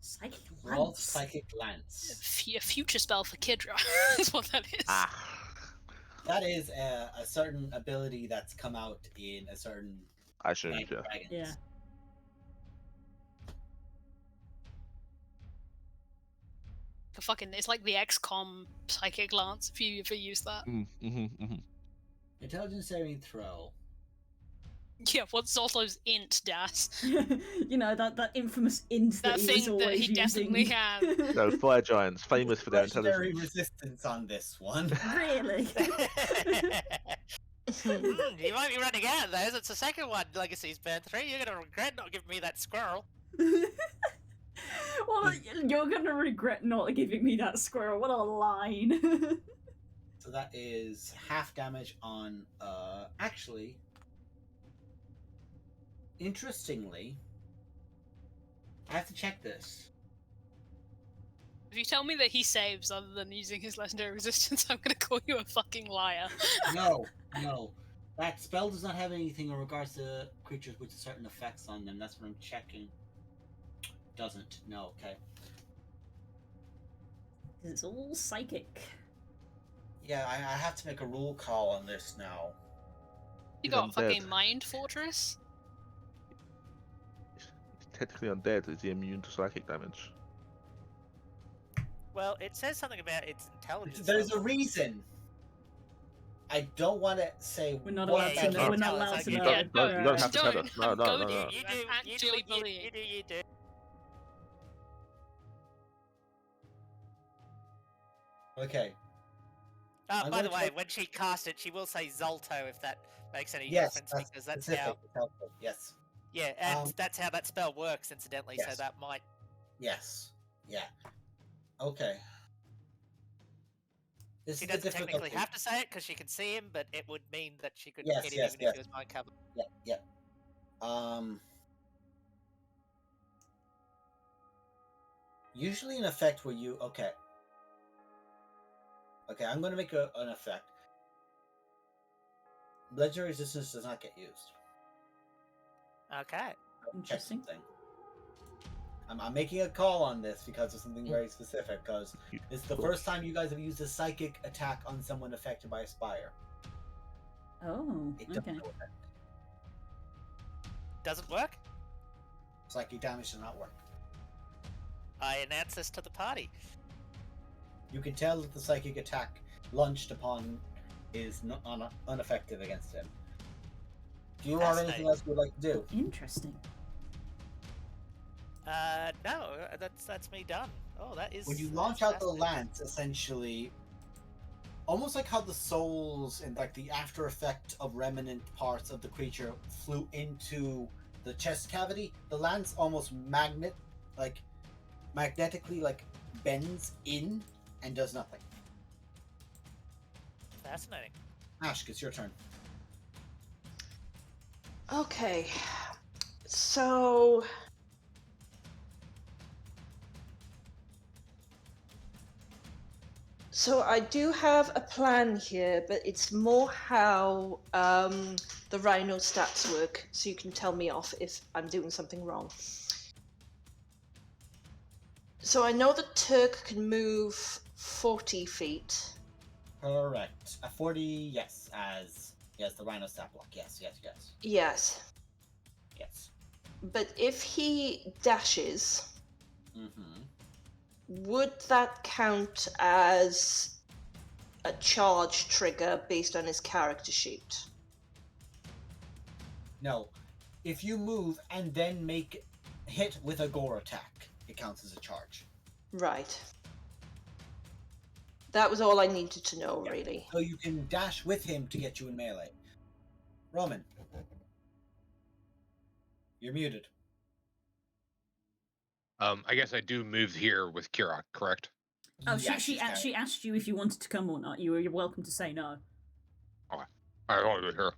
Psychic Roll lance. Psychic Lance. A future spell for Kidra. That's what that is. That is a certain ability that's come out in a certain I shouldn't. Night Yeah. Dragons. Yeah. It's like the XCOM psychic lance. If you ever use that. Intelligence saving throw. Yeah, what's Zolto's int, Das? You know, that infamous int that, That he was thing that always he using. definitely had. No, fire giants, famous for their Legendary intelligence. resistance on this one. Really? You might be running out of those. It's the second one, Legacy's Burn 3. You're going to regret not giving me that squirrel. Well, you're gonna regret not giving me that squirrel. What a line. So that is half damage on, actually, interestingly, I have to check this. If you tell me that he saves other than using his legendary resistance, I'm gonna call you a fucking liar. No. That spell does not have anything in regards to creatures with certain effects on them. That's what I'm checking. Doesn't. No, okay. It's all psychic. Yeah, I have to make a rule call on this now. You He's got a fucking undead. mind fortress? He's technically undead. Is he immune to psychic damage? Well, it says something about its intelligence. There's a level. reason. I don't want to say We're not what allowed to that know. is. We're not allowed to You know. don't have to tell Don't. us. No. Goading You I'm do, actually you bullying. do. Okay. I'm By the gonna way, check- when she casts it, she will say Zalto if that makes any Yes, difference, that's because that's specific. how. It's helpful. Yes. Yeah, and that's how that spell works, incidentally. So Yes. that might. Yes. Yeah. Okay. This She is the doesn't technically difficulty. have to say it because she can see him, but it would mean that she could Yes, hit him yes, even yes. if he was mind covered. Yeah. Usually an effect where you... Okay, I'm going to make an effect. legendary resistance does not get used. Okay. Check Interesting. something. I'm making a call on this because of something very specific. Because it's the first time you guys have used a psychic attack on someone affected by a spire. Oh, It doesn't okay. work. Doesn't work? Psychic damage does not work. I announce this to the party. You can tell that the psychic attack launched upon is ineffective against him. Do you have anything else you would like to do? Interesting. No, that's me done. Oh, that is. When you launch out the fascinating. lance, essentially, almost like how the souls and like the after effect of remnant parts of the creature flew into the chest cavity, the lance almost magnetically bends in and does nothing. Fascinating. Ash, it's your turn. Okay. So I do have a plan here, but it's more how the rhino stats work, so you can tell me off if I'm doing something wrong. So I know the Turk can move 40 feet. Correct. 40, yes, yes, the rhino stat block. Yes. Yes. Yes. But if he dashes, Mm-hmm. would that count as a charge trigger based on his character sheet? No. If you move and then make hit with a gore attack, it counts as a charge. Right. That was all I needed to know, Yeah. really. So you can dash with him to get you in melee. Roman. You're muted. I guess I do move here with Kira, correct? Oh, Yes, she actually asked you if you wanted to come or not. You're welcome to say no. Okay. I want to do it here.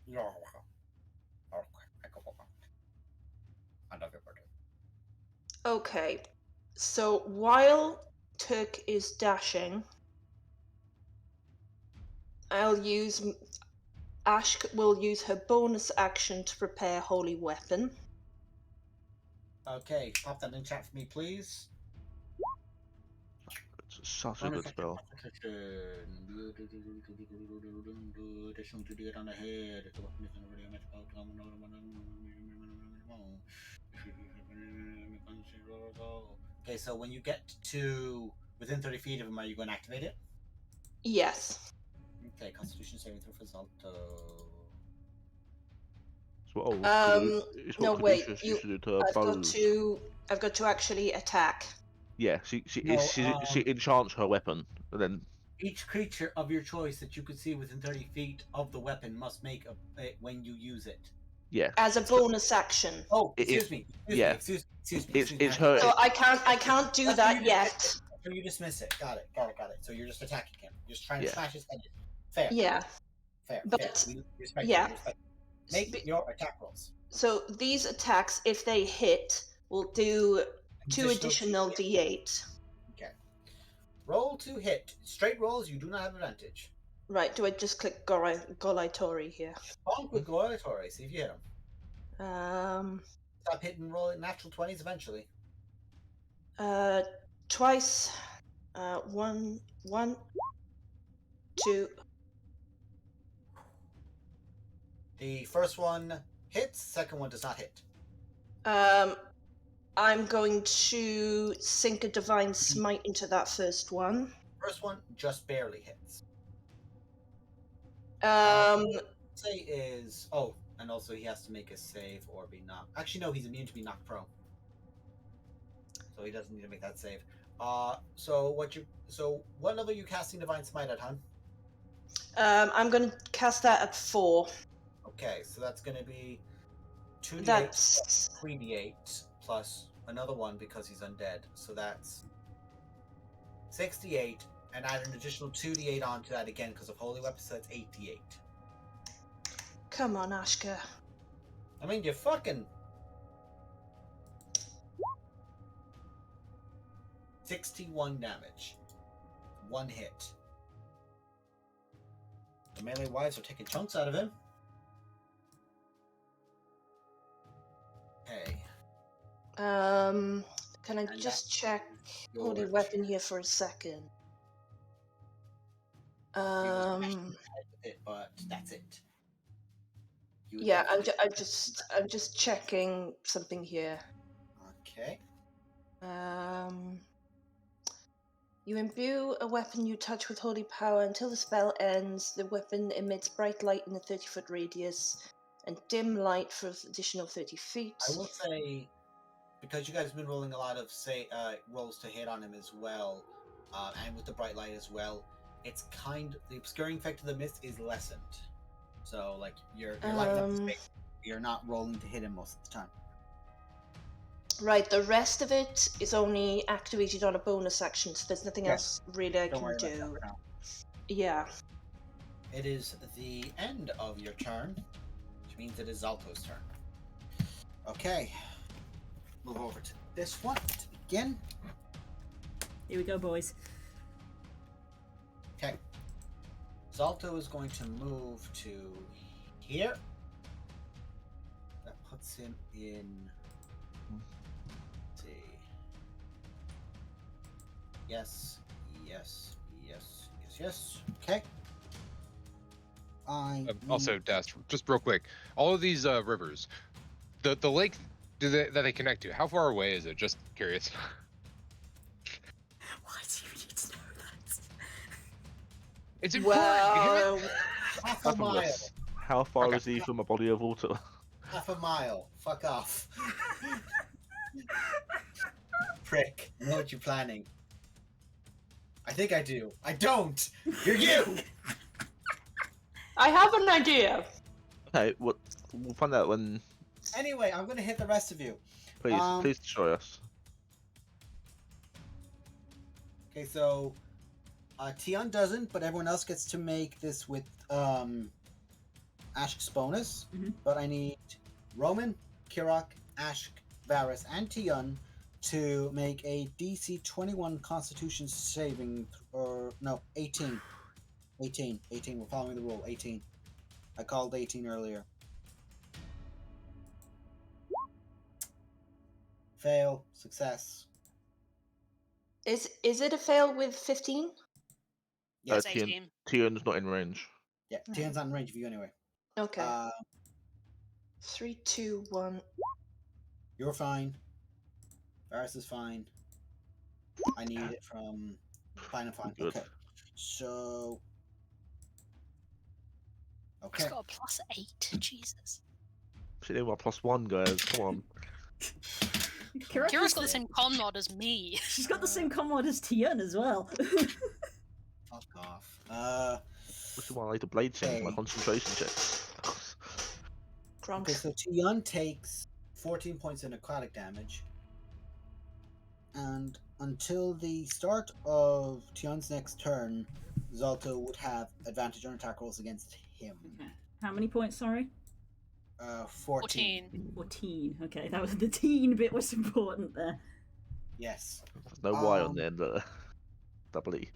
You're welcome. I love your birthday. Okay. So while Turk is dashing, Ash will use her bonus action to prepare Holy Weapon. Okay, pop that in chat for me, please. It's such a good spell. Additional to do it on the head. If the weapon is already a magical Okay, so when you get to within 30 feet of him, are you going to activate it? Yes. Okay, Constitution saving throw for Zalto. It's what old it's no, what wait, Caduceus used to do to her I've bows. got to actually attack. Yeah, she No, enchants her weapon, and then each creature of your choice that you could see within 30 feet of the weapon must make when you use it. yeah. As a bonus action. Oh, excuse me. Excuse me. It's her. So I can't do that yet. So you dismiss it. Got it. So you're just attacking him. You're just trying to smash his head in. Fair. Yeah. Fair. But We respect yeah. you. Make your attack rolls. So these attacks, if they hit, will do 2 additional d8. Okay. Roll to hit. Straight rolls, you do not have advantage. Right, do I just click Goliatori here? Bonk with Goliatori. See if you hit him. Um, Stop hitting rolling natural 20s eventually. twice. One, 2. The first one hits, second one does not hit. I'm going to sink a Divine Smite into that first one. First one just barely hits. Say is and also he has to make a save or be knocked. Actually, no, he's immune to be knocked prone, so he doesn't need to make that save. So what level are you casting Divine Smite at, hon? I'm going to cast that at 4. Okay, so that's going to be 2d8 That's 3d8 plus another one because he's undead. So that's 68, and add an additional 2d8 onto that again because of Holy Weapon, so that's 8d8. Come on, Ashka. I mean, you're fucking 61 damage. One hit. The melee wives are taking chunks out of him. Okay. Can I And just check your holy turn. weapon here for a second? You will smash him in the head with it, but that's it. You would Yeah, like I'm to- I'm just checking something here. Okay. You imbue a weapon you touch with holy power until the spell ends. The weapon emits bright light in a 30-foot radius and dim light for an additional 30 feet. I will say, because you guys have been rolling a lot of rolls to hit on him as well, and with the bright light as well, it's the obscuring effect of the mist is lessened. So like you're lighting up the space, you're not rolling to hit him most of the time. Right, the rest of it is only activated on a bonus action, so there's nothing else really I Don't can worry about that do. for now. Yeah. It is the end of your turn, which means it is Zalto's turn. Okay. Move over to this one to begin. Here we go, boys. Okay. Zalto is going to move to here. That puts him in. Let's see. Yes. Okay. Also, Dast, just real quick, all of these rivers, the lake that they connect to, how far away is it? Just curious. Why do you need to know that? It's important. Well, half a mile. Fathomless. How far Okay. is he from a body of water? Half a mile. Fuck off. Prick. I know what you're planning. I think I do. I don't! You're you! I have an idea. Okay, we'll find out when. Anyway, I'm gonna hit the rest of you. Please, please destroy us. Okay, so Tion doesn't, but everyone else gets to make this with Ashk's bonus. Mhm. But I need Roman, Kirok, Ashk, Varus, and Tion to make a DC 21 Constitution saving, or no, 18. 18. We're following the rule. 18. I called 18 earlier. Fail. Success. Is it a fail with 15? Yes. It's 18. Tion's not in range. Yeah. Tion's not in range of you anyway. Okay. 3, 2, 1. You're fine. Varus is fine. I need it from fine. Good. Okay. So. He's Okay. got a +8. Jesus. She did my +1, guys. Come on. Kira's got the same con mod as me. She's got the same con mod as Tion as well. Fuck off. Which is why I like to blade change my Okay. concentration checks. Drunk. Okay, so Tion takes 14 points of necrotic damage. And until the start of Tion's next turn, Zalto would have advantage on attack rolls against him. How many points, sorry? 14. 14. Okay, that was the teen bit was important there. Yes. There's no Y on the end of double E.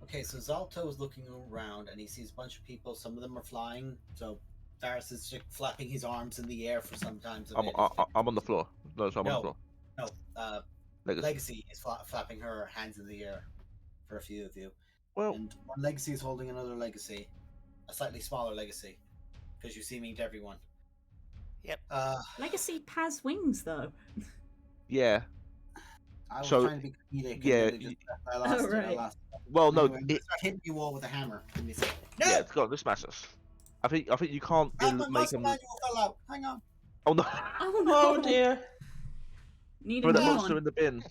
Okay, so Zalto is looking around and he sees a bunch of people. Some of them are flying. So Varus is just flapping his arms in the air for some times. I'm on the floor. No, so I'm on the floor. No, Legacy is flapping her hands in the air for a few of you. Well, And one Legacy is holding another Legacy. A slightly smaller Legacy. Because you see me to everyone. Yep. Legacy has wings, though. yeah. I was So, trying to be comedic. yeah, And then I lost it. I right. lost it. Well, no, Anyway, I'm gonna start hitting you all with a hammer. And you say, no! yeah, go on, let's smash us. I think you can't My make muscle them. manual fell out. Hang on. Oh no! Oh no! Oh dear. Need a Throw that new monster one. in the bin.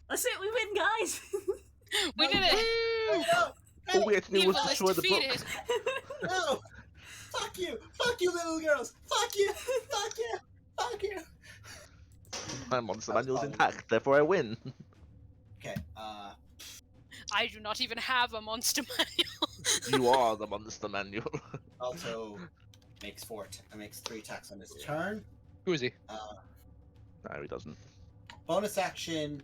That's it, we win, guys! We did it! All we had to do was Evil is destroy the book. defeated. No! Fuck you! Fuck you, little girls! Fuck you! Fuck you! Fuck you! My monster That was manual's fine. intact, therefore I win. Okay, I do not even have a monster manual. You are the monster manual. also makes 3 attacks on his turn. Who is he? No, he doesn't. bonus action,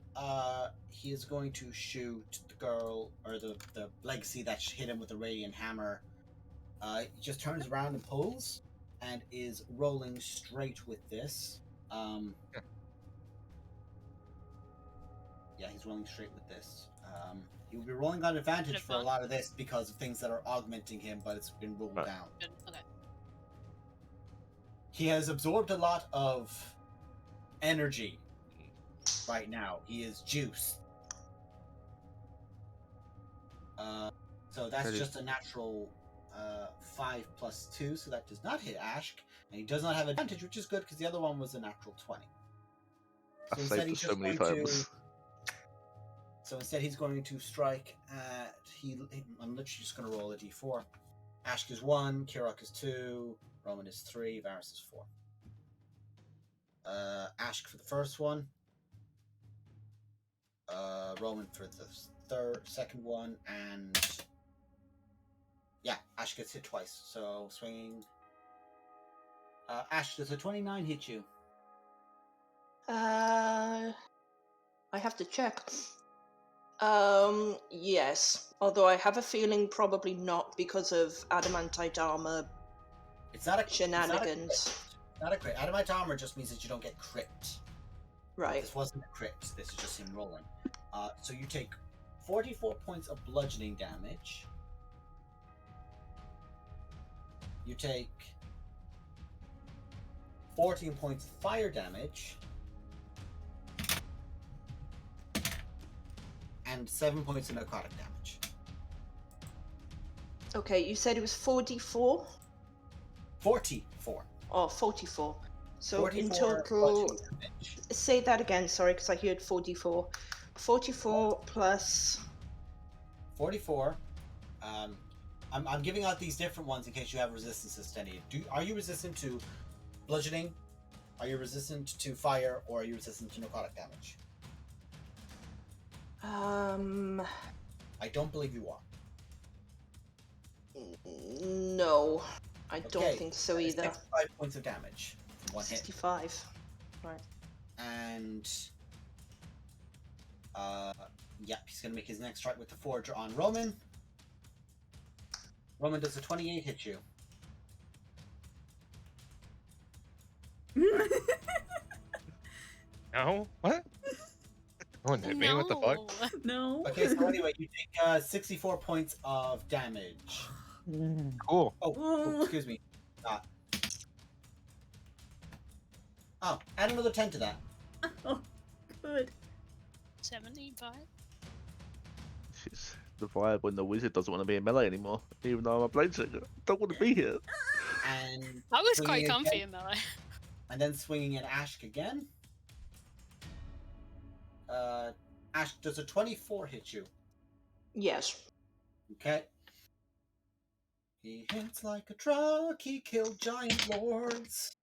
he is going to shoot the girl, or the legacy that hit him with the radiant hammer. He just turns around and pulls, and is rolling straight with this. Yeah, he's rolling straight with this. He will be rolling on advantage for a lot of this because of things that are augmenting him, but it's been rolled down. Okay. He has absorbed a lot of energy right now. He is juiced. So that's just a natural 5 plus 2, so that does not hit Ashk. And he does not have advantage, which is good because the other one was a natural 20. I saved us so many times. So instead, he's going to strike at. I'm literally just going to roll a d4. Ashk is 1, Kirok is 2, Roman is 3, Varus is 4. Ashk for the first one. Roman for the second one, and yeah, Ash gets hit twice. So swinging. Ash, does a 29 hit you? I have to check. Yes. Although I have a feeling probably not because of adamantite armor. It's not a shenanigans. It's not a crit. Adamantite armor just means that you don't get crit. Right. This wasn't a crit. This is just him rolling. So you take 44 points of bludgeoning damage. You take 14 points of fire damage. And 7 points of necrotic damage. Okay, you said it was 4d4? 44. Oh, 44. So 44 in total, say that again, sorry, because I heard 4d4. 44 plus... 44. I'm giving out these different ones in case you have resistances to any. Are you resistant to bludgeoning? Are you resistant to fire? Or are you resistant to necrotic damage? I don't believe you are. No, I don't think so either. 65 points of damage. One 65. Hit. Right. And yep, he's gonna make his next strike with the Forger on Roman. Roman, does a 28 hit you? No? What? No one hit me. What the fuck? No. Okay, so anyway, you take 64 points of damage. Cool. Oh, excuse me. Oh, add another 10 to that. Oh, good. 75. It's the vibe when the wizard doesn't want to be in melee anymore, even though I'm a blade singer. Don't want to be here. And I was quite swinging comfy again. in melee. And then swinging at Ashk again. Ashk, does a 24 hit you? Yes. Okay. He hits like a truck, he killed giant lords.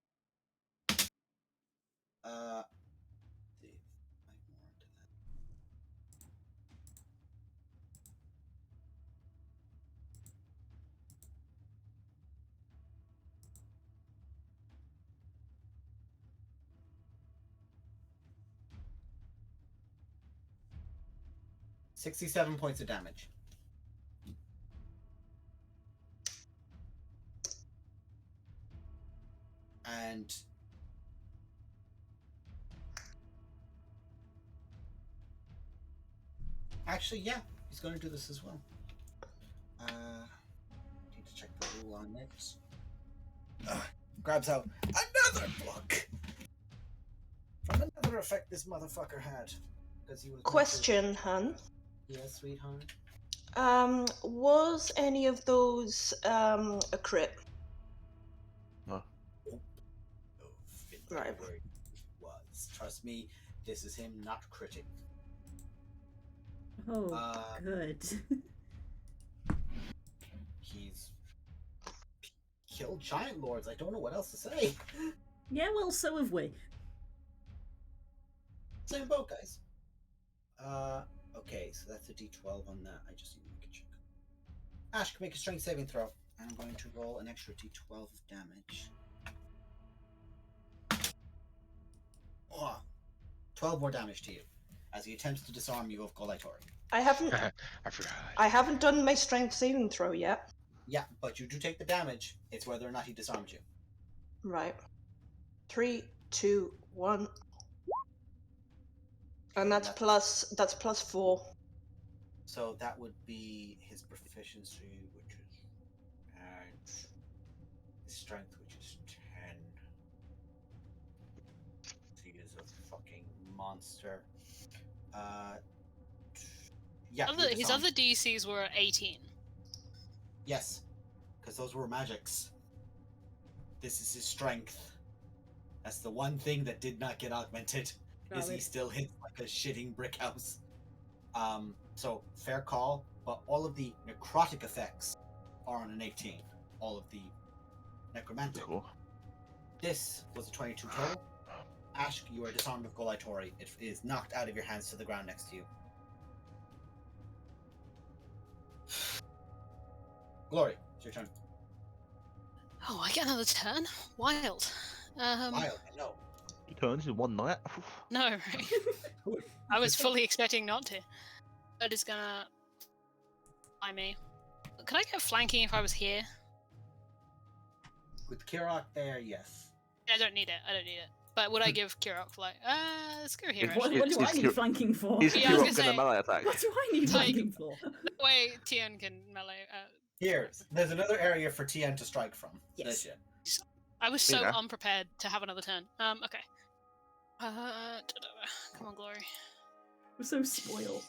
$67 points of damage. And actually, yeah, he's going to do this as well. Need to check the rule on it. Grabs out another book from another effect this motherfucker had. Because he was Question, hun. Yes, sweetheart. Was any of those a crit? No. Right. Was. Trust me, this is him not critting. Oh, good. He's killed giant lords. I don't know what else to say. Yeah, well, so have we. Same boat, guys. Okay, so that's a d12 on that. I just need to make a check. Ash, make a strength saving throw. And I'm going to roll an extra d12 of damage. Oh, 12 more damage to you as he attempts to disarm you of Golitori. I haven't. I forgot. I haven't done my strength saving throw yet. Yeah, but you do take the damage. It's whether or not he disarms you. Right. 3, 2, 1. And that's plus 4. So that would be his proficiency, which is his strength, which is 10. He is a fucking monster. Yeah. His other DCs were 18. Yes, because those were magics. This is his strength. That's the one thing that did not get augmented. Is he still hits like a shitting brick house. So fair call, but all of the necrotic effects are on an 18. All of the necromantic. Cool. This was a 22 total. Ash, you are disarmed of Golitori. It is knocked out of your hands to the ground next to you. Glory, it's your turn. Oh, I get another turn? Wild. Wild, I know. He turns in one night. No, right? I was fully expecting not to. That is gonna fly me. Could I get flanking if I was here? With Kirok there, yes. I don't need it. But would I give Kirok like, let's go here. What, Actually. what do I Is need Kir- flanking for? Is Yeah, I was Kirok gonna gonna say- melee attack? What do I need Like- flanking for? That way Tien can melee. There's another area for Tien to strike from. Yes. This shit. I was so Yeah. unprepared to have another turn. Okay. Come on, Glory. We're so spoiled.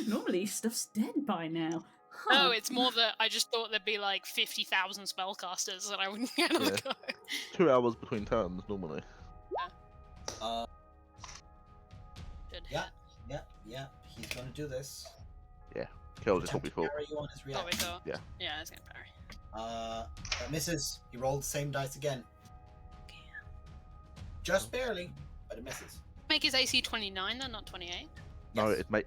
Normally, stuff's dead by now. No, it's more that I just thought there'd be like 50,000 spellcasters and I wouldn't get another Yeah. go. 2 hours between turns normally. Good Yeah. hit. Yeah. He's gonna do this. Killed his Attempt hobby to fault. parry you on his Oh, wait, reaction. go. Yeah. Yeah, it's gonna parry. That misses. He rolled the same dice again. Just barely, but it misses. Make his AC 29 then, not 28. No, Yes. it mate.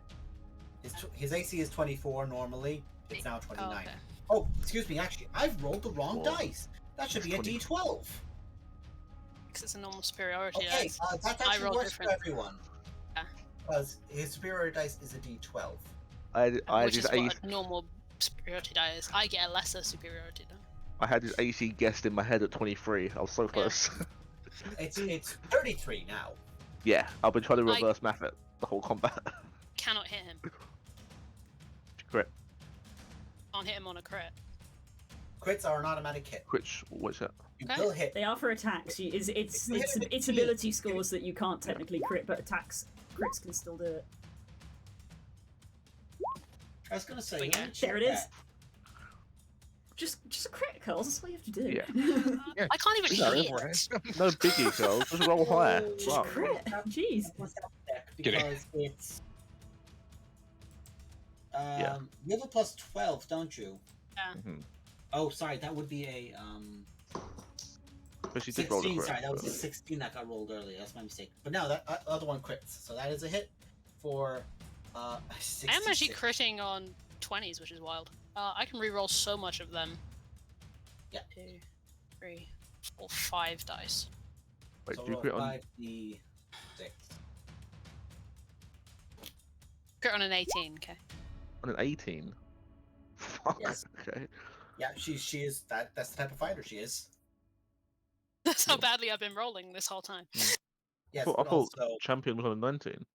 His AC is 24 normally. It's now 29. okay. Oh, excuse me. Actually, I've rolled the wrong Whoa. dice. That should be a 20. D12. Because it's a normal superiority Okay, dice. that I actually rolled works for different. everyone. Yeah. Because his superior dice is a D12. I had Which his is AC. what a normal superiority die is. I get a lesser superiority die. I had his AC guessed in my head at 23. I was so close. It's 33 now. Yeah, I've been trying to I- reverse math it the whole combat. Cannot hit him. Crit. Can't hit him on a crit. Crits are an automatic hit. What's that? You Okay. will hit. They are for attacks. It's You hit him with a ability scores that you can't technically crit, but crits can still do it. I was gonna say. But let yeah, me check there it is. that. Just criticals. That's what you have to do. Yeah. Yeah. I can't even Yeah, hit. right. No biggie, girl. Just roll higher. Oh, Just Wow. crit. Jeez. What's that deck? Kidding. Because it's. Yeah. You have a plus 12, don't you? Mhm. Oh, sorry, that would be a But she did roll the 16. crit. Sorry, that was a but- 16 that got rolled earlier. That's my mistake. But no, that other one crits. So that is a hit for 66. I am actually critting on 20s, which is wild. I can reroll so much of them. Yeah. 2, 3, 4, 5 dice. Wait, So do you roll crit on 5d6. Crit on an 18, okay. an 18? Fuck. Yes. Okay. Yeah, she is that's the type of fighter she is. That's how badly I've been rolling this whole time. Yes, I but thought also champion was on a 19.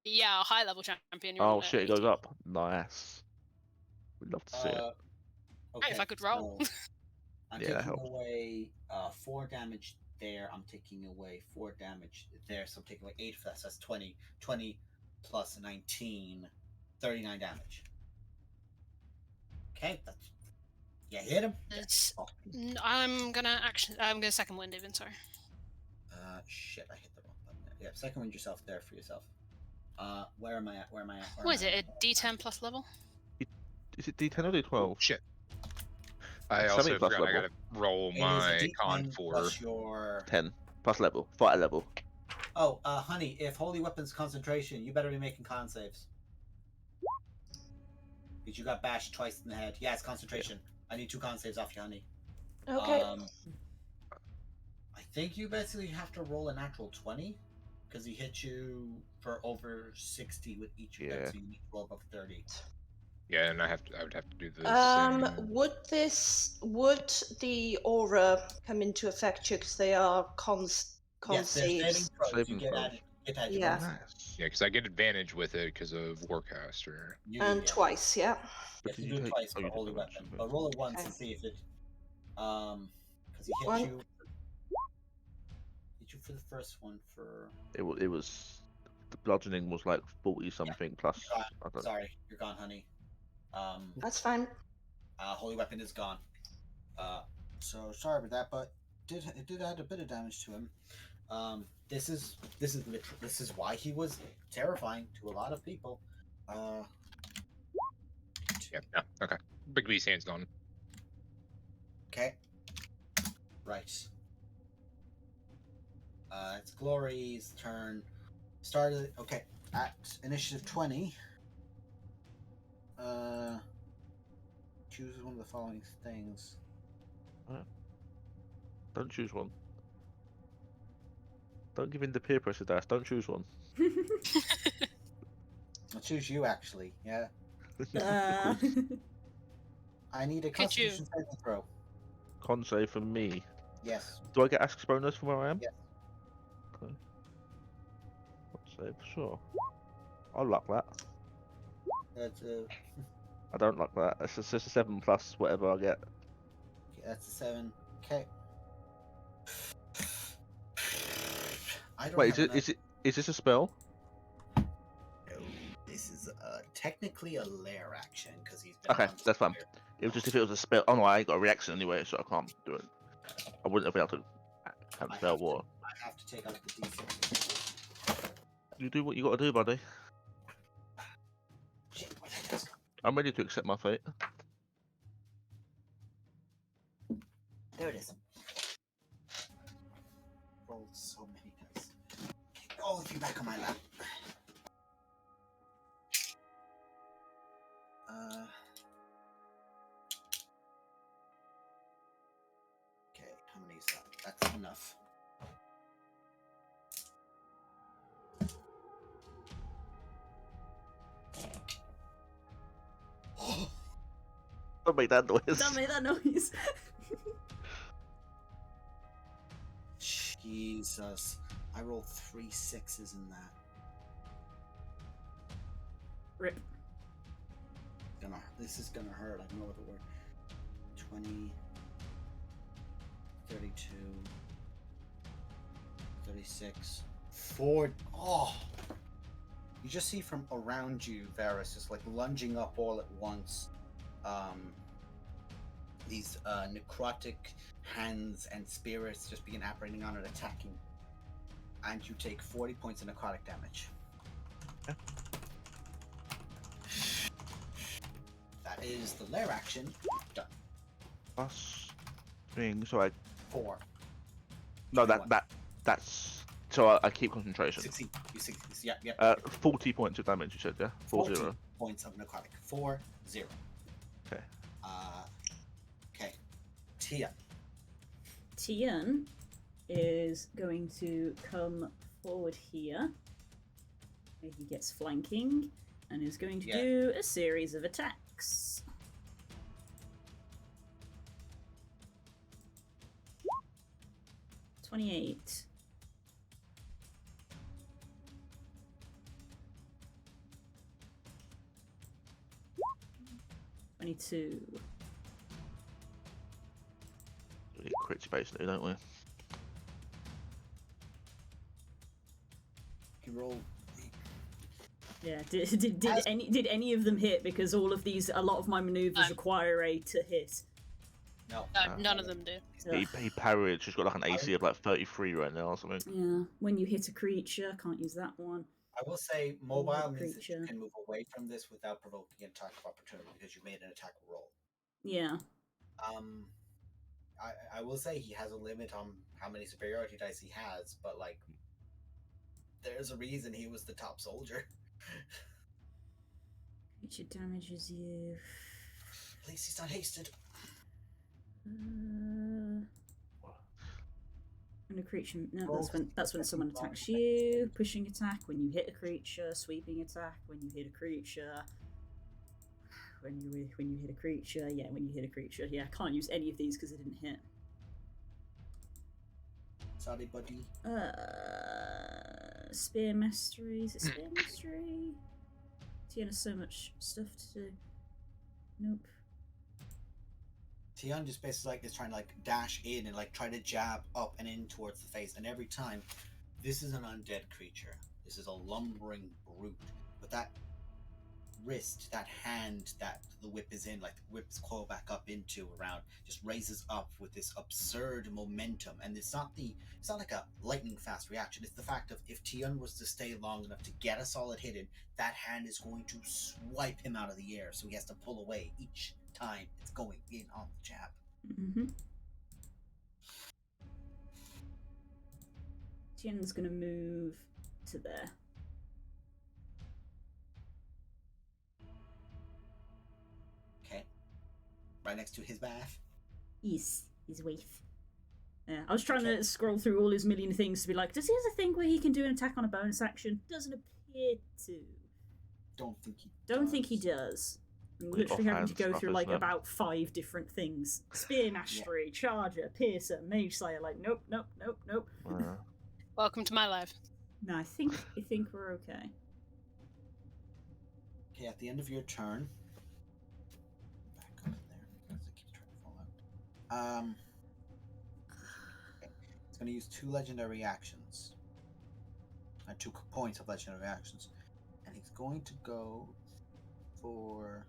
Yeah, a high level champion. You're Oh on shit, it goes 18. up. Nice. We'd love to see it. okay, if I could roll. so I'm Yeah, that taking helps. away 4 damage there. I'm taking away 4 damage there. So I'm taking away 8 for that. So that's 20. 20 plus 19, 39 damage. Okay, that's hit him. It's, Oh, I'm gonna second wind even, sorry. shit, I hit the wrong button. Yeah, second wind yourself there for yourself. Where am I at? What is it, a D10 plus level? Is it D10 or D12? Oh shit. I It's also 70 plus forgot I level. gotta roll It is a my D10 con 4. plus your 10. Plus level. Fighter level. Oh, honey, if holy weapons concentration, you better be making con saves. Because you got bashed twice in the head. Yeah, it's concentration. I need 2 con saves off you, honey. Okay. I think you basically have to roll a natural 20. because he hit you for over 60 with each effect, Yeah. so you need to roll above 30. Yeah, and I would have to do the same. Would the aura come into effect here because they are con Yes, they're saving saves? throws. You Saving get throws. added. Get added Yeah. bonus. Nice. Yeah, because I get advantage with it because of Warcaster. And Yeah. twice, yeah. You But have to did do you it take? twice Oh, for you did holy that weapon, once, but roll it once Okay. and see if it, because he hit One. you. Hit you for the first one for. It was the bludgeoning was like 40 something plus. You're gone. I don't. Sorry, you're gone, honey. That's fine. Holy weapon is gone. So sorry about that, but it did add a bit of damage to him. This is why he was terrifying to a lot of people. Yeah, no, okay. Big B's hand's gone. Okay. Right. It's Glory's turn. Started. Okay. At initiative 20. Choose one of the following things. Don't choose one. Don't give in to peer pressure, Dash. Don't choose one. I'll choose you, actually. Yeah. I need a Could you? Constitution saving throw. Con save for me. Yes. Do I get Ask's bonus from where I am? Yes. Okay. Con save, sure. I'll luck that. That's I don't luck that. It's just a 7 plus whatever I get. that's a 7. Okay. I don't Wait, have enough. is this a spell? No, this is technically a lair action because he's been. Okay, done that's fine. lair. It was just if it was a spell. Oh no, I ain't got a reaction anyway, so I can't do it. I wouldn't have been able to have I spell have to- war. I have to take out the d6. You do what you got to do, buddy. Shit, where'd that dice go? I'm ready to accept my fate. There it is. Rolled so many dice. Okay, all of you back on my lap. Okay, how many is that? That's enough. Don't make that noise. Don't make that noise. Jesus. I rolled 3 6s in that. Rip. This is gonna hurt. I know what the word. 20, 32, 36, 4. Oh! You just see from around you, Varus, just like lunging up all at once. These necrotic hands and spirits just begin operating on it, attacking. And you take 40 points of necrotic damage. Okay. That is the lair action. Done. Plus thing. So I 4. no 21. that's so I keep concentration. Succeed. You succeed. Yeah. 40 points of damage. You said, yeah. 40 40. points of necrotic. 4-0. Okay. Okay. Tia. Tian is going to come forward here. He gets flanking and is going to Yeah. do a series of attacks. $28. $22. We crit basically, don't we? He rolled. Yeah, did any of them hit? Because all of these, a lot of my maneuvers No. require a to hit. No. No, none of them do. He parried. She's got like an AC of like 33 right now or something. Yeah, when you hit a creature, can't use that one. I will say mobile Another means that you creature. can move away from this without provoking an attack of opportunity because you made an attack roll. Yeah. I will say he has a limit on how many superiority dice he has, but like, there's a reason he was the top soldier. Creature damages you. At least he's not hasted. When a creature, no, Roll that's when someone attacks you. Pushing attack when you hit a creature. Sweeping attack when you hit a creature. When you hit a creature, yeah. When you hit a creature, yeah. Can't use any of these because it didn't hit. Sorry, buddy. Spear mastery. Is it spear mastery? Tiana has so much stuff to do. Nope. Tian just basically like is trying to like dash in and like try to jab up and in towards the face, and every time, this is an undead creature. This is a lumbering brute. But that wrist, that hand that the whip is in, like the whip's coil back up into around, just raises up with this absurd momentum. And it's not like a lightning fast reaction. It's the fact of if Tian was to stay long enough to get a solid hit in, that hand is going to swipe him out of the air, so he has to pull away each time it's going in on the jab. Mm-hmm. Tian's gonna move to there. Okay. Right next to his bath. Yes, his wife. Yeah, I was trying to scroll through all his million things to be like, does he have a thing where he can do an attack on a bonus action? Doesn't appear to. Don't think he does. I'm literally having to go stuff, through like isn't it? about 5 different things. Spear mastery, charger, piercer, mage slayer, like nope. Welcome to my life. No, I think we're okay. Okay, at the end of your turn. Back up in there because it keeps trying to fall out. Okay. It's going to use 2 legendary actions. 2 points of legendary actions. And he's going to go for.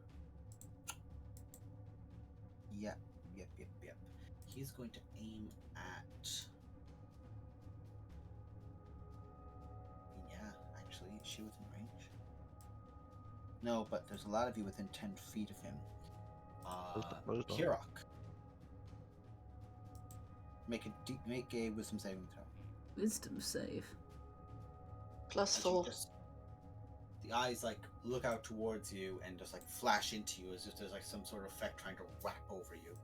Yep. He's going to aim at. Yeah, actually, is she within range? No, but there's a lot of you within 10 feet of him. Those not. Kirok. Make a wisdom saving throw. Wisdom save. Plus As you 4. the eyes like look out towards you and just like flash into you as if there's like some sort of effect trying to wrap over you.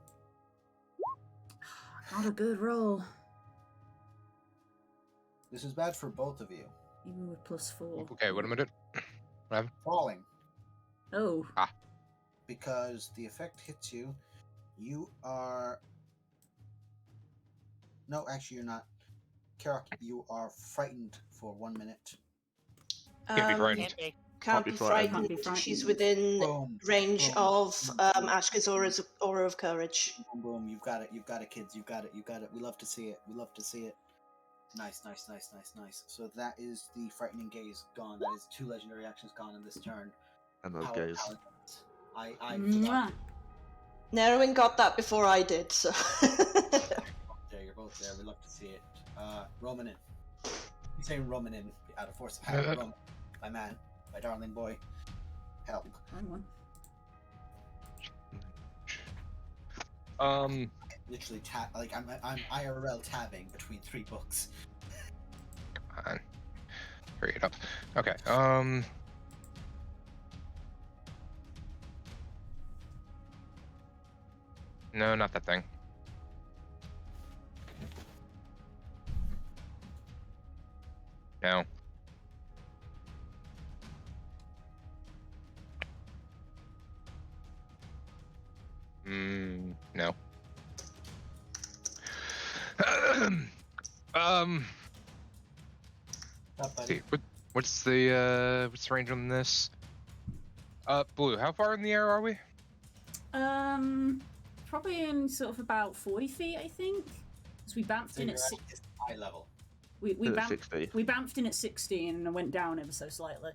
Not a good roll. This is bad for both of you. Even with +4. Okay, what am I doing? What happened? Falling. Oh. Because the effect hits you, you are. No, actually, you're not. Kirok, you are frightened for 1 minute. Can't be frightened. Can't be. Can't be frightened. Can't be frightened. She's within Boom. range Boom. of Boom. Ashka's aura of courage. Boom, boom. You've got it, kids. You've got it. We love to see it. Nice. So that is the frightening gaze gone. That is 2 legendary actions gone in this turn. And those Power- gaze. power- I Mwah. Narrowing got that before I did, so. There, you're both there. We love to see it. Romanin. I'm saying Romanin out of force of habit. Roman, my man, my darling boy. Help. Wrong one. Literally I'm IRL tabbing between 3 books. Come on. Hurry it up. Okay. No, not that thing. No. No. Up, buddy. See, what's the range on this? Blue, how far in the air are we? Probably in sort of about 40 feet, I think. Because we bounced So in you're at at his eye level. we At 60. bounced in at 60 and I went down ever so slightly.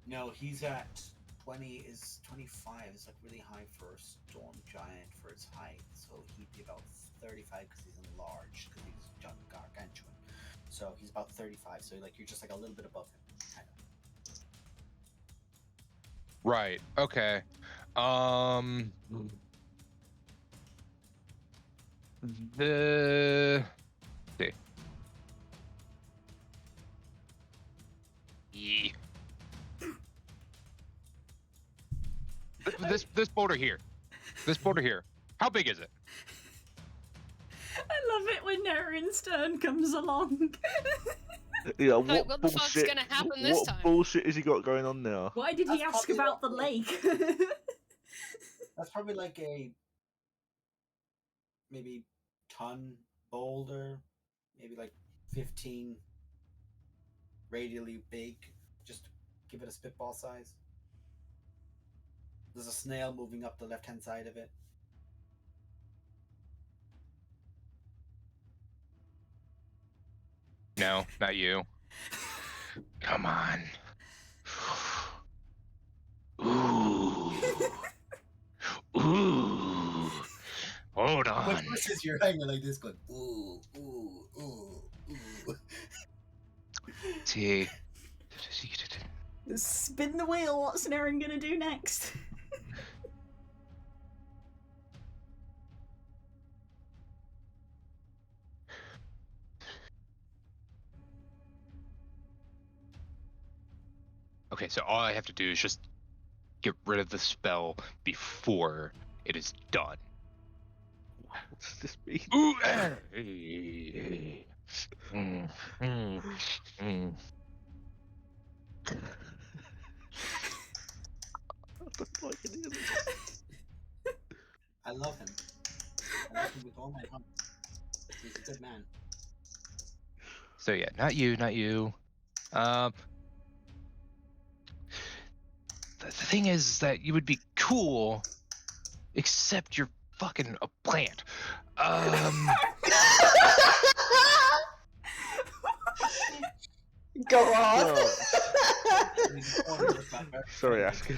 No, he's at 20 is 25 is like really high for a storm giant for its height. So he'd be about 35 because he's enlarged because he's gargantuan. So he's about 35. So like you're just like a little bit above him, kind of. Right. Okay. The. See. Yeah. This border here. This border here. How big is it? I love it when Legendary's turn comes along. Yeah, Like, what what the fuck's bullshit? gonna happen this What time? bullshit has he got going on now? Why did he That's ask probably about the like- lake? That's probably like a maybe ton boulder, maybe like 15 radially big. Just give it a spitball size. There's a snail moving up the left-hand side of it. No, not you. Come on. Ooh. Ooh. Hold But on. versus you're hanging like this, going ooh, ooh, ooh, ooh. See. Spin the wheel. What's Naren gonna do next? Okay, so all I have to do is just get rid of the spell before it is done. What does this mean? Ooh. I don't like any of this. I love him. I love him with all my heart. He's a good man. So yeah, not you, not you. The thing is that you would be cool, except you're fucking a plant. Go on. Sorry, Ask.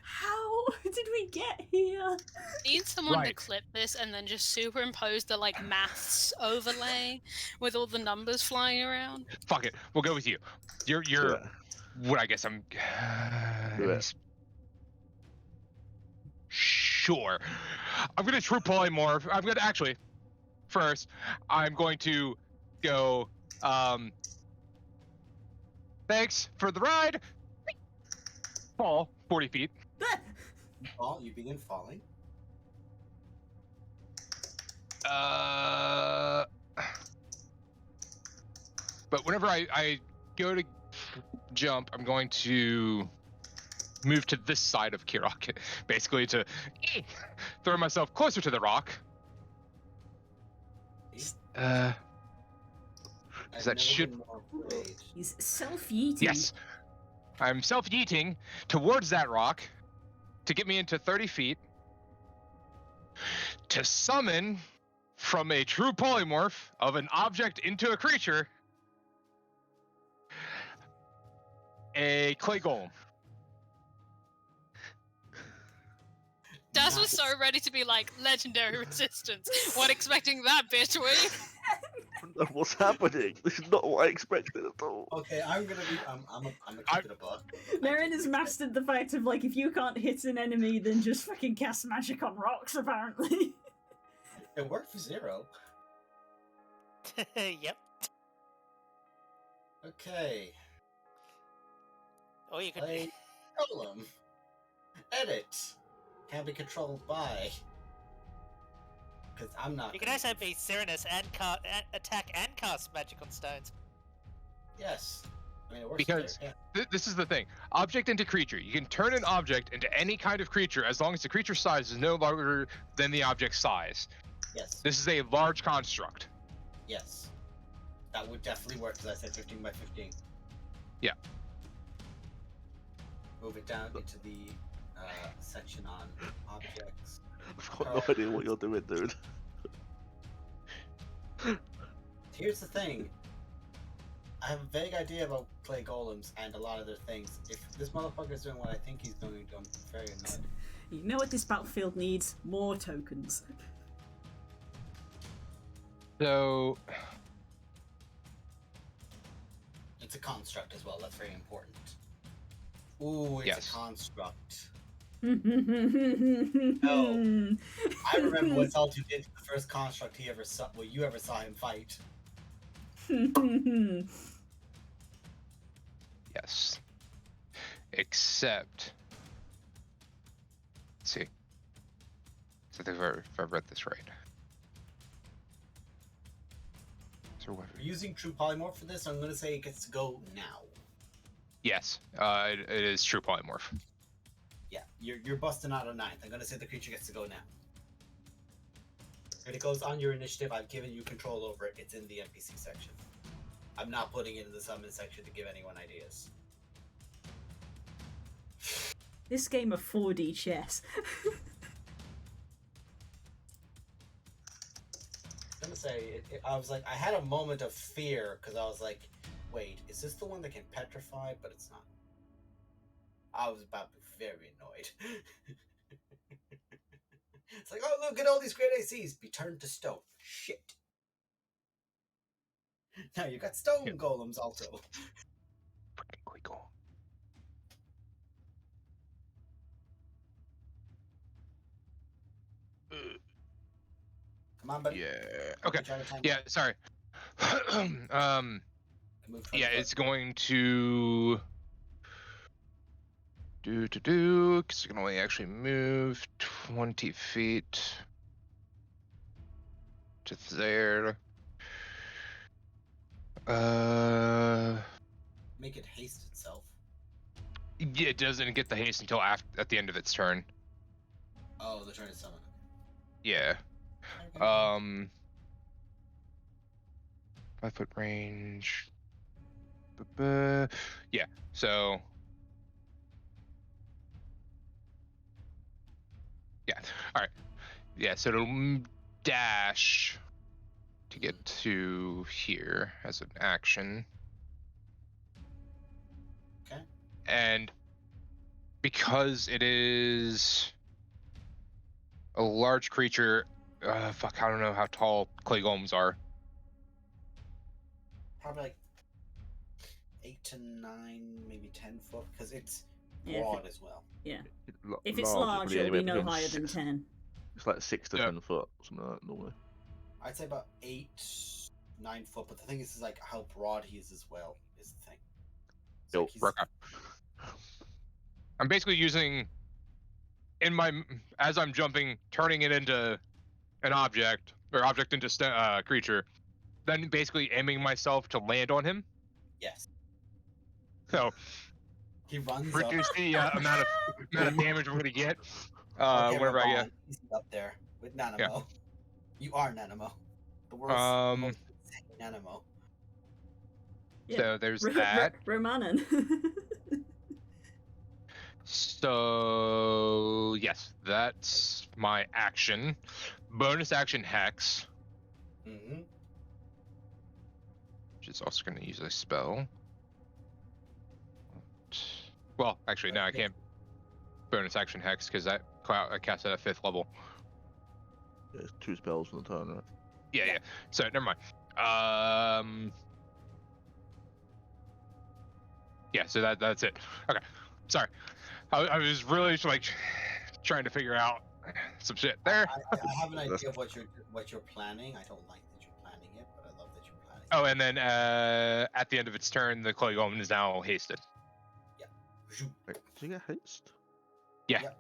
How did we get here? Need someone to Right. clip this and then just superimpose the like maths overlay with all the numbers flying around. Fuck it, we'll go with you. Do You're it. what I guess I'm. Do it. Sure. I'm gonna true polymorph. I'm gonna actually. First, I'm going to go. Thanks for the ride. Fall 40 feet. Fall, you begin falling. But whenever I go to jump, I'm going to move to this side of Kirok, basically to throw myself closer to the rock. I've that never should- been more afraid. He's self-yeeting. Yes. I'm self-yeeting towards that rock to get me into 30 feet to summon from a true polymorph of an object into a creature a clay golem. Daz was so ready to be like legendary resistance. What expecting that bitch, were you? What's happening? This is not what I expected at all. Okay, I'm gonna keep it a buck. Naren has mastered the fact of like if you can't hit an enemy, then just fucking cast magic on rocks. Apparently. It worked for 0. Yep. Okay. Or you could. Play Golem. Edit. Can be controlled by. Because I'm not. You can gonna- also be Cyrinus and attack and cast magic on stones. Yes. I mean, it works Because- there, yeah. This is the thing. Object into creature. You can turn an object into any kind of creature as long as the creature size is no larger than the object size. Yes. This is a large construct. Yes. That would definitely work because I said 15 by 15. Yeah. Move it down into the section on objects. I've got no idea what you're doing, dude. Here's the thing. I have a vague idea about clay golems and a lot of their things. If this motherfucker's doing what I think he's doing, I'm very annoyed. You know what this battlefield needs? More tokens. So It's a construct as well, that's very important. Ooh, it's Yes. a construct. No. I remember what Zalto did to the first construct he ever saw, well, you ever saw him fight. yes. Except let's see. So if I read this right. So what? If you're using true polymorph for this, I'm going to say it gets to go now. Yes, it is true polymorph. Yeah, you're busting out a 9th. I'm going to say the creature gets to go now. And it goes on your initiative. I've given you control over it. It's in the NPC section. I'm not putting it in the summon section to give anyone ideas. This game of 4D chess. I'm gonna say, I was like, I had a moment of fear because I was like, wait, is this the one that can petrify? But it's not. I was about to be very annoyed. It's like, oh, look at all these great ACs. Be turned to stone. Shit. Now you got stone golems also. Freaking cool. Come on, buddy. Yeah. Okay. Try to time Yeah. Sorry. Move 20 Yeah, foot. it's going to because it can only actually move 20 feet to there. Make it haste itself. Yeah, it doesn't get the haste until at the end of its turn. Oh, the turn is summon. Yeah. Okay. 5-foot range. Yeah. So. Yeah. All right. Yeah. So it'll dash to get to here as an action. Okay. And because it is a large creature, fuck, I don't know how tall clay golems are. Probably like 8 to 9, maybe 10 foot, because it's Yeah, broad as well. Yeah. If it's Large, large, really it'll be anywhere no between higher than 6 10. It's like 6 to Yeah. 10 foot, something like that normally. I'd say about 8, 9 foot, but the thing is like how broad he is as well is the thing. It's like he's, I'm basically using as I'm jumping, turning it into an object or object into creature, then basically aiming myself to land on him. yes. So He runs reduce up. the amount of damage I'm gonna get Okay, whenever I get. He's up there with Nanamo. Yeah. You are Nanamo. The world's most insane Nanamo. Yeah. So there's that. Romanen. So yes, that's my action. Bonus action Hex, Mm-hmm. which is also going to use a spell. Well, actually, no, I can't bonus action Hex because I cast it at 5th level. Yeah, it's 2 spells on the turn, right? Yeah. So never mind. Yeah. So that's it. Okay. Sorry. I was really like trying to figure out some shit there. I have an idea of what you're planning. I don't like that you're planning it, but I love that you're planning it. Oh, and then at the end of its turn, the clay golem is now hasted. Wait, do you get haste? Yeah. Yep.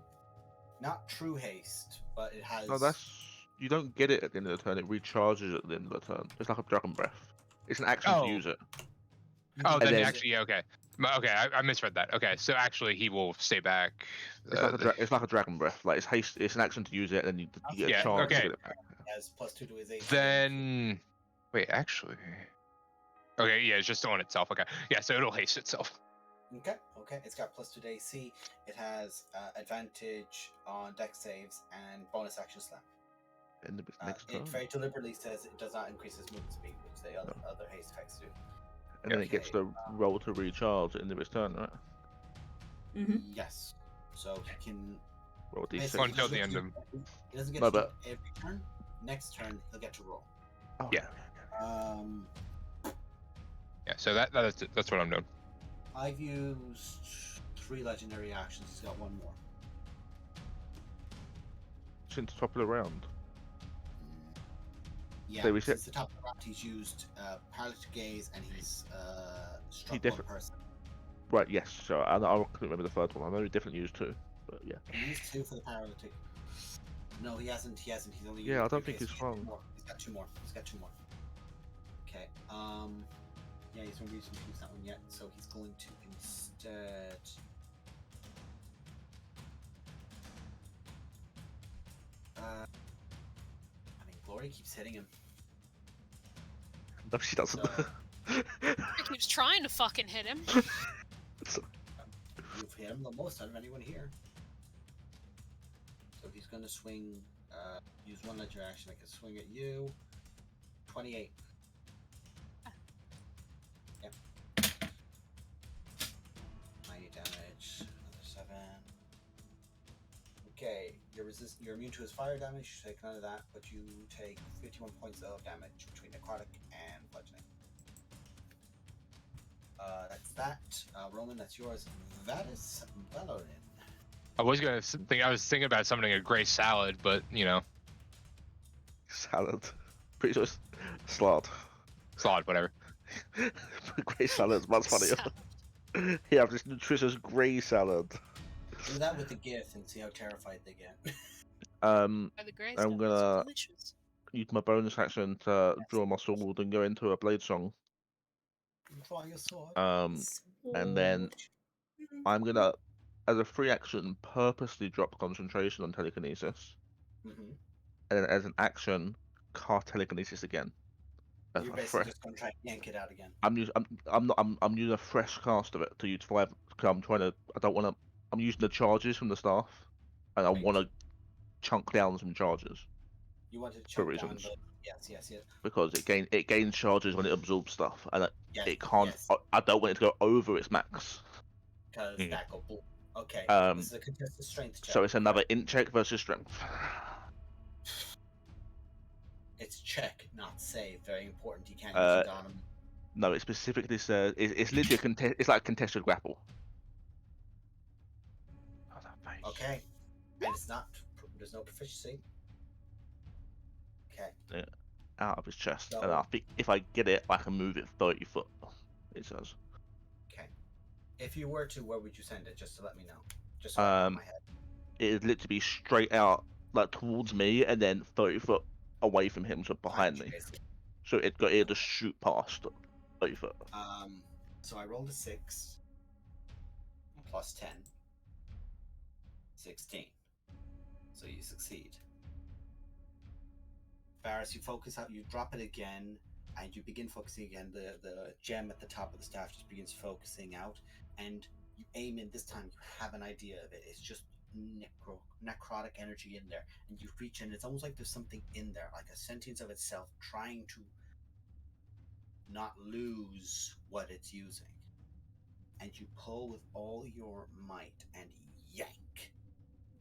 Not true haste, but it has. No, you don't get it at the end of the turn. It recharges at the end of the turn. It's like a dragon breath. It's an action to use it. Oh, then then- actually, okay. Okay, I misread that. Okay, so actually, he will stay back. It's like a dragon breath. Like it's haste. It's an action to use it, and then you get a chance okay. to get it back. He has +2 to his AC. Then, wait, actually, okay, yeah, it's just on itself. Okay, yeah, so it'll haste itself. Okay. It's got +2 to AC. It has advantage on dex saves and bonus action slam. In the next turn. It very deliberately says it does not increase its movement speed, which the other haste effects do. And then it gets the roll to recharge at the end of its turn, right? Mm-hmm. Yes. So he can Roll a basically, d6. Until the end of. He doesn't get No, to do but- it every turn. Next turn he'll get to roll. Oh, Yeah. Yeah, so that's what I'm doing. I've used 3 legendary actions. He's got 1 more. Since the top of the round. Yeah, So we since said- the top of the round, he's used Paralytic Gaze and he's struck He one person. Right, yes. So I couldn't remember the third one. I know he definitely used 2, but yeah. He used 2 for the Paralytic. No, he hasn't. He hasn't. He's only. Yeah, I don't think okay, he's so sprung. He's got two more. He's got two more. Okay. Yeah, he's not reason to use that one yet, so he's going to instead. I mean, Glory keeps hitting him. No, she doesn't. So, He keeps trying to fucking hit him. you've hit him the most out of anyone here. So he's going to swing. Use one ledger action. I can swing at you. 28. Yep. 90 damage. Another 7. Okay, you're immune to his fire damage. You take none of that, but you take 51 points of damage between necrotic and bludgeoning. That's that. Roman, that's yours. That is Valorant. I was thinking about summoning a gray salad, but you know, Salad. Pretty sure it's salad. salad, whatever. Grey salad's much funnier. Salad. Yeah, I've this nutritious grey salad. Do that with the gift and see how terrified they get. By the grace I'm of gonna it's delicious. use my bonus action to draw my sword and go into a blade song. Draw your sword. And then I'm gonna, as a free action, purposely drop concentration on telekinesis, Mm-hmm. and then as an action, cast telekinesis again. As You're a basically fresh. just going to try and yank it out again. I'm using a fresh cast of it to use 5. Cause I'm trying to. I don't want to. I'm using the charges from the staff, and I Right. want to chunk down some charges You want to for chunk down reasons. the... Yes. Because it gains charges when it absorbs stuff, and Yes, it can't. yes. I don't want it to go over its max. Because that go boom. Okay, this is a contested strength check. So it's another int check versus strength. It's check, not save. Very important. You can't use it on him. No, it specifically says it's literally a contest. It's like a contested grapple. Oh, that face. Okay. And it's not... There's no proficiency. Okay. Out of his chest, So- and I think if I get it, I can move it 30 foot. It says. Okay. If you were to, where would you send it? Just to let me know. Just so I know in my head. It'd literally be straight out, like towards me, and then 30 foot away from him, so behind me. Basically. So it'd just shoot past 30 foot. So I rolled a 6 plus 10. 16. So you succeed. Varus, you focus out, you drop it again, and you begin focusing again. The gem at the top of the staff just begins focusing out, and you aim in. This time you have an idea of it. It's just necrotic energy in there, and you reach in. It's almost like there's something in there, like a sentience of itself, trying to not lose what it's using. And you pull with all your might and yank,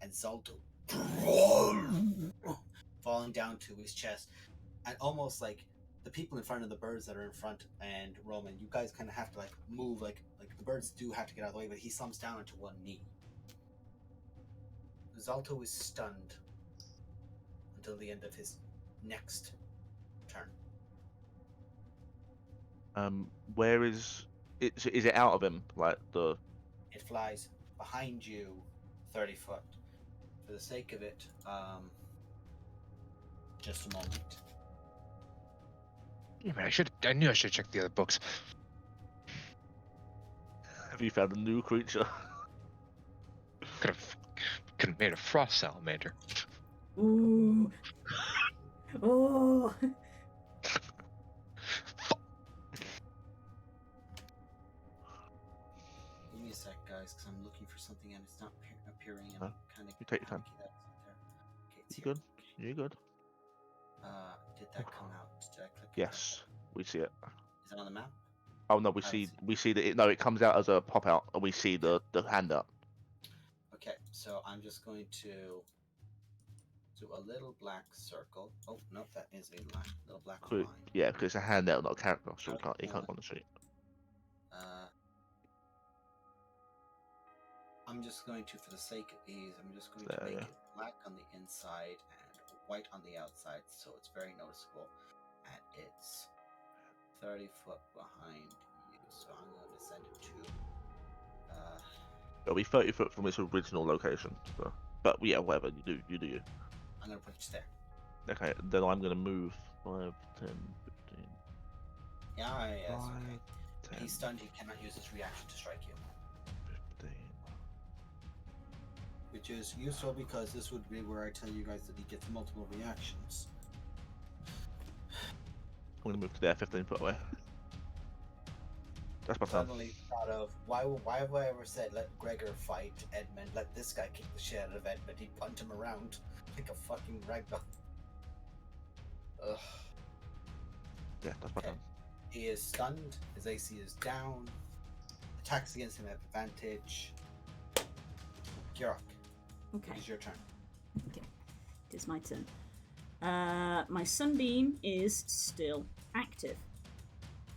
and Zalto falling down to his chest, and almost like the people in front of the birds that are in front and Roman, you guys kind of have to like move, like the birds do have to get out of the way, but he slumps down onto one knee. Zalto is stunned until the end of his next turn. Where is it? Is it out of him? Like the? It flies behind you 30 foot. For the sake of it, just a moment. Yeah, man, I knew I should check the other books. Have you found a new creature? Could have made a frost salamander. Ooh. Oh. Give me a sec, guys, because I'm looking for something and it's not appearing. And Huh? I'm kind of You take your time. Okay, it's You here. good? You good? Did that come out? Did I click it? Yes, we see it. Is it on the map? Oh no, we I see see. that it comes out as a pop out, and we see the hand up. Okay, so I'm just going to do a little black circle. Oh no, that is a little black line. Yeah, because it's a hand out, not a character, so he can't go on the sheet. I'm just going to, for the sake of ease, I'm just going to There, make yeah. it black on the inside and white on the outside, so it's very noticeable. And it's 30 foot behind you, so I'm going to send it to. It'll be 30 foot from its original location. So. But yeah, whatever you do, you. I'm gonna put you there. Okay, then I'm gonna move 5, 10, 15, Yeah, yes, 5, okay. 10, He's stunned. He cannot use his reaction to strike you, 15. which is useful because this would be where I tell you guys that he gets multiple reactions. I'm gonna move to there, 15 foot away. That's my turn. Suddenly thought of why have I ever said let Gregor fight Edmund? Let this guy kick the shit out of Edmund. He'd punt him around like a fucking ragdoll. Ugh. Yeah, that's my Okay. turn. He is stunned. His AC is down. Attacks against him have advantage. Kirok, Okay. it is your turn. Okay. It is my turn. My sunbeam is still active.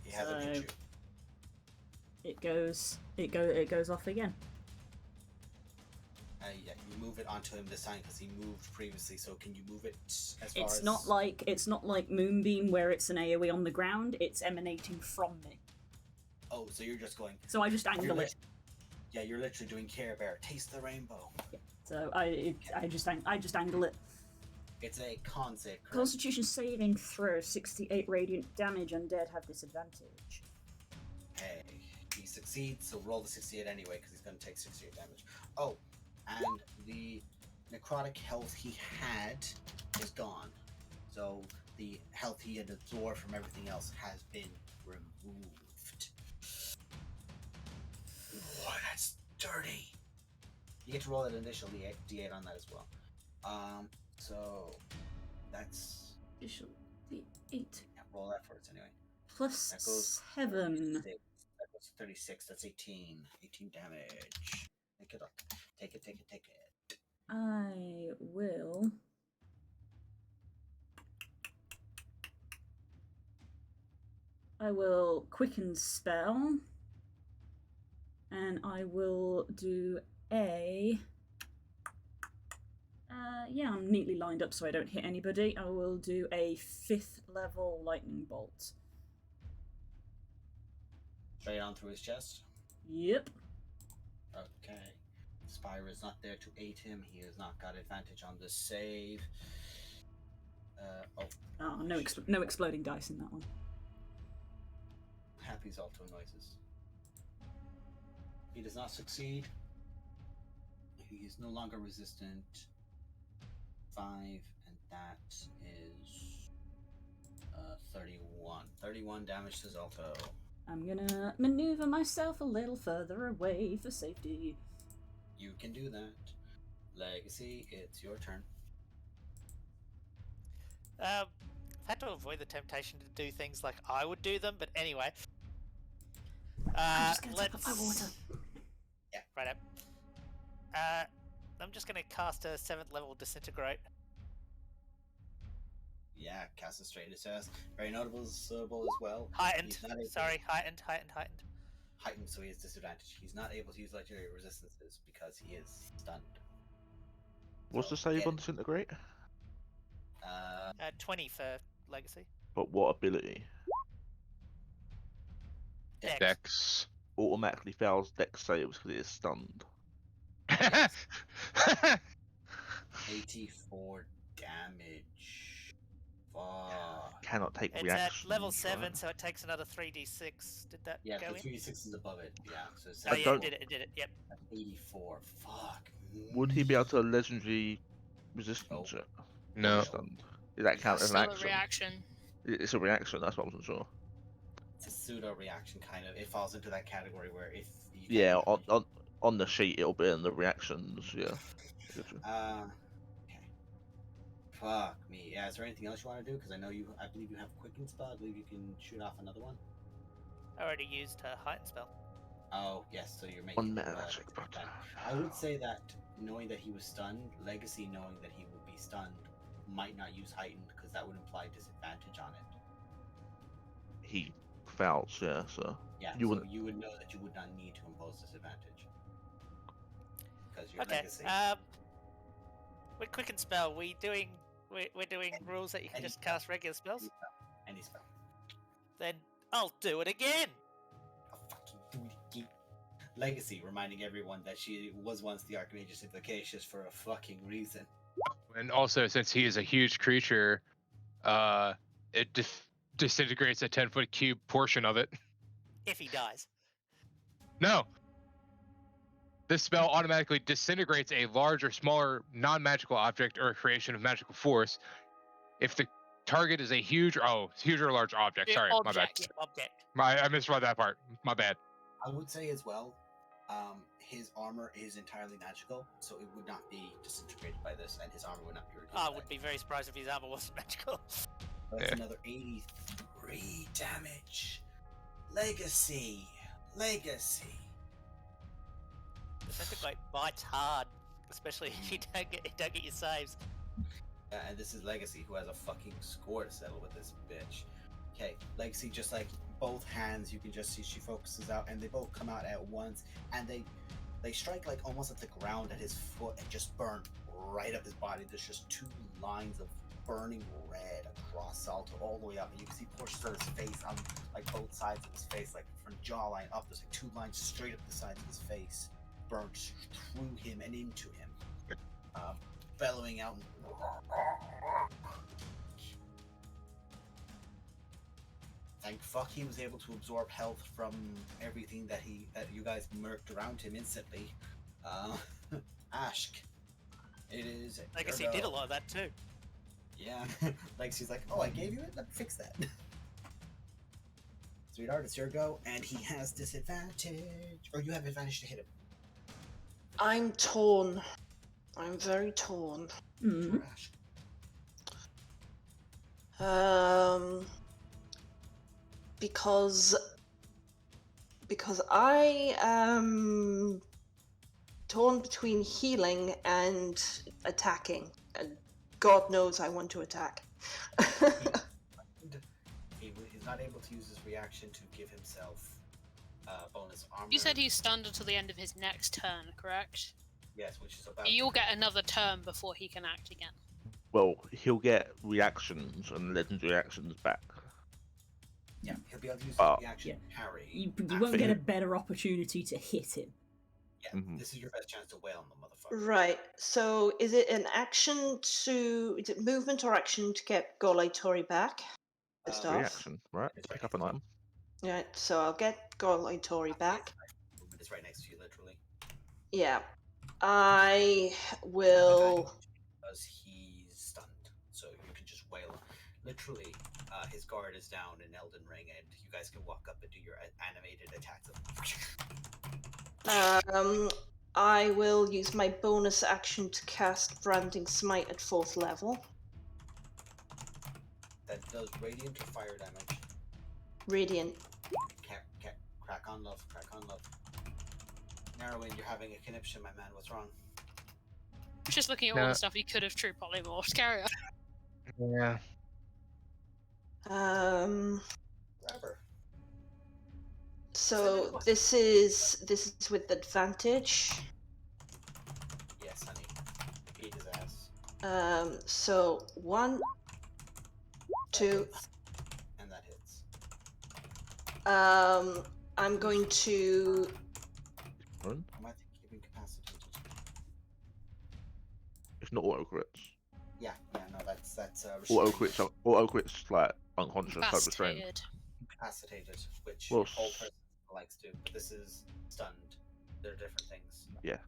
He hasn't hit So- you. It goes off again. Yeah, you move it onto him this time because he moved previously. So can you move it as far It's as? not like Moonbeam where it's an AoE on the ground. It's emanating from me. Oh, so you're just going. So I just angle it. Yeah, you're literally doing Care Bear. Taste the rainbow. So I just angle it. It's a con save. Correct? Constitution saving throw, 68 radiant damage. Undead have disadvantage. Hey, he succeeds, so roll the 68 anyway, because he's going to take 68 damage. Oh, and the necrotic health he had is gone. So the health he had absorbed from everything else has been removed. Oh, that's dirty. You get to roll an additional D8 on that as well. So that's Additional D8 yeah, roll that for us anyway. plus That goes 7. 36. That goes 36. That's 18. 18 damage. Take it up. Take it. I will. Quicken spell, and I will do a. Yeah, I'm neatly lined up so I don't hit anybody. I will do a 5th level lightning bolt. Straight on through his chest. Yep. Okay. Spyro is not there to aid him. He has not got advantage on the save. Oh, no exploding dice in that one. Happy Zalto noises. He does not succeed. He is no longer resistant. 5, and that is 31. 31 damage to Zalto. I'm gonna maneuver myself a little further away for safety. You can do that. Legacy, it's your turn. I've had to avoid the temptation to do things like I would do them, but anyway. I'm just gonna take up my water. Yeah, right up. I'm just gonna cast a 7th level disintegrate. Yeah, cast it straight in his chest. Very notable as well. Heightened. He's not able- Sorry, heightened. Heightened, so he has disadvantage. He's not able to use legendary resistances because he is stunned. What's So, the save yeah, on disintegrate? 20 for legacy. But what ability? Dex. Dex. Automatically fails dex saves because it is stunned. Yes. 84 damage. Fuck. Cannot take It's reactions. at level 7, right? so it takes another 3d6. Did that Yeah, go the in? 3d6 is above it. Yeah, so it's Oh yeah, don't- it did it. Yep. 84. Fuck. Would he be able to legendary resistance Nope. it? No. Stunned. Does that count as an Still a action? reaction. It's a reaction. That's what I wasn't sure. It's a pseudo reaction, kind of. It falls into that category where if you Yeah, technically- on the sheet it'll be in the reactions. Yeah. Gotcha. Okay. Fuck me. Yeah, is there anything else you want to do? Because I believe you have quicken spell. I believe you can shoot off another one. I already used her heightened spell. Oh, yes, so you're making One meta roll magic, it. but I would say that knowing that he was stunned, Legacy knowing that he would be stunned, might not use heightened because that would imply disadvantage on it. he fouls. Yeah. So Yeah, You so wouldn't- you would know that you would not need to impose disadvantage because your Okay. Legacy. With quicken spell, we're doing rules that you can Any just cast regular spells. Any spell. Then I'll do it again. I'll fucking do it again. Legacy, reminding everyone that she was once the Archmage's Efficacious for a fucking reason. And also, since he is a huge creature, it disintegrates a 10-foot cube portion of it. If he dies. No. This spell automatically disintegrates a large or smaller non-magical object or a creation of magical force if the target is a huge or large object. Sorry, my bad. Object. Object. I misread that part. My bad. I would say as well, his armor is entirely magical, so it would not be disintegrated by this, and his armor would not be reduced. I by would be very surprised if his armor wasn't magical. That's Yeah. another 83 damage. Legacy. The centigrade bites hard, especially if you don't get your saves. And this is Legacy, who has a fucking score to settle with this bitch. Okay, Legacy, just like both hands, you can just see she focuses out, and they both come out at once, and they strike like almost at the ground at his foot and just burn right up his body. There's just two lines of burning red across Zalto all the way up, and you can see portions of his face on like both sides of his face, like from jawline up. There's like two lines straight up the sides of his face, burnt through him and into him, bellowing out. Thank fuck he was able to absorb health from everything that you guys murked around him instantly. Ashk, it is. Legacy did a lot of that too. Yeah, Legacy's like, oh, I gave you it. Let me fix that. Sweetheart, it's your go, and he has disadvantage, or you have advantage to hit him. I'm torn. I'm very torn. Mm. Because I am torn between healing and attacking, and God knows I want to attack. He's not able to use his reaction to give himself bonus armor. You said he's stunned until the end of his next turn, correct? Yes, which is about. You'll get another turn before he can act again. Well, he'll get reactions and legendary actions back. Yeah, he'll be able to use his reaction to parry. You won't get a better opportunity to hit him. Yeah, this is your best chance to wail on the motherfucker. Right. So, is it an action to? Is it movement or action to get Golaitori back? First off. Reaction, right? Pick up an item. Yeah. So I'll get Golaitori back. Movement is right next to you, literally. Yeah. I will. Because he's stunned, so you can just wail. Literally, his guard is down in Elden Ring, and you guys can walk up and do your animated attacks. I will use my bonus action to cast Branding Smite at 4th level. That does radiant or fire damage. Radiant. Crack on love. Narrowing, you're having a conniption, my man. What's wrong? Just looking at all the stuff he could have true polymorphed. Carry on. Yeah. Whatever. So this is with advantage. Yes, honey. Beat his ass. So 1, 2. And that hits. I'm going to. I might think you've incapacitated. It's not auto crits. Yeah, no, that's Auto crits like unconscious type of restraint. Incapacitated. incapacitated, which Well, all person likes to. But this is stunned. They're different things. Yeah.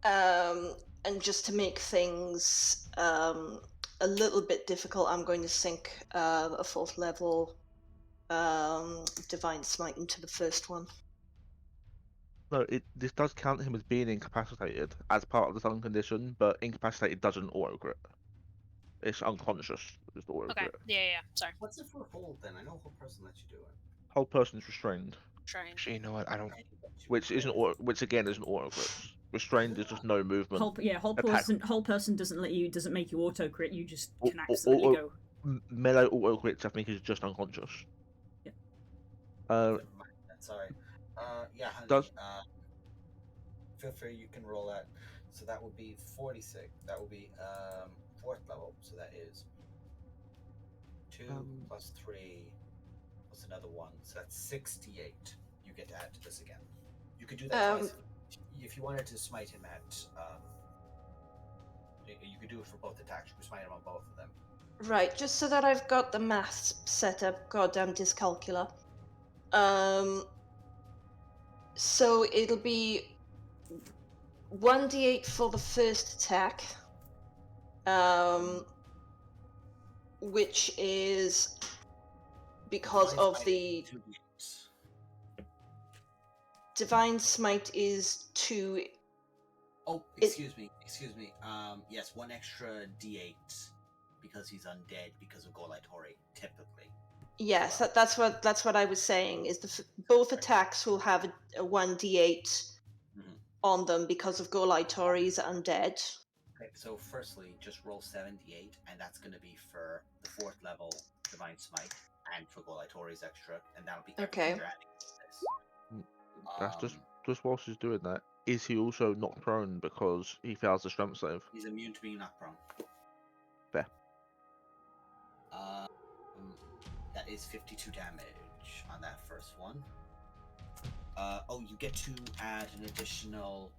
And just to make things a little bit difficult, I'm going to sink a 4th level Divine Smite into the first one. No, this does count him as being incapacitated as part of the stun condition, but incapacitated doesn't auto crit. It's unconscious. It's the auto Okay. crit. Yeah. Sorry. What's it for hold then? I know a whole person lets you do it. Whole person's restrained, Strange. Actually, you know what? I don't. which again isn't auto crit. Restrained is just no movement. Whole person doesn't make you auto crit. You just Or- can or- absolutely or- go. Melee auto crits, I think, is just unconscious. Yeah. Never mind that, sorry. Yeah, honey. Does- Feel free, you can roll that. So that would be 46. That would be 4th level. So that is 2 plus 3 plus another 1. So that's 68. You get to add to this again. You could do that twice if you wanted to smite him at You could do it for both attacks. You could smite him on both of them. Right, just so that I've got the maths set up, goddamn dyscalculia. So it'll be 1d8 for the first attack, which is because Divine of Smite the is 2d8. Divine Smite is 2. Oh, excuse me. Yes, one extra d8 because he's undead because of Golaitori, typically. Yes, Well. that's what I was saying. Is both Right. attacks will have a 1d8 on them because of Golaitori's undead. Okay, so firstly, just roll 7d8, and that's going to be for the 4th level Divine Smite and for Golaitori's extra, and that'll be everything Okay. you're adding to this. That's just whilst he's doing that. Is he also not prone because he fails the strength save? He's immune to being knocked prone. Fair. That is 52 damage on that first one. You get to add an additional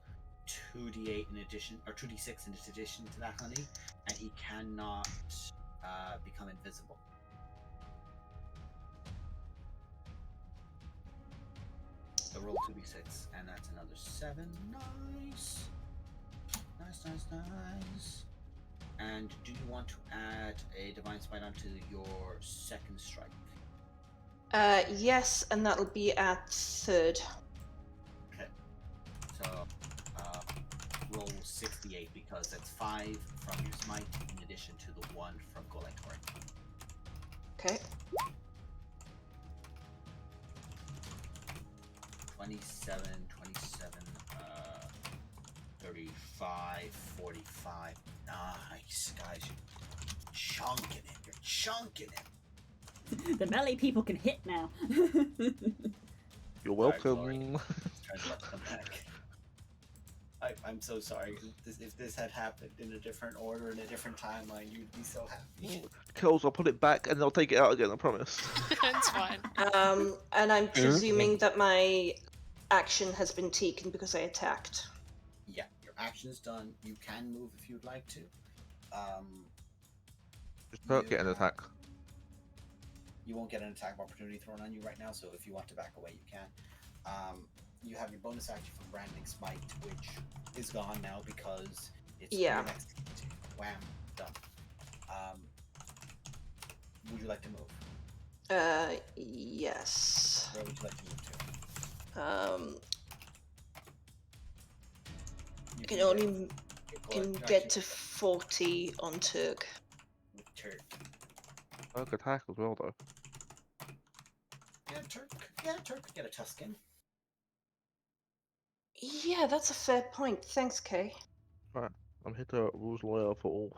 2d8 in addition, or 2d6 in addition to that, honey, and he cannot become invisible. So roll 2d6, and that's another 7. Nice. And do you want to add a Divine Smite onto your second strike? Yes, and that'll be at 3rd. Okay. So roll 68 because that's 5 from your smite in addition to the 1 from Golaitori. Okay. 27, 35, 45. Nice, guys. You're chunking it. You're chunking it. The melee people can hit now. You're Sorry, welcome. Glory. Trying to come back. I'm so sorry. If this had happened in a different order, in a different timeline, you'd be so happy. Kills, I'll put it back and I'll take it out again, I promise. That's fine. And I'm presuming that my action has been taken because I attacked. Yeah, your action's done. You can move if you'd like to. Just don't get an attack. You won't get an attack of opportunity thrown on you right now, so if you want to back away, you can. You have your bonus action from Branding Smite, which is gone now because it's your next hit. Wham, done. Would you like to move? Yes. Where would you like to move to? I can only get to 40 on Turk. With Turk. Good attack as well, though. Yeah, Turk could get a Tuscan. Yeah, that's a fair point. Thanks, Kay. Right, I'm here to rules lawyer for all.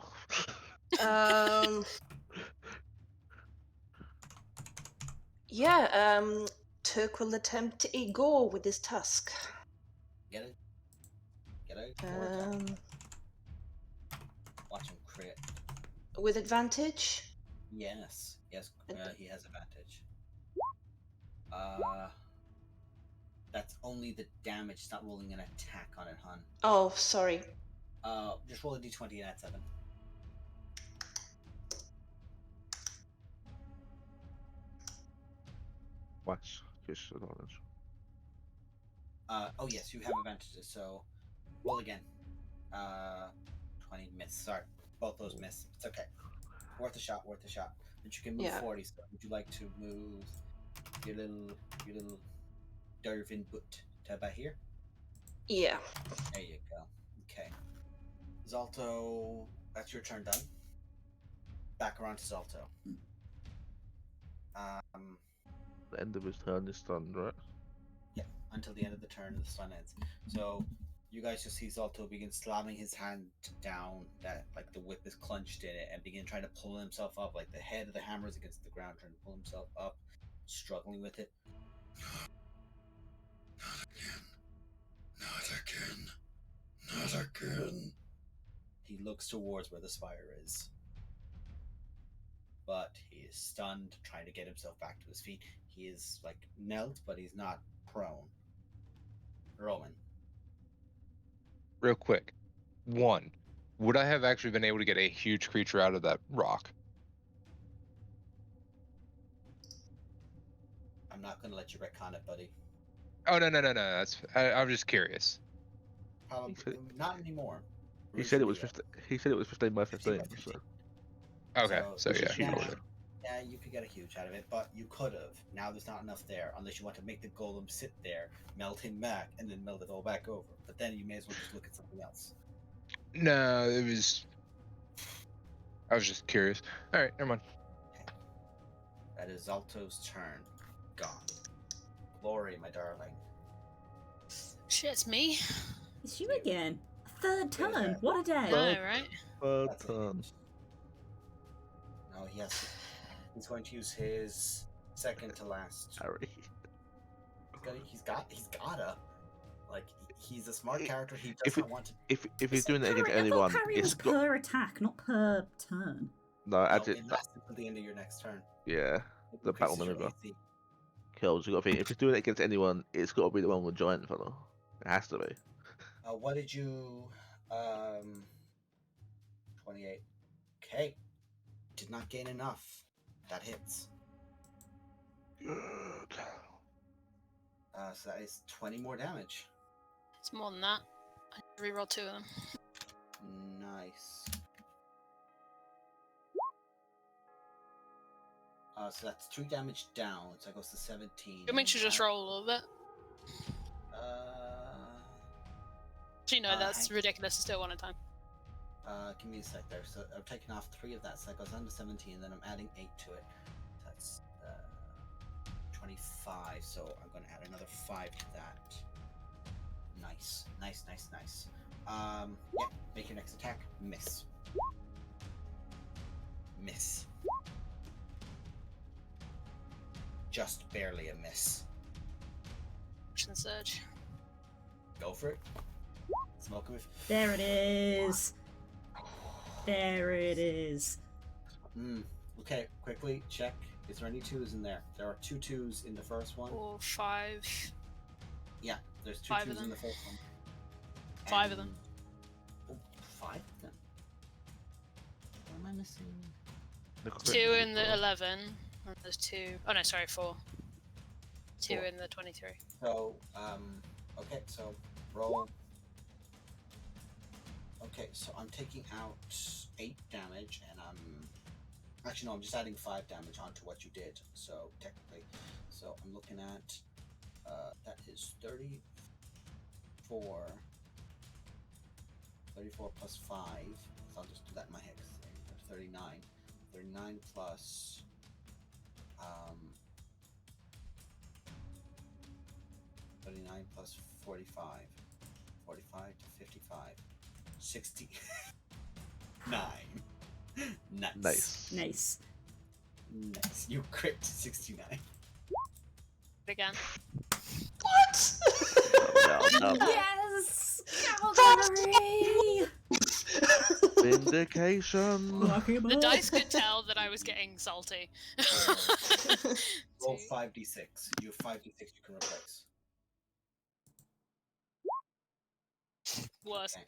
Yeah, Turk will attempt a gore with his tusk. Get it? Get it? Watch him crit. With advantage? Yes, he has advantage. That's only the damage. It's not rolling an attack on it, hon. Oh, sorry. Just roll a d20 and add 7. Twice. Just advantage. Oh yes, you have advantages. So roll again. 20 miss. Sorry, both those miss. It's okay. Worth a shot. But you can move 40. So would you like to move your little Dervin boot to about here? Yeah. There you go. Okay. Zalto, that's your turn done. Back around to Zalto. The end of his turn is stunned, right? Yeah, until the end of the turn, the stun ends. So you guys just see Zalto begin slamming his hand down, that like the whip is clenched in it, and begin trying to pull himself up, like the head of the hammer is against the ground, trying to pull himself up, struggling with it. Not again. He looks towards where the spire is. But he is stunned, trying to get himself back to his feet. He is like knelt, but he's not prone. Roman. Real quick. 1. would I have actually been able to get a huge creature out of that rock? I'm not gonna let you retcon it, buddy. Oh no. I'm just curious. Probably said- not anymore. He said it was Originally, 15. He said it was 15 by 15 15. by So 15. Okay, so Which is yeah, huge. probably. Yeah, you could get a huge out of it, but you could have. Now there's not enough there, unless you want to make the golem sit there, melt him back, and then melt it all back over. But then you may as well just look at something else. No, it was. I was just curious. All right, never mind. That is Zalto's turn. Gone. Glory, my darling. Shit, it's me. It's you again. A third Yeah. turn. What a day. I know, right? That's it. No, he has to. He's going to use his second to last. Harry. He's gotta. Like, he's a smart character. He if does not want to. If he's doing it against Parry, I anyone, thought parry it's was got per attack, not per turn. no. No, As it, it lasts until the end of your next turn. yeah, It the battle increases your maneuver AC. kills. You got to think if he's doing it against anyone, it's got to be the one with giant fella. It has to be. What did you? 28. Okay. Did not gain enough. That hits. Good. So that is 20 more damage. It's more than that. I reroll 2 of them. Nice. So that's 3 damage down. So that goes to 17. You want me to just roll all of it? Actually, no, that's ridiculous. It's still 1 at a time. Give me a sec there. So I've taken off 3 of that, so that goes down to 17, and then I'm adding 8 to it. That's 25, so I'm going to add another 5 to that. Nice. Yeah, make your next attack. Miss. Miss. Just barely a miss. Action surge. Go for it. Smoke him. There it is. There it is. Okay, quickly check. Is there any 2s in there? There are 2 2s in the first one. 4, 5. Yeah, there's 2 5 of 2s in them. the first one. 5 of them. Oh, 5 of them? What am I missing? 2 in the 11. And there's 2. Oh no, sorry, 4. 2 4. in the 23. So, okay, so roll. Okay, so I'm taking out 8 damage, and actually no, I'm just adding 5 damage onto what you did. So technically, so I'm looking at that is 34 plus 5. So I'll just do that in my head. 39. 39 plus 39 plus 45. 45 to 55. 69. Nice. Nice. Nice. You crit 69. Again. What? No. Yes! Cavalry! Vindication. The dice could tell that I was getting salty. Roll 5d6. You have 5d6 you can replace. Worse. Okay.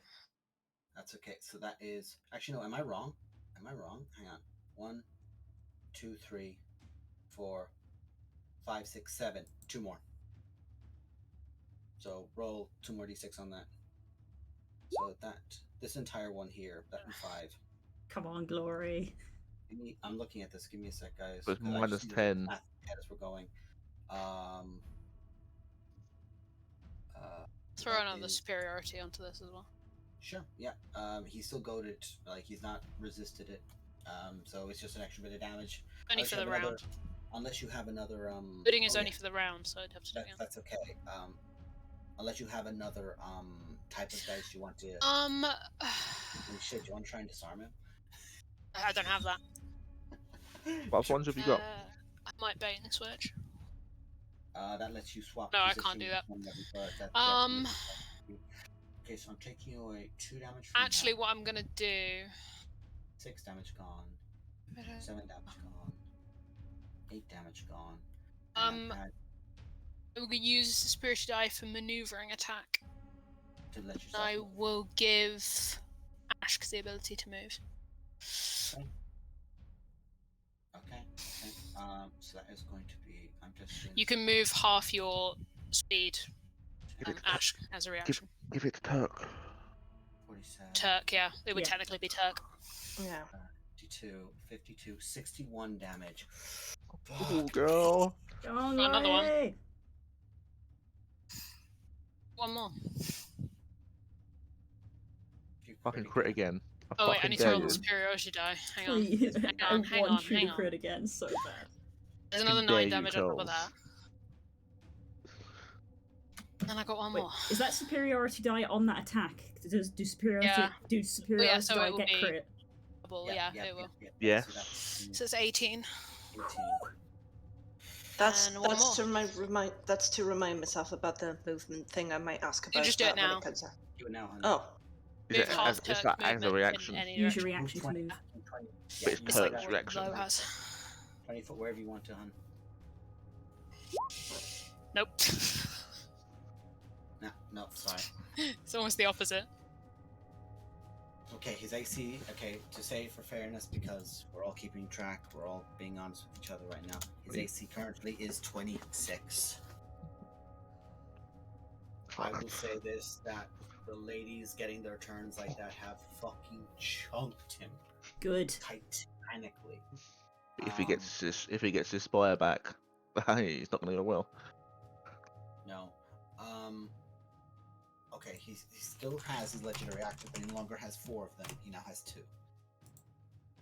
That's okay. So that is actually no. Am I wrong? Hang on. 1, 2, 3, 4, 5, 6, 7. 2 more. So roll 2 more d6 on that. So this entire one here, that would be 5. Come on, Glory. I'm looking at this. Give me a sec, guys. But 'cause I minus just need to 10. math as we're going. Throw that another is- superiority onto this as well. Sure. Yeah. He's still goaded. Like he's not resisted it. So it's just an extra bit of damage. Only Unless for you the have another- round. Unless you have another Bidding is oh, only yeah, for the round, so I'd have to do it again. that's okay. Unless you have another type of dice you want to. Um, Oh, shit! Do you want to try and disarm him? I don't have that. What ones have you got? I might bait and switch. That lets you swap. No, I can't do that. Okay, so I'm taking away 2 damage from Actually, that. what I'm gonna do. 6 damage gone. 7 damage gone. 8 damage gone. and add I'm gonna use the spiritual die for maneuvering attack. to let yourself I move. will give Ash's the ability to move. Okay. So that is going to be. I'm just. You can move half your speed, Ash, as a reaction. Give it to Turk. 47. Turk, yeah. It would Yeah. technically be Turk. Yeah. 52, 61 damage. Oh, girl. Come on, Another one. Laurie! One more. Fucking crit again. Oh wait, I fucking need to dare roll the you. superiority die. Hang on. Please, I hang want you hang to on. crit again so bad. There's another Fucking dare 9 you, damage on top of Charles. that. And I got one Wait, more. is that superiority die on that attack? Do superiority so die it will get be- crit? Double, yeah, it will. Yes. So that's So it's 18. 18. That's And one that's more. to remind myself about the movement thing. I might ask about You just do it that when now. it comes out. Do it now, honey. Oh, Is Move it half as, it's Turk like as a movement reaction? in any Use your direction. reaction to move. 20. But it's It's like Turk's what reaction. Low has. 20 foot wherever you want to, hun. Nope. No, sorry. It's almost the opposite. Okay, his AC. Okay, to say for fairness, because we're all keeping track, we're all being honest with each other right now. His AC currently is 26. I will say this: that the ladies getting their turns like that have fucking chunked him Good. titanically. If he gets his spire back, he's not gonna go well. No. Okay, he still has his legendary active, but he no longer has 4 of them. He now has 2.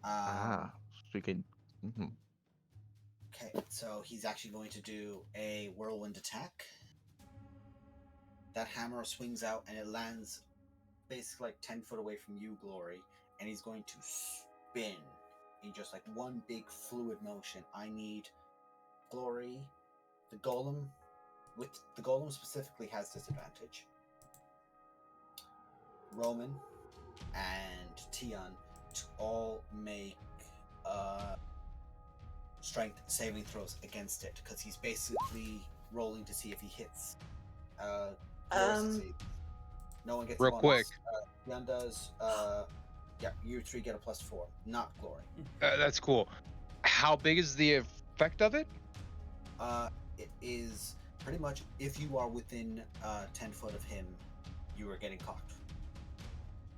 So you can. Mhm. Okay, so he's actually going to do a whirlwind attack. That hammer swings out and it lands basically like 10 foot away from you, Glory, and he's going to spin in just like one big fluid motion. I need Glory, the golem, with the golem specifically has disadvantage. Roman and Tion to all make strength saving throws against it, because he's basically rolling to see if he hits. No one gets Real a bonus. quick. Tion does. Yeah, you 3 get a +4, not Glory. That's cool. How big is the effect of it? It is pretty much if you are within 10 foot of him, you are getting caught.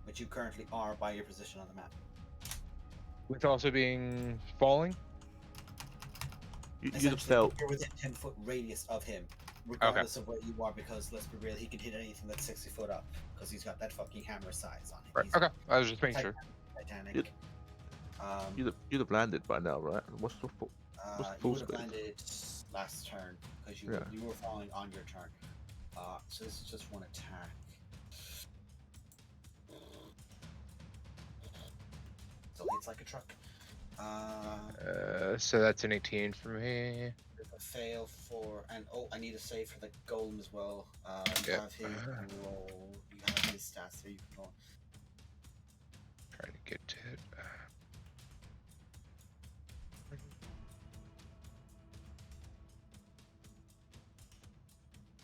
Which you currently are by your position on the map. With also being falling? You'd have Essentially, felt. you're within 10 foot radius of him, regardless of where you are, because let's be real, he can hit anything that's 60 foot up, because he's got that fucking hammer size on him. Right. He's Okay. I was just making sure. Titanic. You'd have landed by now, right? What's the full You full would have speed? landed last turn, because you were falling on your turn. So this is just one attack. So it's like a truck. So that's an 18 for me. There's a fail for, and I need a save for the golem as well. You Yep. have his roll. You have his stats there. You can roll. Trying to get to it.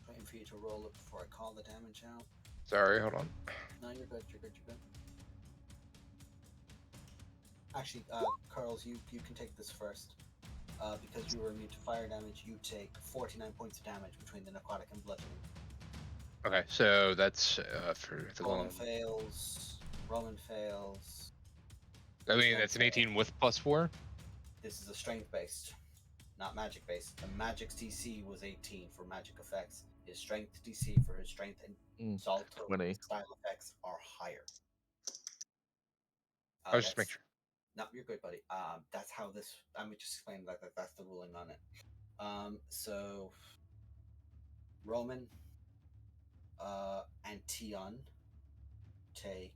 Waiting for you to roll it before I call the damage out. Sorry, hold on. No, you're good. You're good. You're good. Actually, Carls, you can take this first. Because you were immune to fire damage, you take 49 points of damage between the necrotic and bludgeoning. Okay, so that's for the Roman golem. fails. Roman fails. I mean, that's an 18 with +4. This is a strength based, not magic based. The magic's DC was 18 for magic effects. His strength DC for his strength and Zalto 20. style effects are higher. I was just making sure. No, you're good, buddy. That's how this. I'm just explaining that that's the ruling on it. So Roman, and Tion take.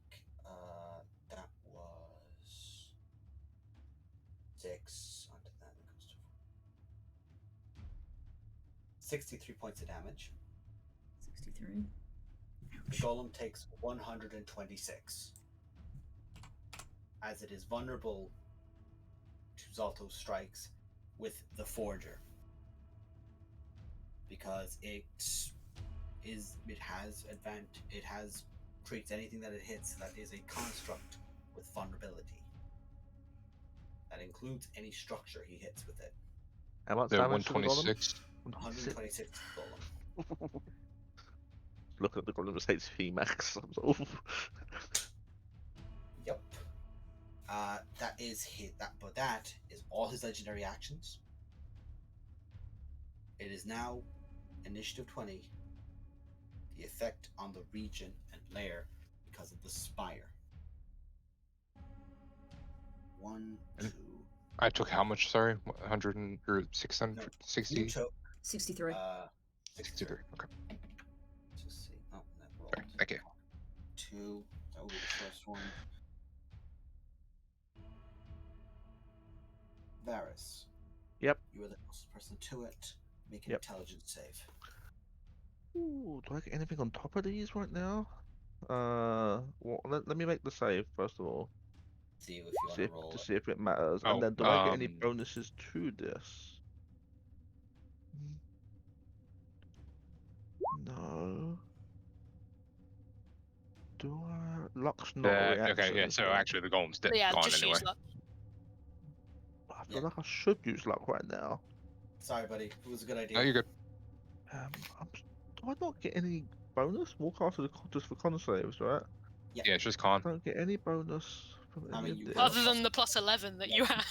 That was 6 onto that. It goes to 63 points of damage. 63. The golem takes 126. As it is vulnerable to Zalto's strikes with the Forger. Because it has treats anything that it hits that is a construct with vulnerability. That includes any structure he hits with it. How much The damage to the golem? 126. 126 to the golem. Look at the golem's HP max. Yep. That is but that is all his legendary actions. It is now initiative 20. The effect on the region and layer because of the spire. 1, 2. I took how much? Sorry, 100 or 600, No, 60, you took 63. 63. Okay. Just see. Oh, that rolled. Sorry. Thank you. 2. That will be the first one. Varus. Yep. You are the closest person to it. Make an Yep. intelligence save. Ooh, do I get anything on top of these right now? Well, let me make the save first of all. See if you want to roll To it. see if it matters. Oh, And then do I get any bonuses to this? No. Do I? Luck's not a reaction. Okay, yeah. So actually, the golem's But yeah, gone just anyway. use luck. I feel like I should use luck right now. Sorry, buddy. It was a good idea. No, you're good. Do I not get any bonus? Walk after the just for con saves, right? Yeah. Yeah, it's just con. I don't get any bonus from I any mean, of you this. got- Other than the plus 11 that you have.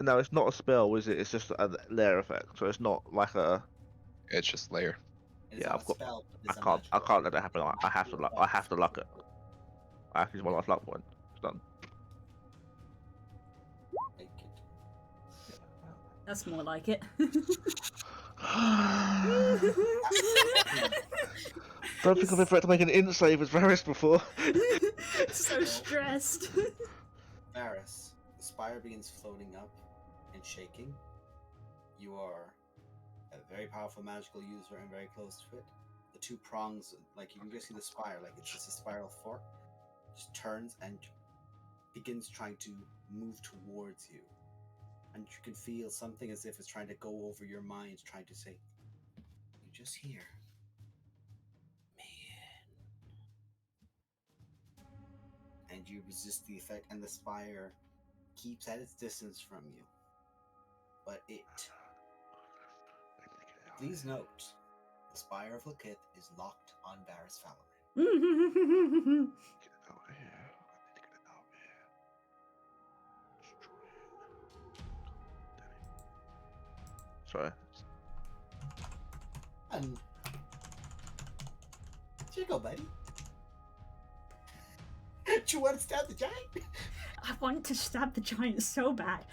No, it's not a spell, is it? It's just a layer effect, so it's not like a. It's just layer. It's Yeah, not I've a got. spell, but I it's a can't. I magical can't let that effect. happen. I have to. I have to luck it. I have to use my last luck point. It's done. Make it. That's more like it. Don't think I've ever had to make an int save as Varus before. So stressed. Varus, the spire begins floating up and shaking. You are a very powerful magical user and very close to it. The two prongs, like you can just see the spire, like it's just a spiral fork, just turns and begins trying to move towards you. And you can feel something as if it's trying to go over your mind, trying to say, you just hear, man. And you resist the effect, and the spire keeps at its distance from you. But please note, the Spire of Lakith is locked on Varus Valoran. Get it out of here. I need to get it out of here. Sorry. And here you go, buddy. Do you want to stab the giant? I want to stab the giant so bad.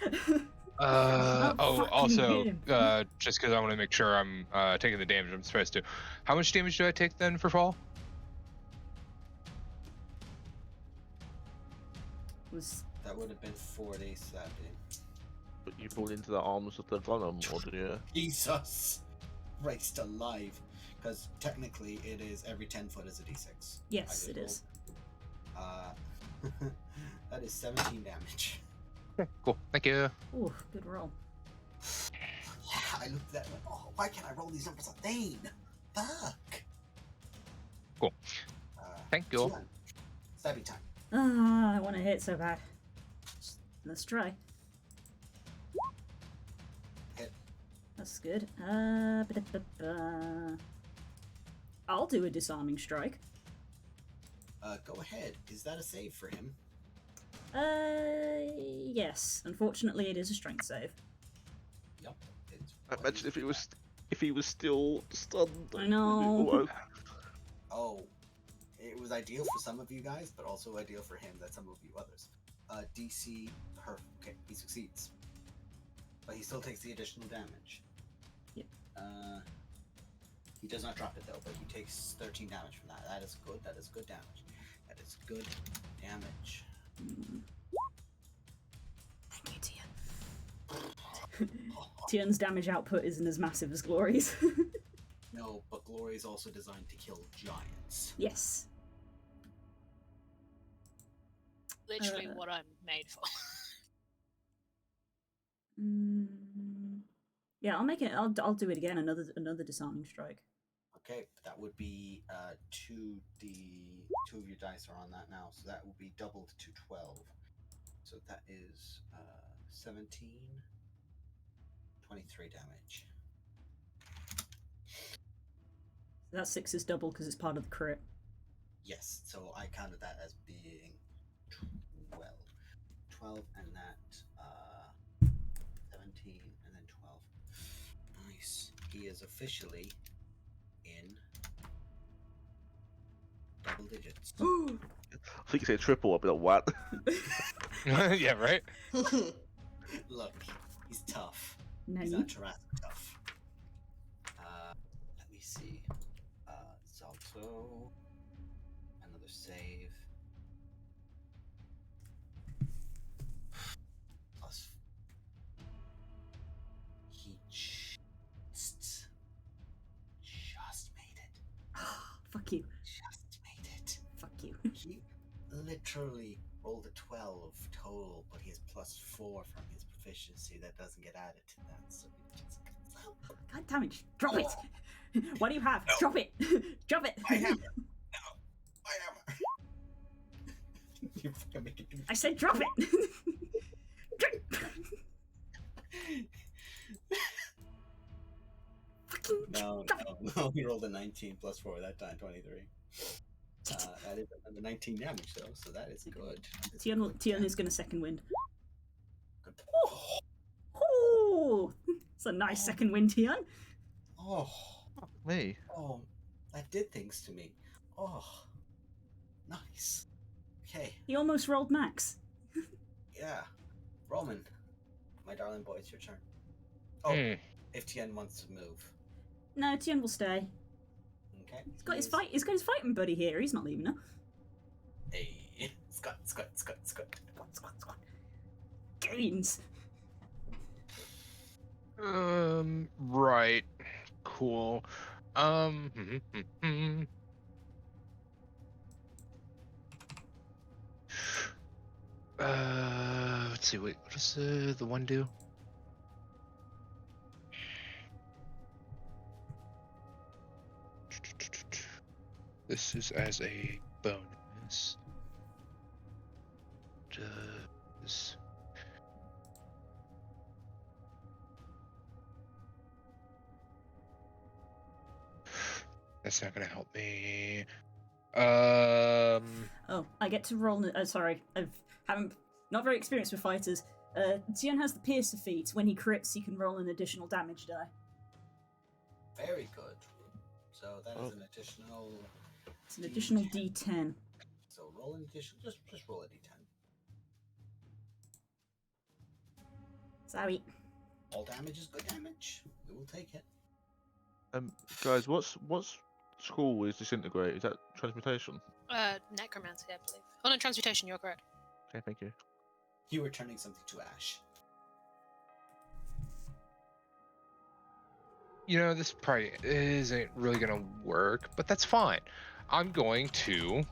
Oh, fucking also, hit him. just because I want to make sure I'm taking the damage I'm supposed to. How much damage do I take then for fall? That would have been 40 stabbing. But you fall into the arms of the golem, or do you? Jesus! Christ alive. Because technically it is every 10 foot is a d6. Yes, it is. That is 17 damage. Okay, cool. Thank you. Oh, good roll. Yeah, I looked at that and went, oh, why can't I roll these numbers on Thane? Fuck! Cool. Thank you. Tian, stabby time. Ah, I want to hit so bad. Let's try. Hit. That's good. I'll do a disarming strike. Go ahead. Is that a save for him? Yes. Unfortunately, it is a strength save. Yep. It's Imagine if he was still stunned. I know. Oh, it was ideal for some of you guys, but also ideal for him that some of you others. DC perfect. Okay, he succeeds, but he still takes the additional damage. Yep. He does not drop it though, but he takes 13 damage from that. That is good. That is good damage. That is good damage. Thank you, Tian. Tian's damage output isn't as massive as Glory's. No, but Glory is also designed to kill giants. Yes. Literally what I'm made for. Yeah, I'll make it. I'll do it again. Another disarming strike. Okay, that would be 2 of your dice are on that now, so that will be doubled to 12. So that is 17, 23 damage. That 6 is double because it's part of the crit. Yes, so I counted that as being 12. 12 and that 17 and then 12. Nice. He is officially in double digits. I think you said triple. I'll be like, what? Yeah, right. Look, he's tough. Nani? He's not Jurassic tough. Let me see. Zalto. Another save. Plus. He just made it. Fuck you. Just made it. Fuck you. He literally rolled a 12 total, but he has plus 4 from his proficiency. That doesn't get added to that, so he just comes out. God damn it. Drop it. What do you have? No. Drop it. Drop it. My hammer. No, my hammer. You fucking make it do. I said drop it. Fucking No, drop it. no, he rolled a 19 plus 4 that time, 23. That is another 19 damage though, so that is good. Tion is going to second wind. Good. Oh, it's a nice second wind, Tion. Oh, Me? oh, that did things to me. Oh, nice. Okay, He almost rolled max. yeah. Roman, my darling boy, it's your turn. Oh, if Tien wants to move. No, Tion will stay. Okay. He's got his fighting buddy here. He's not leaving her. Hey, Scott. Squat. Gains. Right. Cool. Let's see. Wait, what does the one do? This is as a bonus. Does that's not gonna help me. Oh, I get to roll. Sorry, haven't not very experienced with fighters. Tion has the Piercer feat. When he crits, he can roll an additional damage die. Very good. So that is an additional. It's an additional D10. So roll an additional. Just roll a D10. Sorry. All damage is good damage. We will take it. Guys, what's school is disintegrate? Is that transmutation? Necromancy, I believe. Oh no, transmutation. You're correct. Okay, thank you. You were turning something to ash. You know, this probably isn't really gonna work, but that's fine. I'm going to,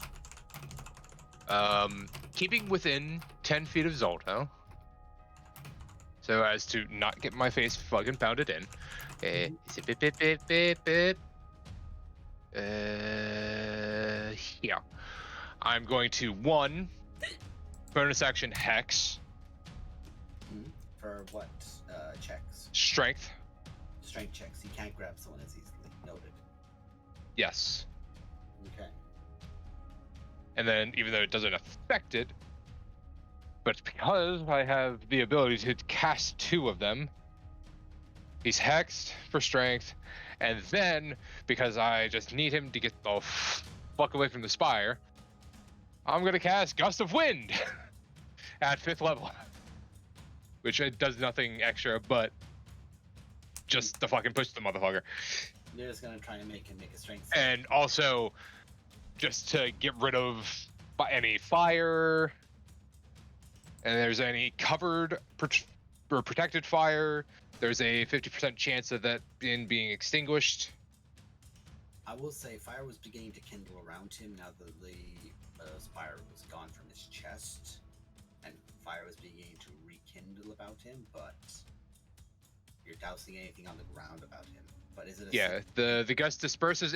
keeping within 10 feet of Zalto, so as to not get my face fucking pounded in. Yeah. I'm going to, one, bonus action Hex. For what checks? Strength. Strength checks. You can't grab someone as easily. Noted. Yes. Okay. And then, even though it doesn't affect it, but because I have the ability to cast 2 of them, he's hexed for strength, and then, because I just need him to get the fuck away from the spire, I'm gonna cast Gust of Wind at 5th level. Which it does nothing extra, but just to fucking push the motherfucker. You're just gonna try and make him make a strength. And also, just to get rid of any fire, and there's any covered or protected fire, there's a 50% chance of that being extinguished. I will say fire was beginning to kindle around him now that the spire was gone from his chest, and fire was beginning to rekindle about him, but you're dousing anything on the ground about him. but is it a Yeah, the gust disperses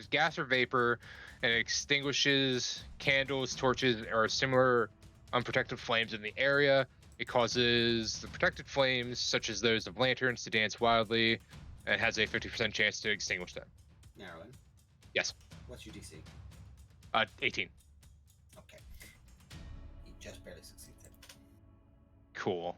gas or vapor, and extinguishes candles, torches, or similar unprotected flames in the area. It causes the protected flames, such as those of lanterns, to dance wildly, and has a 50% chance to extinguish them. Narrowing? Yes. What's your DC? 18. Okay. He just barely succeeds it. Cool.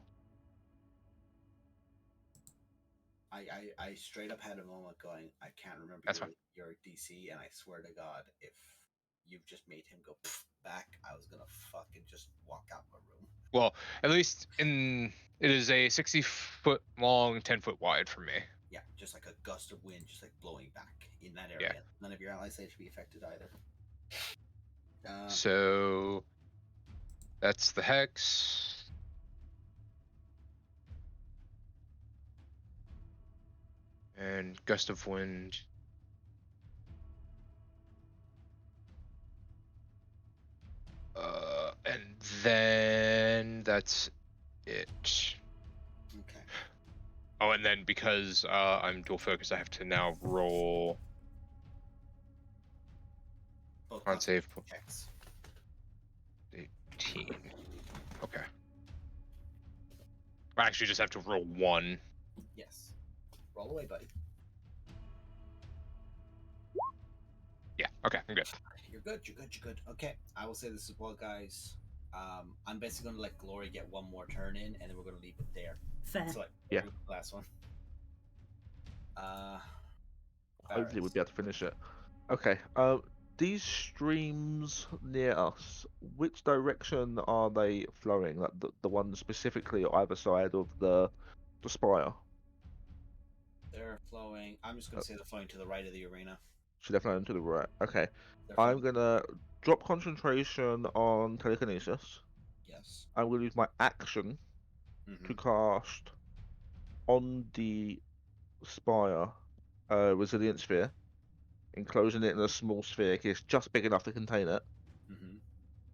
I straight up had a moment going, I can't remember That's fine. your DC, and I swear to God, if you've just made him go back, I was gonna fucking just walk out my room. Well, at least it is a 60-foot long, 10-foot wide for me. Yeah, just like a gust of wind, just like blowing back in that area. Yeah. None of your allies say to be affected either. So that's the hex. And gust of wind. And then that's it. Okay. Oh, and then because I'm dual focused, I have to now roll Both on save checks. 18. Okay. I actually just have to roll 1. Yes. Roll away, buddy. Yeah. Okay, I'm good. You're good. You're good. You're good. Okay. I will say this as well, guys. I'm basically gonna let Glory get one more turn in, and then we're gonna leave it there. Fair. So, Yeah. the last one. Hopefully we'll be able to finish it. Okay. These streams near us, which direction are they flowing? Like the one specifically either side of the spire? They're flowing. I'm just gonna say they're flowing to the right of the arena. So they're flowing to the right. Okay. They're I'm flowing- gonna drop concentration on telekinesis. Yes. I'm gonna use my action to Mhm. cast on the spire resilient sphere, enclosing it in a small sphere. It's just big enough to contain it. Mhm.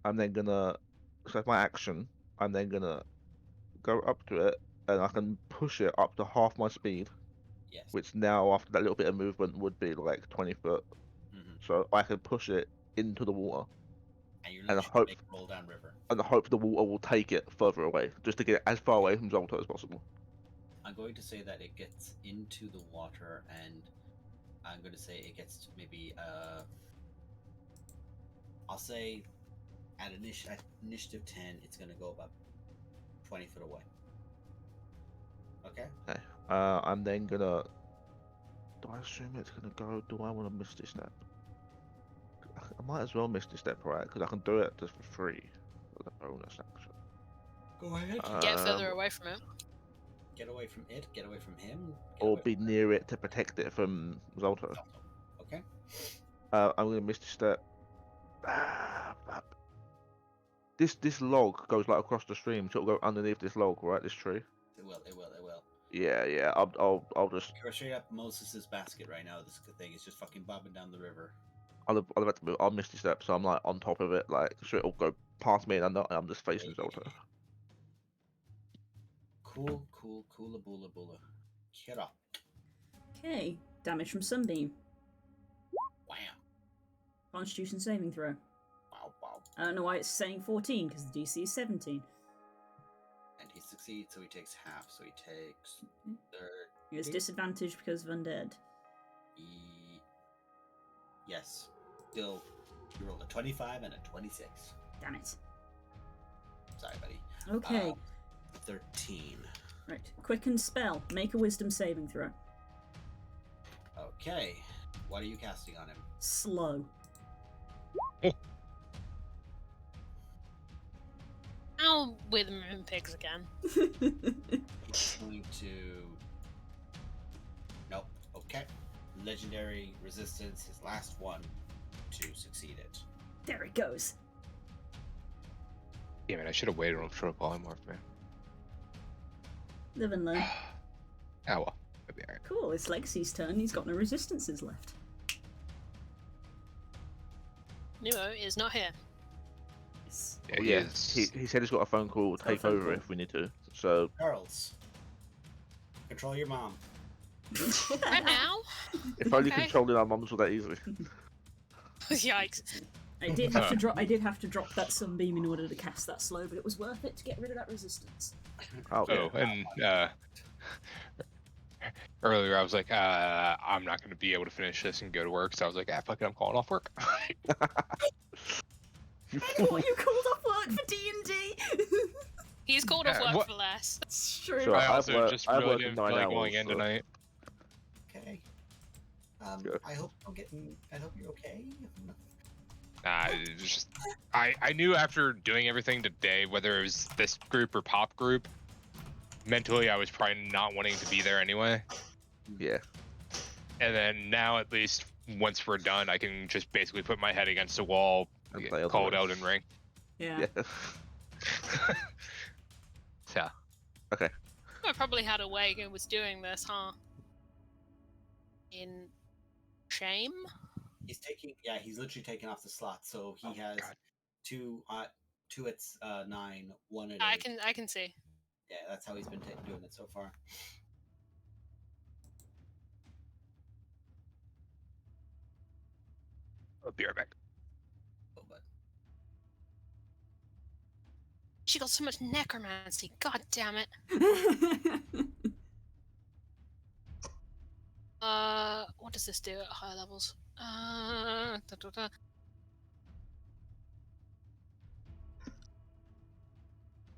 I'm then gonna, so that's my action. I'm then gonna go up to it, and I can push it up to half my speed, Yes. which now after that little bit of movement would be like 20 foot. Mhm. So I can push it into the water, And you're and literally hope make roll down river. and hope the water will take it further away, just to get it as far away from Zalto as possible. I'm going to say that it gets into the water, and I'm going to say it gets maybe I'll say at initiative 10, it's going to go about 20 foot away. Okay. Okay. I'm then gonna. Do I assume it's gonna go? Do I want to Misty Step? I might as well Misty Step, right? Because I can do it just for free with a bonus action. Go ahead. Get further away from it. Get away from it. Get away from him. Or away be from near it to protect it from Zalto. Zalto. Okay. I'm gonna Misty Step. Fuck. This log goes like across the stream, so it'll go underneath this log, right? This tree. It will. It will. It will. Yeah. I'll just. You're straight up Moses's basket right now. This thing is just fucking bobbing down the river. I'll have to move. I'll Misty Step, so I'm like on top of it, like so it'll go past me, and I'm just facing Zalto. Cool. Coola boola boola. Kira. Okay, damage from Sunbeam. Wow. Constitution saving throw. Wow. Wow. I don't know why it's saying 14 because the DC is 17. And he succeeds, so he takes half. So he takes third. He has disadvantage because of undead. Yes. Still, you rolled a 25 and a 26. Damn it. Sorry, buddy. Okay. 13. Right. Quicken spell. Make a wisdom saving throw. Okay. What are you casting on him? Slow. Ow, with moving pigs again. He's going to. Nope. Okay. Legendary resistance, his last one to succeed it. There it goes. Yeah, man, I should have waited on short polymorph, man. Live and learn. Ah, well. That'd be alright. Cool, it's Legacy's turn. He's got no resistances left. Nemo is not here. Yes. Yeah, he Yeah, is. he said he's got a phone call. got a Take phone over call. if we need to. So Girls, control your mom. Right now? If only Okay. controlling our mums were that easy. Yikes. I did have to drop. I did have to drop that sunbeam in order to cast that slow, but it was worth it to get rid of that resistance. Oh, Oh, and earlier I was like, I'm not going to be able to finish this and go to work, so I was like, fuck it, I'm calling off work. You I fool. thought you called off work for D&D. He's called off Yeah, work what- for less. It's true. Sure. I I've also worked- just I've really worked didn't 9 feel like hours, going in so- tonight. Okay. Good. I hope you're okay. Nah, it was just I knew after doing everything today, whether it was this group or pop group, mentally I was probably not wanting to be there anyway. Yeah. And then now at least once we're done, I can just basically put my head against the wall, And play call it Elden Elden Ring. Yeah. Yeah. Yeah. I probably had a way and was doing this, huh? In shame? He's literally taking off the slot, so he Oh, has God. two at 9, 1 at 8. I can see. Yeah, that's how he's been doing it so far. I'll be right back. Oh, but She got so much necromancy. God damn it. What does this do at higher levels?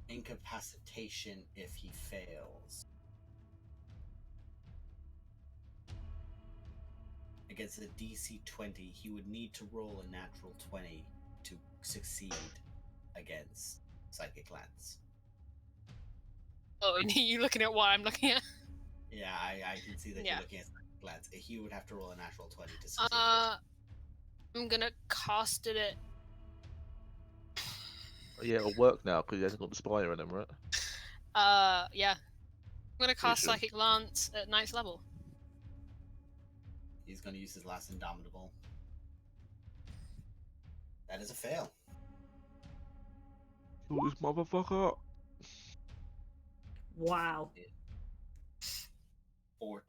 incapacitation if he fails. Against a DC 20, he would need to roll a natural 20 to succeed against Psychic Lance. Oh, and you looking at what I'm looking at? Yeah, I can see that Yeah. you're looking at Psychic Lance. He would have to roll a natural 20 to succeed. I'm gonna cast it at... Yeah, it'll work now because he hasn't got the spire in him, right? Yeah. I'm gonna cast sure? Psychic Lance at 9th level. He's going to use his last Indomitable. That is a fail. Kill this motherfucker. Wow. Or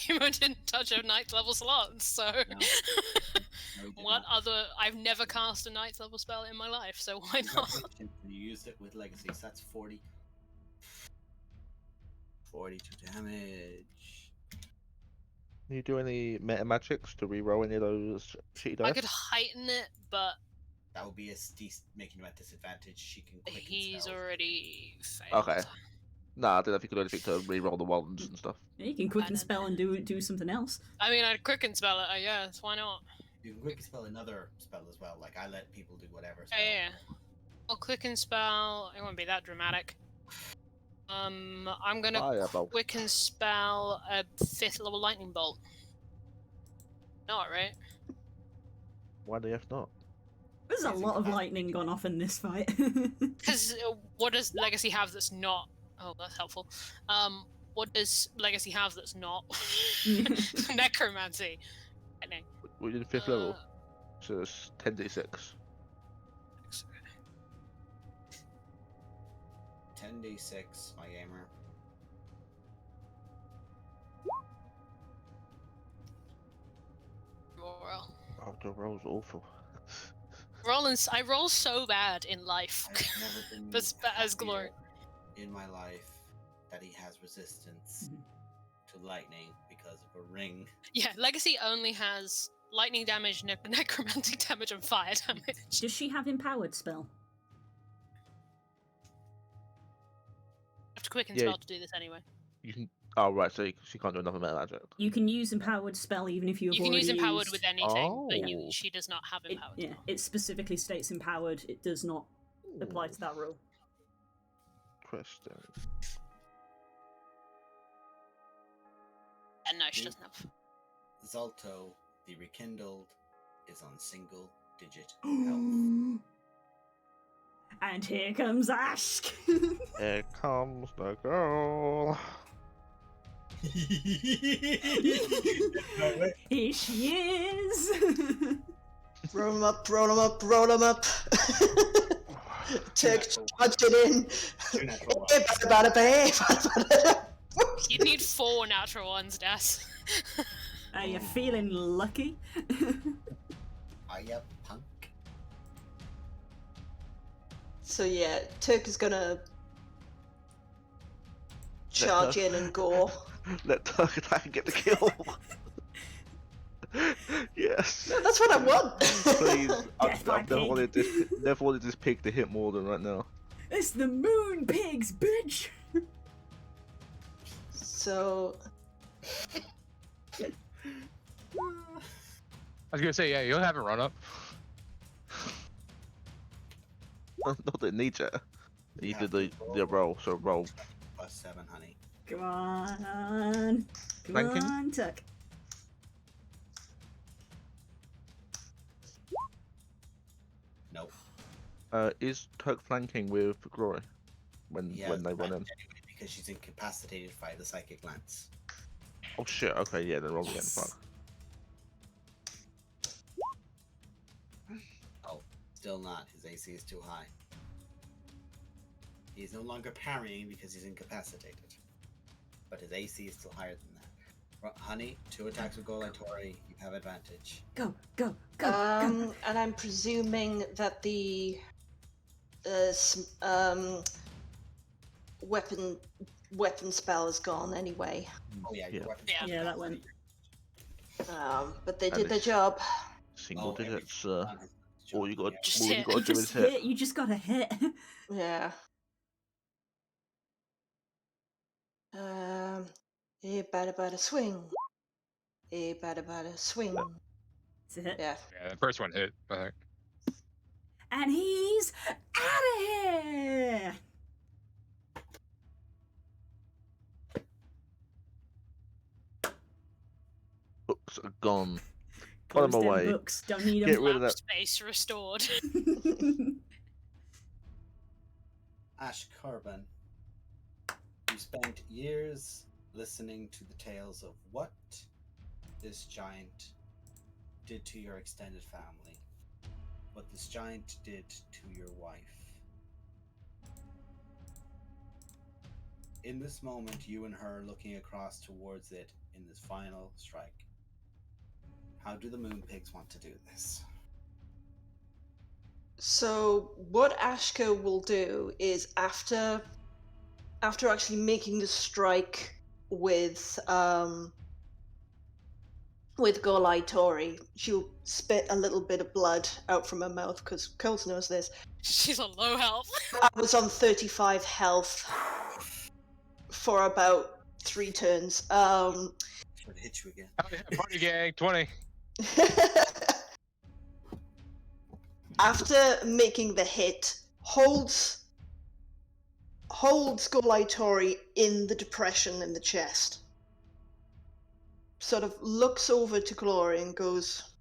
Nemo didn't touch a 9th level slot, so... No. No, he did What not. other... I've never cast a 9th level spell in my life, so why not? You used it with Legacy, so that's 40. 42 damage. Can you do any meta magics to reroll any of those shitty dice? I could heighten it, but That would be making you at disadvantage. She can quicken he's spells. already failed. Okay. Nah, I didn't know if you could do anything to reroll the ones and stuff. Yeah, you can quicken don't spell and do something else. I mean, I'd quicken spell it, I guess. Why not? You can quicken spell another spell as well. Like I let people do whatever spell. Yeah. I'll quicken spell. It won't be that dramatic. I'm gonna Fireball. quicken spell a 5th level lightning bolt. Not right. Why the F not? There's a Using lot of capacity. lightning gone off in this fight. Because what does Legacy have that's not? Oh, that's helpful. What does Legacy have that's not? Necromancy. Lightning. We're in 5th level, so it's 10d6. 10d6, my gamer. Roll. Oh, the roll's awful. I roll so bad in life. I've never been As bad as happier glory. in my life that he has resistance to lightning because of a ring. Yeah, Legacy only has lightning damage, necromantic damage, and fire damage. Does she have empowered spell? I have to quicken Yeah. spell to do this anyway. You can. Oh right, so she can't do another meta magic. You can use empowered spell even if you've You can already use empowered used... with anything, but Oh. she does not have It, empowered. yeah, spell. it specifically states empowered. It does not apply to that rule. Interesting. And no, she doesn't have. Zalto, the Rekindled, is on single digit health. And here comes Ash. Here comes the girl. Here she is. Roll 'em up, roll 'em up, roll 'em up. Take charge it in. Two natural Hey, bada, bada, bada, bada, bada. You'd need 4 natural ones, Das. Are you feeling lucky? Are ya, punk? So yeah, Turk is gonna charge in and go. Let Turk attack and get the kill. Yes. No, that's what I want. Please. Death by I've never pig. wanted this pig to hit more than right now. It's the moon pigs, bitch! So I was gonna say, yeah, you'll have it run up. Not that need you. You have did to the roll, so roll. +7, honey. Come on. Come Flanking? on, Tuck. Nope. Is Turk flanking with Glory when He they has run in? advantage anyway because she's incapacitated by the psychic lance. Oh shit. Okay, yeah, then roll again. Fuck. Oh, still not. His AC is too high. He's no longer parrying because he's incapacitated. But his AC is still higher than that. Honey, 2 attacks with Golaitori. You have advantage. Go, go, go, go. and I'm presuming that the weapon spell is gone anyway. Oh yeah, your weapon. Yeah. Yeah, that went. But they And did their it's- job. Single every digits. one has its All job you on got. here. Just All you hit. got to do is Just hit. hit. You just gotta hit. Yeah. Bada swing. Bada swing. It's a hit. Yeah. Yeah, the first one hit, I think. And he's out of here! Books are gone. Close Put 'em them away. books. Don't need Get them. rid of Lab that. space restored. Ash Carbon. You spent years listening to the tales of what this giant did to your extended family, what this giant did to your wife. In this moment, you and her looking across towards it in this final strike. How do the moon pigs want to do this? So what Ashka will do is after actually making the strike with Golai Tori, she'll spit a little bit of blood out from her mouth because Coles knows this. She's on low health. I was on 35 health for about 3 turns. Should hit you again. Oh yeah, party gang, 20. After making the hit, holds Golai Tori in the depression in the chest. Sort of looks over to Glory and goes,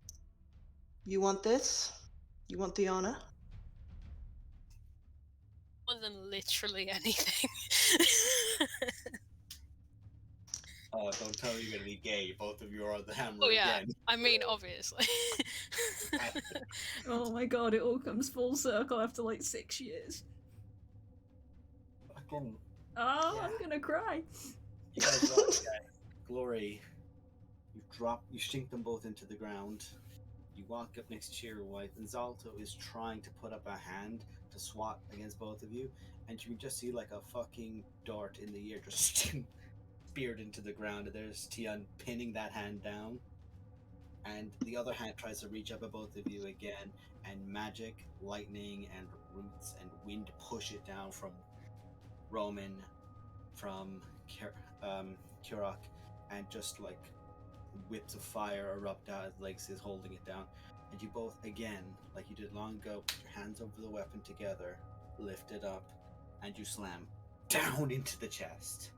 "You want this? You want the honor?" More than literally anything. Oh, don't tell me you're gonna be gay. Both of you are on the hammer Oh yeah, again. I mean, obviously. Oh my god, it all comes full circle after like 6 years. Fucking Oh, Yeah. I'm gonna cry. you guys drop the guy. Glory. You sink them both into the ground. You walk up next to your wife, and Zalto is trying to put up a hand to swat against both of you, and you just see like a fucking dart in the air just speared into the ground, and there's Tian pinning that hand down, and the other hand tries to reach up at both of you again, and magic, lightning, and roots and wind push it down from Roman, from Kurok, and just like whips of fire erupt out as Lex is holding it down, and you both again, like you did long ago, put your hands over the weapon together, lift it up, and you slam down into the chest.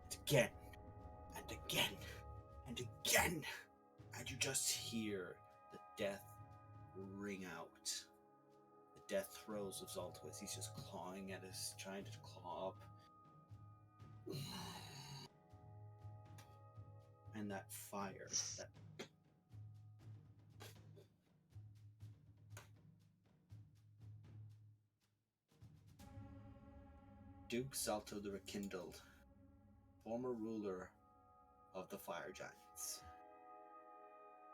And again, and again, and again, and you just hear the death ring out. The death throes of Zalto as he's just clawing at us, trying to claw up. And that fire, that Duke Zalto the Rekindled, former ruler of the Fire Giants,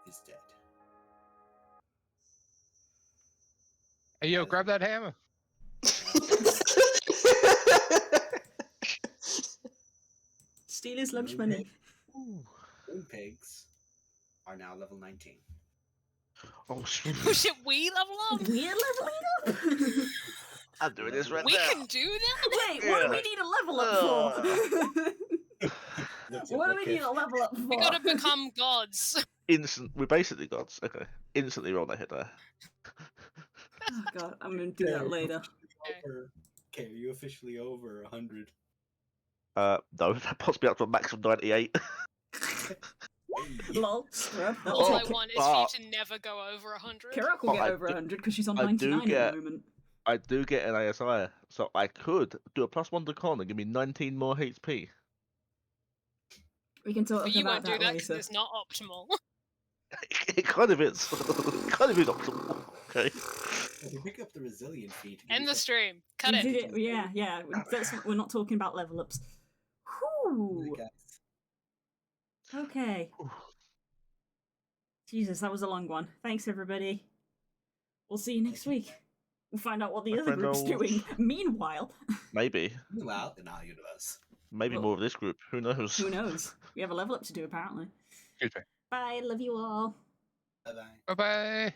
is dead. Hey, yo, As- grab that hammer. Steal his lunch Moon money. Moon pigs are now level 19. Oh, Oh shit, we level up? We're leveling up. I'm doing this right We now. can do that? Wait, what do we Yeah. need a level up for? Looks What do like we need a level up for? We gotta become gods. We're basically gods. Okay. Instantly roll that hit there. Oh god, I'm gonna do that later. Okay, are you officially over 100? No, that puts me up to a max of 98. Lol, scrub. That All was I it. want is for you to never go over 100. Kirok will But get I over do- 100 because she's on I do 99 at get- the moment. I do get an ASI, so I could do a +1 to con and give me 19 more HP. We can talk But you about won't do that that because later. it's not optimal. It kind of is. It kind of is optimal. Okay. If you pick up the resilient feat, End the stream. Cut We it. did it. Yeah. We're not talking about level ups. Whew. Okay. Jesus, that was a long one. Thanks, everybody. We'll see you next week. We'll find out what the My other friend group's Old. doing. Meanwhile, Maybe. Meanwhile, in our universe. Maybe Well, more of this group. Who knows? who knows? We have a level up to do, apparently. Excuse me. Bye. Love you all. Bye-bye. Bye-bye.